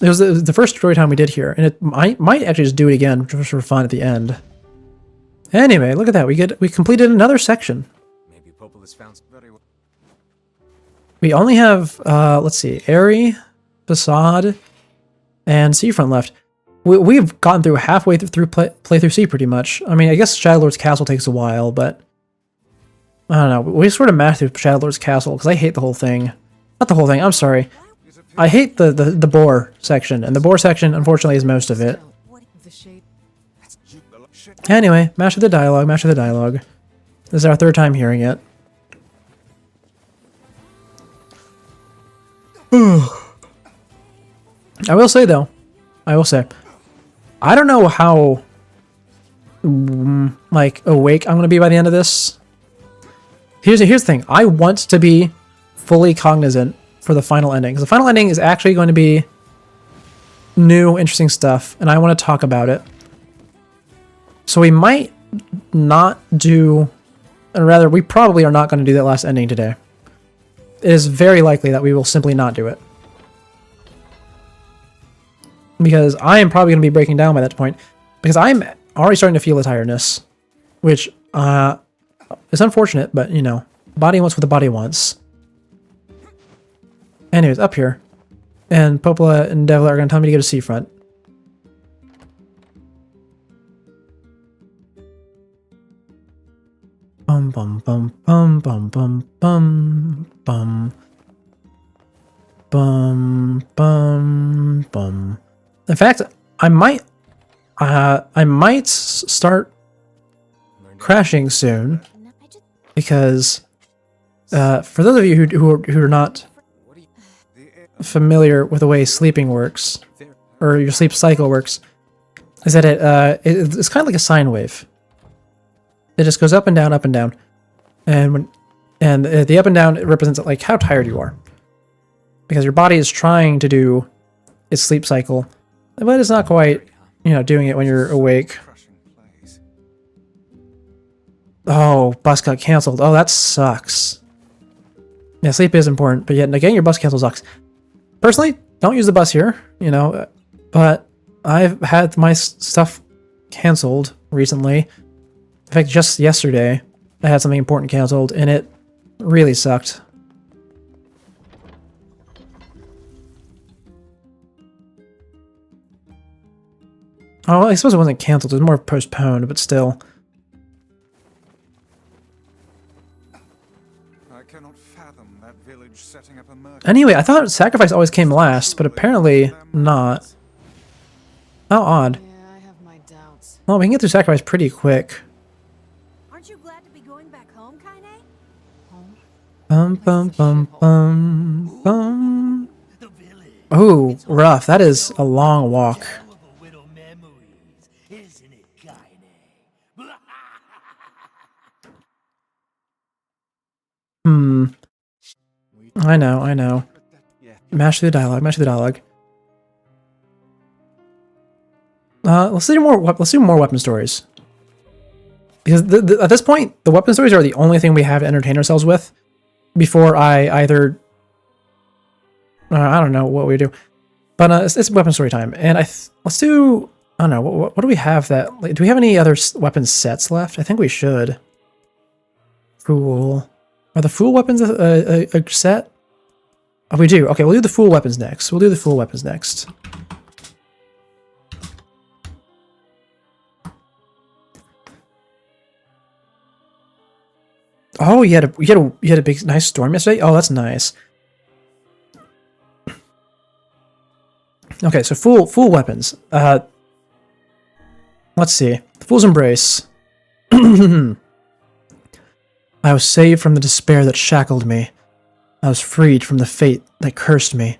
Speaker 1: It was the first story time we did here. And I might actually just do it again just for fun at the end. Anyway, look at that. We completed another section. We only have, let's see, Airy, Facade, and Seafront left. We've gotten through halfway through playthrough C pretty much. I mean, I guess Shadowlord's Castle takes a while, but I don't know. We sort of mashed through Shadowlord's Castle because I hate the whole thing. Not the whole thing, I'm sorry. I hate the boar section, and the boar section, unfortunately, is most of it. Anyway, master the dialogue, master the dialogue. This is our third time hearing it. I will say, though, I don't know how, like, awake I'm going to be by the end of this. Here's the thing. I want to be fully cognizant for the final ending. Because the final ending is actually going to be new, interesting stuff. And I want to talk about it. So we might not do... Or rather, we probably are not going to do that last ending today. It is very likely that we will simply not do it. Because I am probably going to be breaking down by that point. Because I'm already starting to feel the tiredness. Which is unfortunate, but, you know, body wants what the body wants. Anyways, up here. And Popola and Devil are going to tell me to go to Seafront. Bum bum bum bum bum bum bum bum. Bum bum bum. In fact, I might start crashing soon, because for those of you who are not familiar with the way sleeping works, or your sleep cycle works, is that it's kind of like a sine wave. It just goes up and down, and the up and down, it represents like how tired you are, because your body is trying to do its sleep cycle, but it's not quite, you know, doing it when you're awake. Oh, bus got canceled. Oh, that sucks. Yeah, sleep is important, but yet again, your bus cancel sucks. Personally, don't use the bus here, you know, but I've had my stuff canceled recently. In fact, just yesterday, I had something important canceled, and it really sucked. Oh, I suppose it wasn't canceled. It was more postponed, but still.
Speaker 6: I cannot fathom that village setting up a murder.
Speaker 1: Anyway, I thought sacrifice always came last, but apparently not. How odd.
Speaker 4: Yeah, I have my doubts.
Speaker 1: Well, we can get through sacrifice pretty quick.
Speaker 3: Aren't you glad to be going back home, Kaine?
Speaker 4: Home?
Speaker 1: Bum bum bum bum bum. Ooh, rough. That is a long walk.
Speaker 12: Isn't it, Kaine?
Speaker 1: I know, I know. Mash through the dialogue, mash through the dialogue. Let's do more weapon stories. Because at this point, the weapon stories are the only thing we have to entertain ourselves with before I either... I don't know what we do. But it's weapon story time. And let's do... I don't know, what do we have that... Like, do we have any other weapon sets left? I think we should. Fool. Are the fool weapons a set? Oh, we do. Okay, we'll do the fool weapons next. We'll do the fool weapons next. Oh, you had a big nice storm yesterday. Oh, that's nice. Okay, so fool weapons. Let's see. The Fool's Embrace. I was saved from the despair that shackled me. I was freed from the fate that cursed me.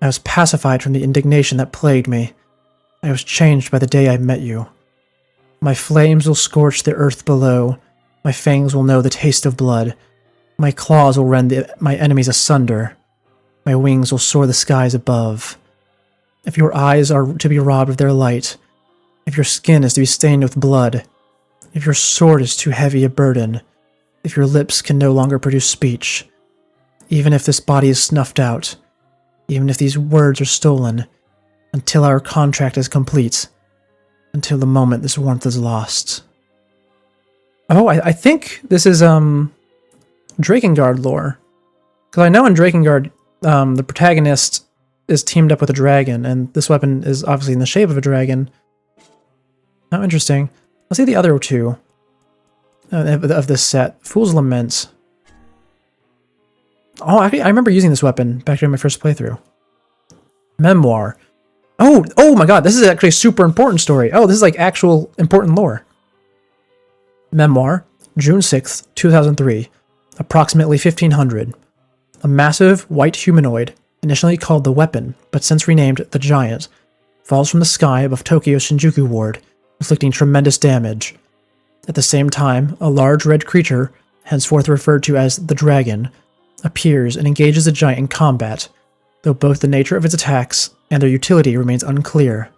Speaker 1: I was pacified from the indignation that plagued me. I was changed by the day I met you. My flames will scorch the earth below. My fangs will know the taste of blood. My claws will rend my enemies asunder. My wings will soar the skies above. If your eyes are to be robbed of their light, if your skin is to be stained with blood, if your sword is too heavy a burden, if your lips can no longer produce speech, even if this body is snuffed out, even if these words are stolen, until our contract is complete, until the moment this warmth is lost. Oh, I think this is Drakengard lore. Because I know in Drakengard, the protagonist is teamed up with a dragon, and this weapon is obviously in the shape of a dragon. Oh, interesting. Let's see the other two of this set. Fool's Lament. Oh, actually, I remember using this weapon back during my first playthrough. Memoir. Oh my god, this is actually a super important story. Oh, this is like actual important lore. Memoir, June 6th, 2003, approximately 1500. A massive white humanoid, initially called the Weapon, but since renamed the Giant, falls from the sky above Tokyo's Shinjuku ward, inflicting tremendous damage. At the same time, a large red creature, henceforth referred to as the Dragon, appears and engages the Giant in combat, though both the nature of its attacks and their utility remains unclear.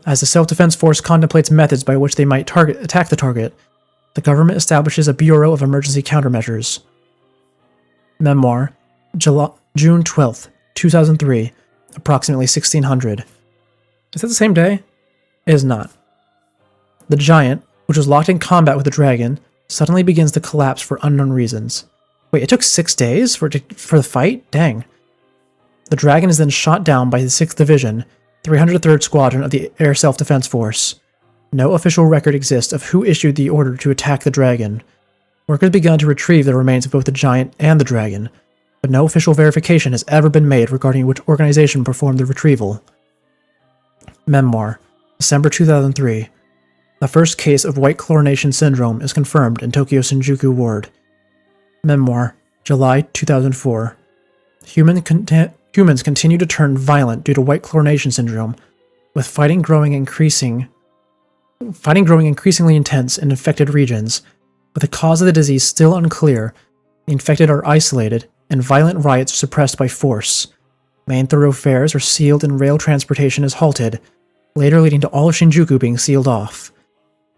Speaker 1: As the self-defense force contemplates methods by which they might attack the target, the government establishes a Bureau of Emergency Countermeasures. Memoir, June 12th, 2003, approximately 1600. Is that the same day? It is not. The Giant, which was locked in combat with the Dragon, suddenly begins to collapse for unknown reasons. Wait, it took 6 days for the fight? Dang. The Dragon is then shot down by the 6th Division, 303rd Squadron of the Air Self-Defense Force. No official record exists of who issued the order to attack the Dragon. Work has begun to retrieve the remains of both the Giant and the Dragon, but no official verification has ever been made regarding which organization performed the retrieval. Memoir, December 2003. The first case of white chlorination syndrome is confirmed in Tokyo Shinjuku ward. Memoir, July 2004. Humans continue to turn violent due to white chlorination syndrome, with fighting growing increasingly intense in infected regions. With the cause of the disease still unclear, the infected are isolated, and violent riots are suppressed by force. Main thoroughfares are sealed and rail transportation is halted, later leading to all of Shinjuku being sealed off.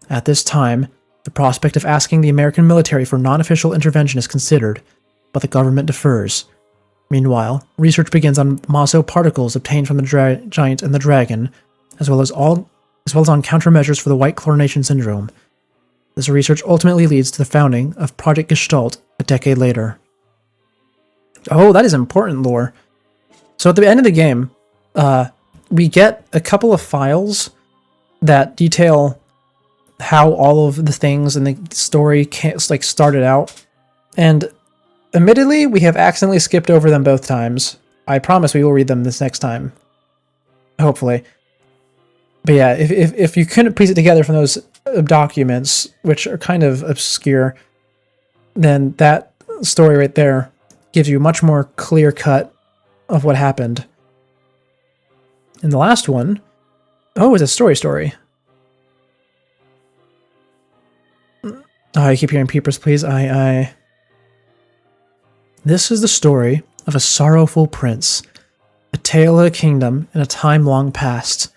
Speaker 1: At this time, the prospect of asking the American military for non-official intervention is considered, but the government defers. Meanwhile, research begins on Maso particles obtained from the Giant and the Dragon, as well as on countermeasures for the white chlorination syndrome. This research ultimately leads to the founding of Project Gestalt a decade later. Oh, that is important lore. So at the end of the game, we get a couple of files that detail how all of the things in the story started out. And admittedly, we have accidentally skipped over them both times. I promise we will read them this next time. Hopefully. But yeah, if you couldn't piece it together from those documents, which are kind of obscure, then that story right there gives you much more clear cut of what happened. And the last one, oh, it's a story. Oh, I keep hearing peepers, please. This is the story of a sorrowful prince, a tale of a kingdom in a time long past.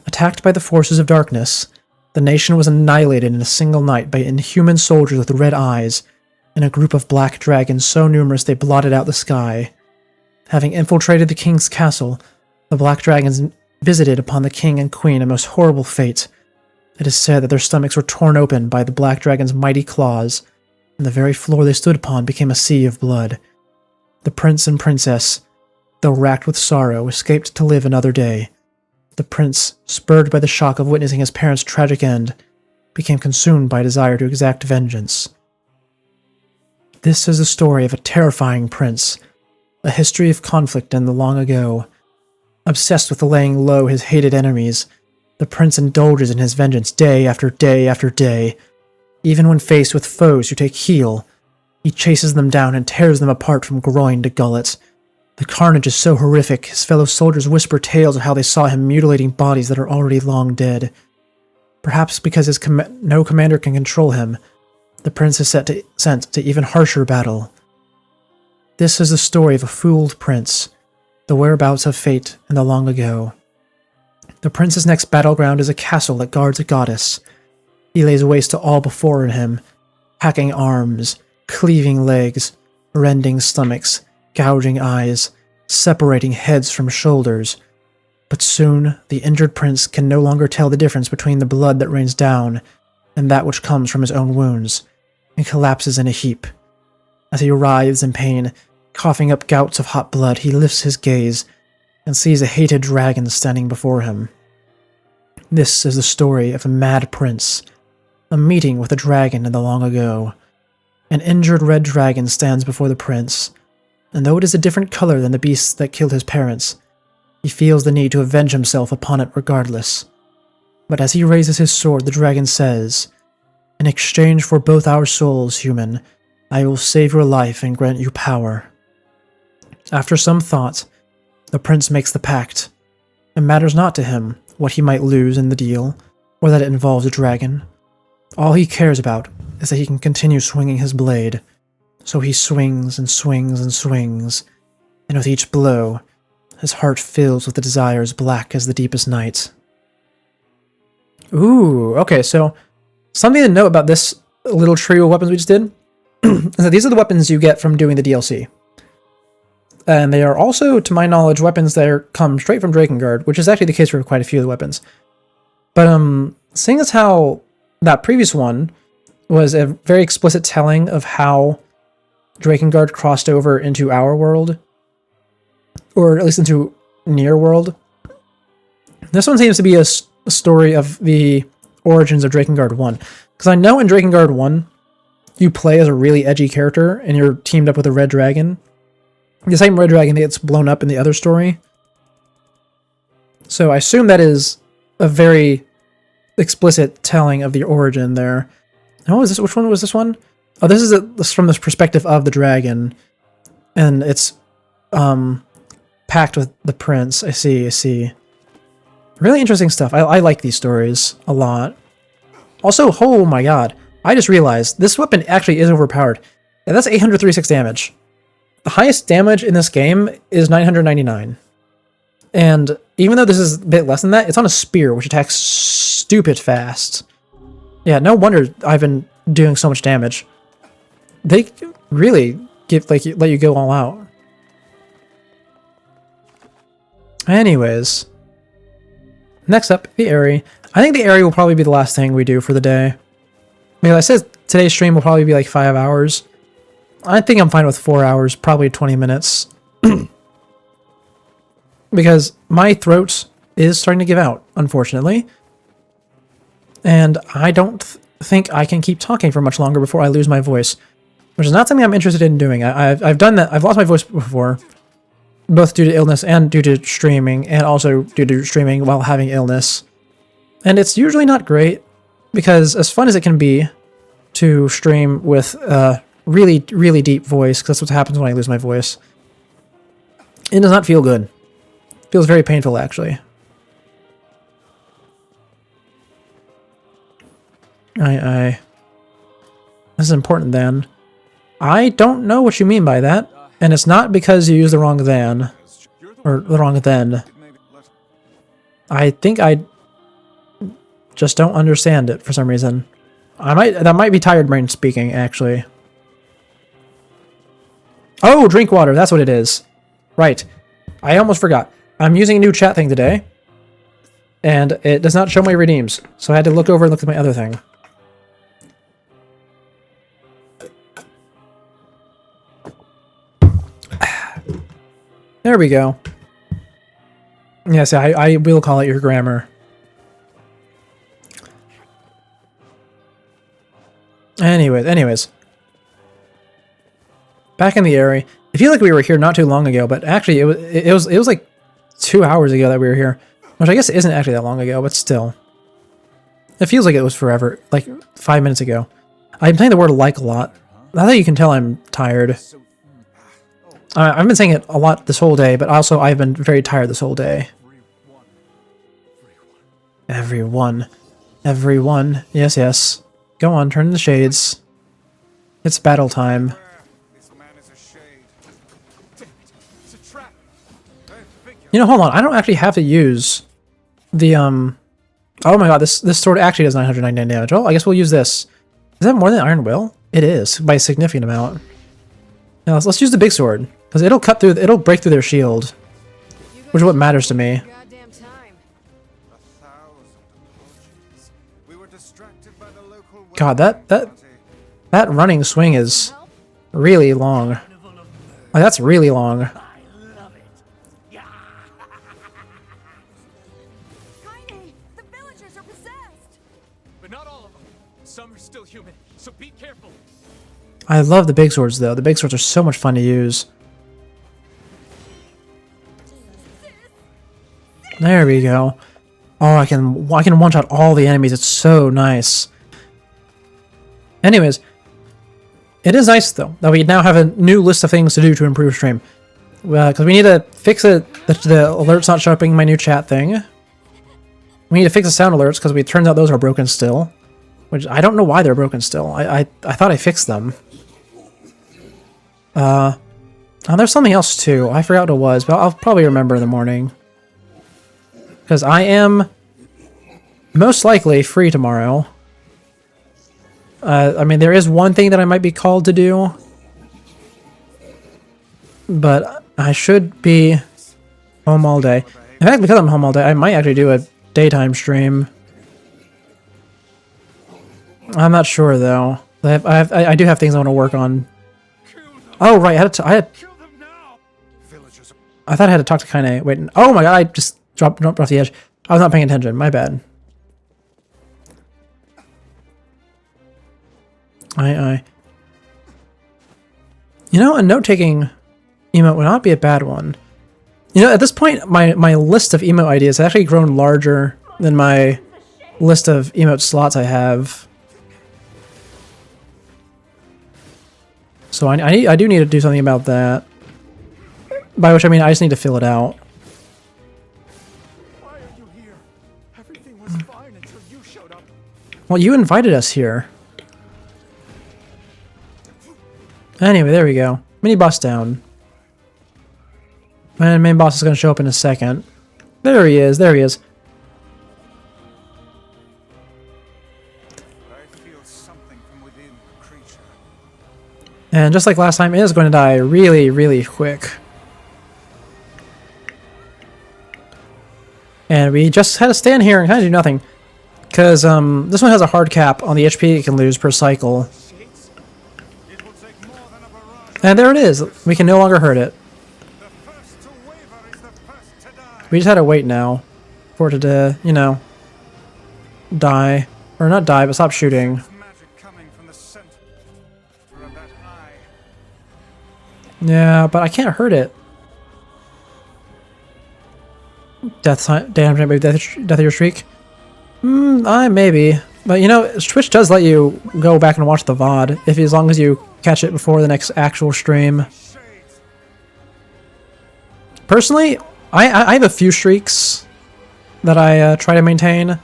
Speaker 1: Attacked by the forces of darkness, the nation was annihilated in a single night by inhuman soldiers with red eyes and a group of black dragons so numerous they blotted out the sky. Having infiltrated the king's castle, the black dragons visited upon the king and queen a most horrible fate. It is said that their stomachs were torn open by the black dragon's mighty claws, and the very floor they stood upon became a sea of blood. The prince and princess, though racked with sorrow, escaped to live another day. The prince, spurred by the shock of witnessing his parents' tragic end, became consumed by a desire to exact vengeance. This is the story of a terrifying prince, a history of conflict in the long ago. Obsessed with laying low his hated enemies, the prince indulges in his vengeance day after day after day. Even when faced with foes who take heel, he chases them down and tears them apart from groin to gullet. The carnage is so horrific, his fellow soldiers whisper tales of how they saw him mutilating bodies that are already long dead. Perhaps because no commander can control him, the prince is sent to even harsher battle. This is the story of a fooled prince, the whereabouts of fate in the long ago. The prince's next battleground is a castle that guards a goddess. He lays waste to all before him, hacking arms, cleaving legs, rending stomachs, gouging eyes, separating heads from shoulders. But soon, the injured prince can no longer tell the difference between the blood that rains down and that which comes from his own wounds, and collapses in a heap. As he writhes in pain, coughing up gouts of hot blood, he lifts his gaze and sees a hated dragon standing before him. This is the story of a mad prince, a meeting with a dragon in the long ago. An injured red dragon stands before the prince, and though it is a different color than the beast that killed his parents, he feels the need to avenge himself upon it regardless. But as he raises his sword, the dragon says, "In exchange for both our souls, human, I will save your life and grant you power." After some thought, the prince makes the pact. It matters not to him what he might lose in the deal, or that it involves a dragon. All he cares about is that he can continue swinging his blade. So he swings and swings and swings, and with each blow, his heart fills with the desire as black as the deepest night. Ooh, okay, so something to note about this little trio of weapons we just did is that these are the weapons you get from doing the DLC. And they are also, to my knowledge, weapons that come straight from Drakengard, which is actually the case for quite a few of the weapons. But seeing as how that previous one was a very explicit telling of how Drakengard crossed over into our world, or at least into Nier world, this one seems to be a story of the origins of Drakengard 1. Because I know in Drakengard 1, you play as a really edgy character, and you're teamed up with a red dragon. The same red dragon that gets blown up in the other story. So I assume that is a very explicit telling of the origin there. And what was this? Which one was this one? Oh, this is from the perspective of the dragon. And it's packed with the prince. I see. Really interesting stuff. I like these stories a lot. Also, oh my god. I just realized this weapon actually is overpowered. Yeah, that's 836 damage. The highest damage in this game is 999. And even though this is a bit less than that, it's on a spear, which attacks stupid fast. Yeah, no wonder I've been doing so much damage. They really let you go all out. Anyways. Next up, the Aerie. I think the Aerie will probably be the last thing we do for the day. Because I said today's stream will probably be like 5 hours. I think I'm fine with 4 hours, probably 20 minutes. Because my throat is starting to give out, unfortunately. and I don't think I can keep talking for much longer before I lose my voice, which is not something I'm interested in doing. I've done that. I've lost my voice before, both due to illness and due to streaming, and also due to streaming while having illness. And it's usually not great, because as fun as it can be to stream with a really, really deep voice, because that's what happens when I lose my voice, it does not feel good. It feels very painful, actually. This is important then. I don't know what you mean by that, and it's not because you use the wrong then, or the wrong then. I think I just don't understand it for some reason. That might be tired brain speaking, actually. Oh, drink water, that's what it is. Right. I almost forgot. I'm using a new chat thing today, and it does not show my redeems, so I had to look over and look at my other thing. There we go. Yes, I will call it your grammar. Anyways. Back in the area. I feel like we were here not too long ago, but actually it was like 2 hours ago that we were here. Which I guess isn't actually that long ago, but still. It feels like it was forever, like 5 minutes ago. I'm saying the word like a lot. Now that you can tell I'm tired. I've been saying it a lot this whole day, but also I've been very tired this whole day. Everyone. Yes. Go on, turn the shades. It's battle time. You know, hold on. I don't actually have to use the, oh my god, this sword actually does 999 damage. Well, I guess we'll use this. Is that more than Iron Will? It is, by a significant amount. Now, let's use the big sword, because it'll break through their shield, which is what matters to me. God, that running swing is really long. Like, that's really long. I love the big swords, though. The big swords are so much fun to use. There we go. Oh, I can one-shot all the enemies. It's so nice. Anyways, it is nice, though, that we now have a new list of things to do to improve stream. Because we need to fix it, the alerts not showing my new chat thing. We need to fix the sound alerts, because it turns out those are broken still. Which, I don't know why they're broken still. I thought I fixed them. Oh, there's something else, too. I forgot what it was, but I'll probably remember in the morning. Because I am most likely free tomorrow. I mean, there is one thing that I might be called to do. But I should be home all day. In fact, because I'm home all day, I might actually do a daytime stream. I'm not sure, though. I do have things I want to work on. Oh, right. I thought I had to talk to Kaine. Wait. Oh my god, I just dropped off the edge. I was not paying attention. My bad. You know, a note-taking emote would not be a bad one. You know, at this point, my list of emote ideas has actually grown larger than my list of emote slots I have. So I do need to do something about that. By which I mean I just need to fill it out.
Speaker 9: Why are you here? Everything was fine until you showed up.
Speaker 1: Well, you invited us here. Anyway, there we go. Mini boss down. And main boss is going to show up in a second. There he is. And just like last time, it is going to die really, really quick. And we just had to stand here and kind of do nothing. Because this one has a hard cap on the HP it can lose per cycle. And there it is. We can no longer hurt it. We just had to wait now for it to, you know, die. Or not die, but stop shooting. Yeah, but I can't hurt it. Death damage, maybe death of your streak. Maybe. But you know, Twitch does let you go back and watch the VOD if as long as you catch it before the next actual stream. Personally, I have a few streaks that I try to maintain.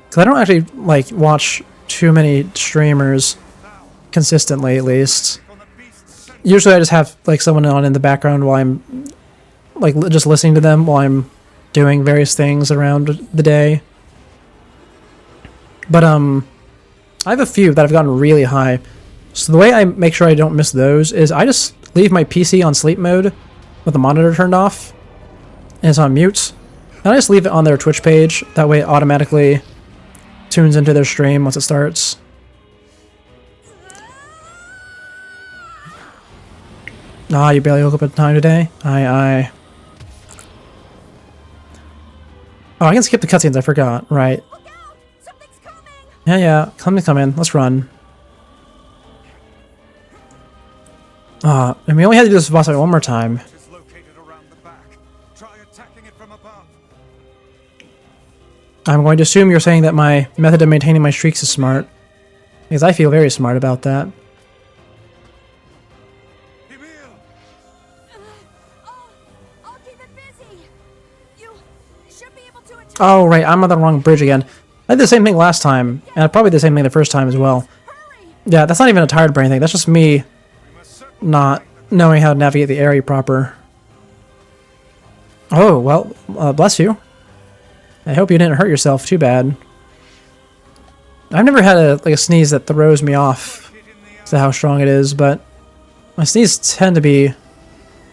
Speaker 1: Because I don't actually like watch too many streamers consistently, at least. Usually I just have like someone on in the background while I'm like just listening to them while I'm doing various things around the day. But I have a few that have gotten really high. So the way I make sure I don't miss those is I just leave my PC on sleep mode with the monitor turned off and it's on mute. And I just leave it on their Twitch page. That way it automatically tunes into their stream once it starts. Ah, you barely woke up in time today? Aye. Oh, I can skip the cutscenes, I forgot. Right. Yeah, something's coming. Let's run. And we only had to do this boss fight one more time. I'm going to assume you're saying that my method of maintaining my streaks is smart. Because I feel very smart about that. Oh, right, I'm on the wrong bridge again. I did the same thing last time, and probably the same thing the first time as well. Yeah, that's not even a tired brain thing, that's just me not knowing how to navigate the area proper. Oh, well, bless you. I hope you didn't hurt yourself too bad. I've never had a sneeze that throws me off to how strong it is, but my sneezes tend to be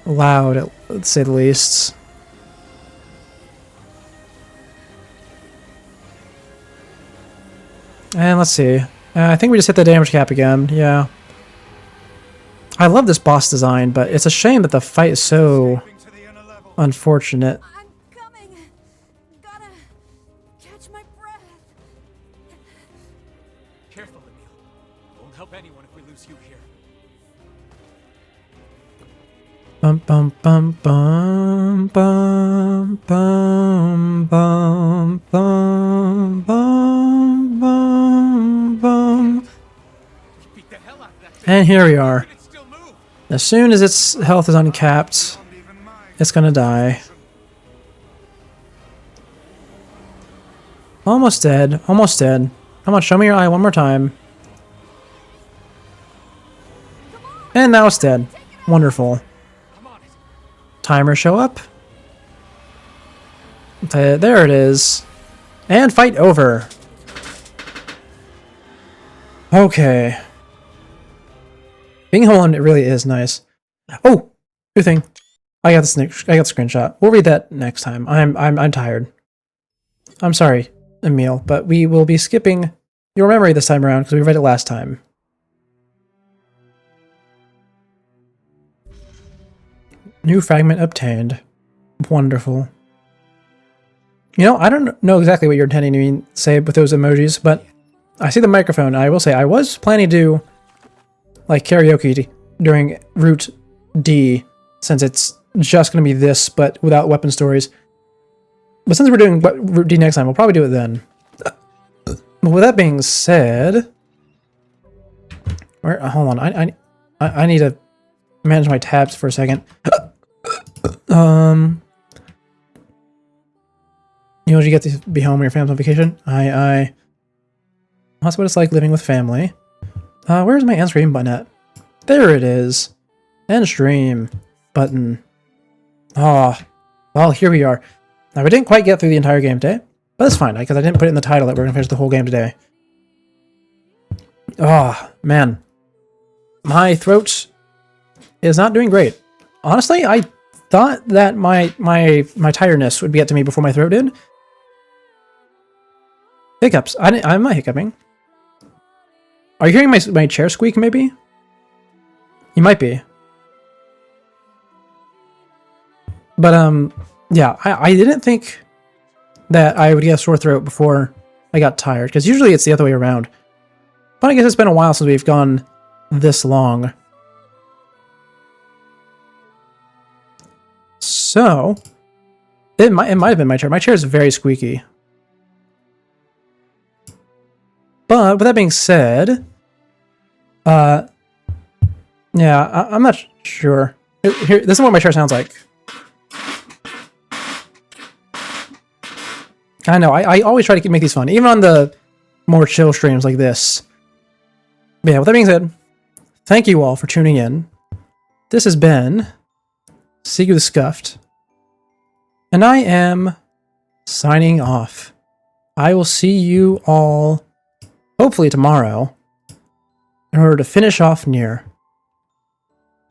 Speaker 1: loud, to say the least. And let's see. I think we just hit the damage cap again. Yeah. I love this boss design, but it's a shame that the fight is so unfortunate.
Speaker 3: I'm coming. Gotta catch my breath.
Speaker 2: Careful, Emil. Won't help anyone if we lose you here.
Speaker 1: Bum bum bum bum bum bum bum bum bum bum bum. And here we are. As soon as its health is uncapped, it's gonna die. Almost dead. Almost dead. Come on, show me your eye one more time. And now it's dead. Wonderful. Timer show up. There it is. And fight over. Okay. Being home, it really is nice. Oh, good thing. I got the screenshot. We'll read that next time. I'm tired. I'm sorry, Emil, but we will be skipping your memory this time around because we read it last time. New fragment obtained. Wonderful. You know, I don't know exactly what you're intending to say with those emojis, but I see the microphone. I will say I was planning to do like karaoke during Route D, since it's just going to be this, but without weapon stories. But since we're doing Route D next time, we'll probably do it then. But with that being said, hold on, I need to manage my tabs for a second. You know, you get to be home when your family's on vacation? That's what it's like living with family. Where's my end stream button at? There it is. End stream button. Ah, well, here we are. Now, we didn't quite get through the entire game today, but that's fine, because I didn't put it in the title that we're going to finish the whole game today. Oh, man. My throat is not doing great. Honestly, I thought that my tiredness would get to me before my throat did. Hiccups. I'm not hiccuping. Are you hearing my chair squeak, maybe? You might be. But, yeah, I didn't think that I would get a sore throat before I got tired, because usually it's the other way around. But I guess it's been a while since we've gone this long. So, it might have been my chair. My chair is very squeaky. But with that being said, yeah, I'm not sure. Here, this is what my chair sounds like. I know, I always try to make these fun, even on the more chill streams like this. But yeah, with that being said, thank you all for tuning in. This has been Sigu the Scuffed, and I am signing off. I will see you all, hopefully tomorrow, in order to finish off Nier.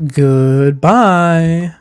Speaker 1: Goodbye.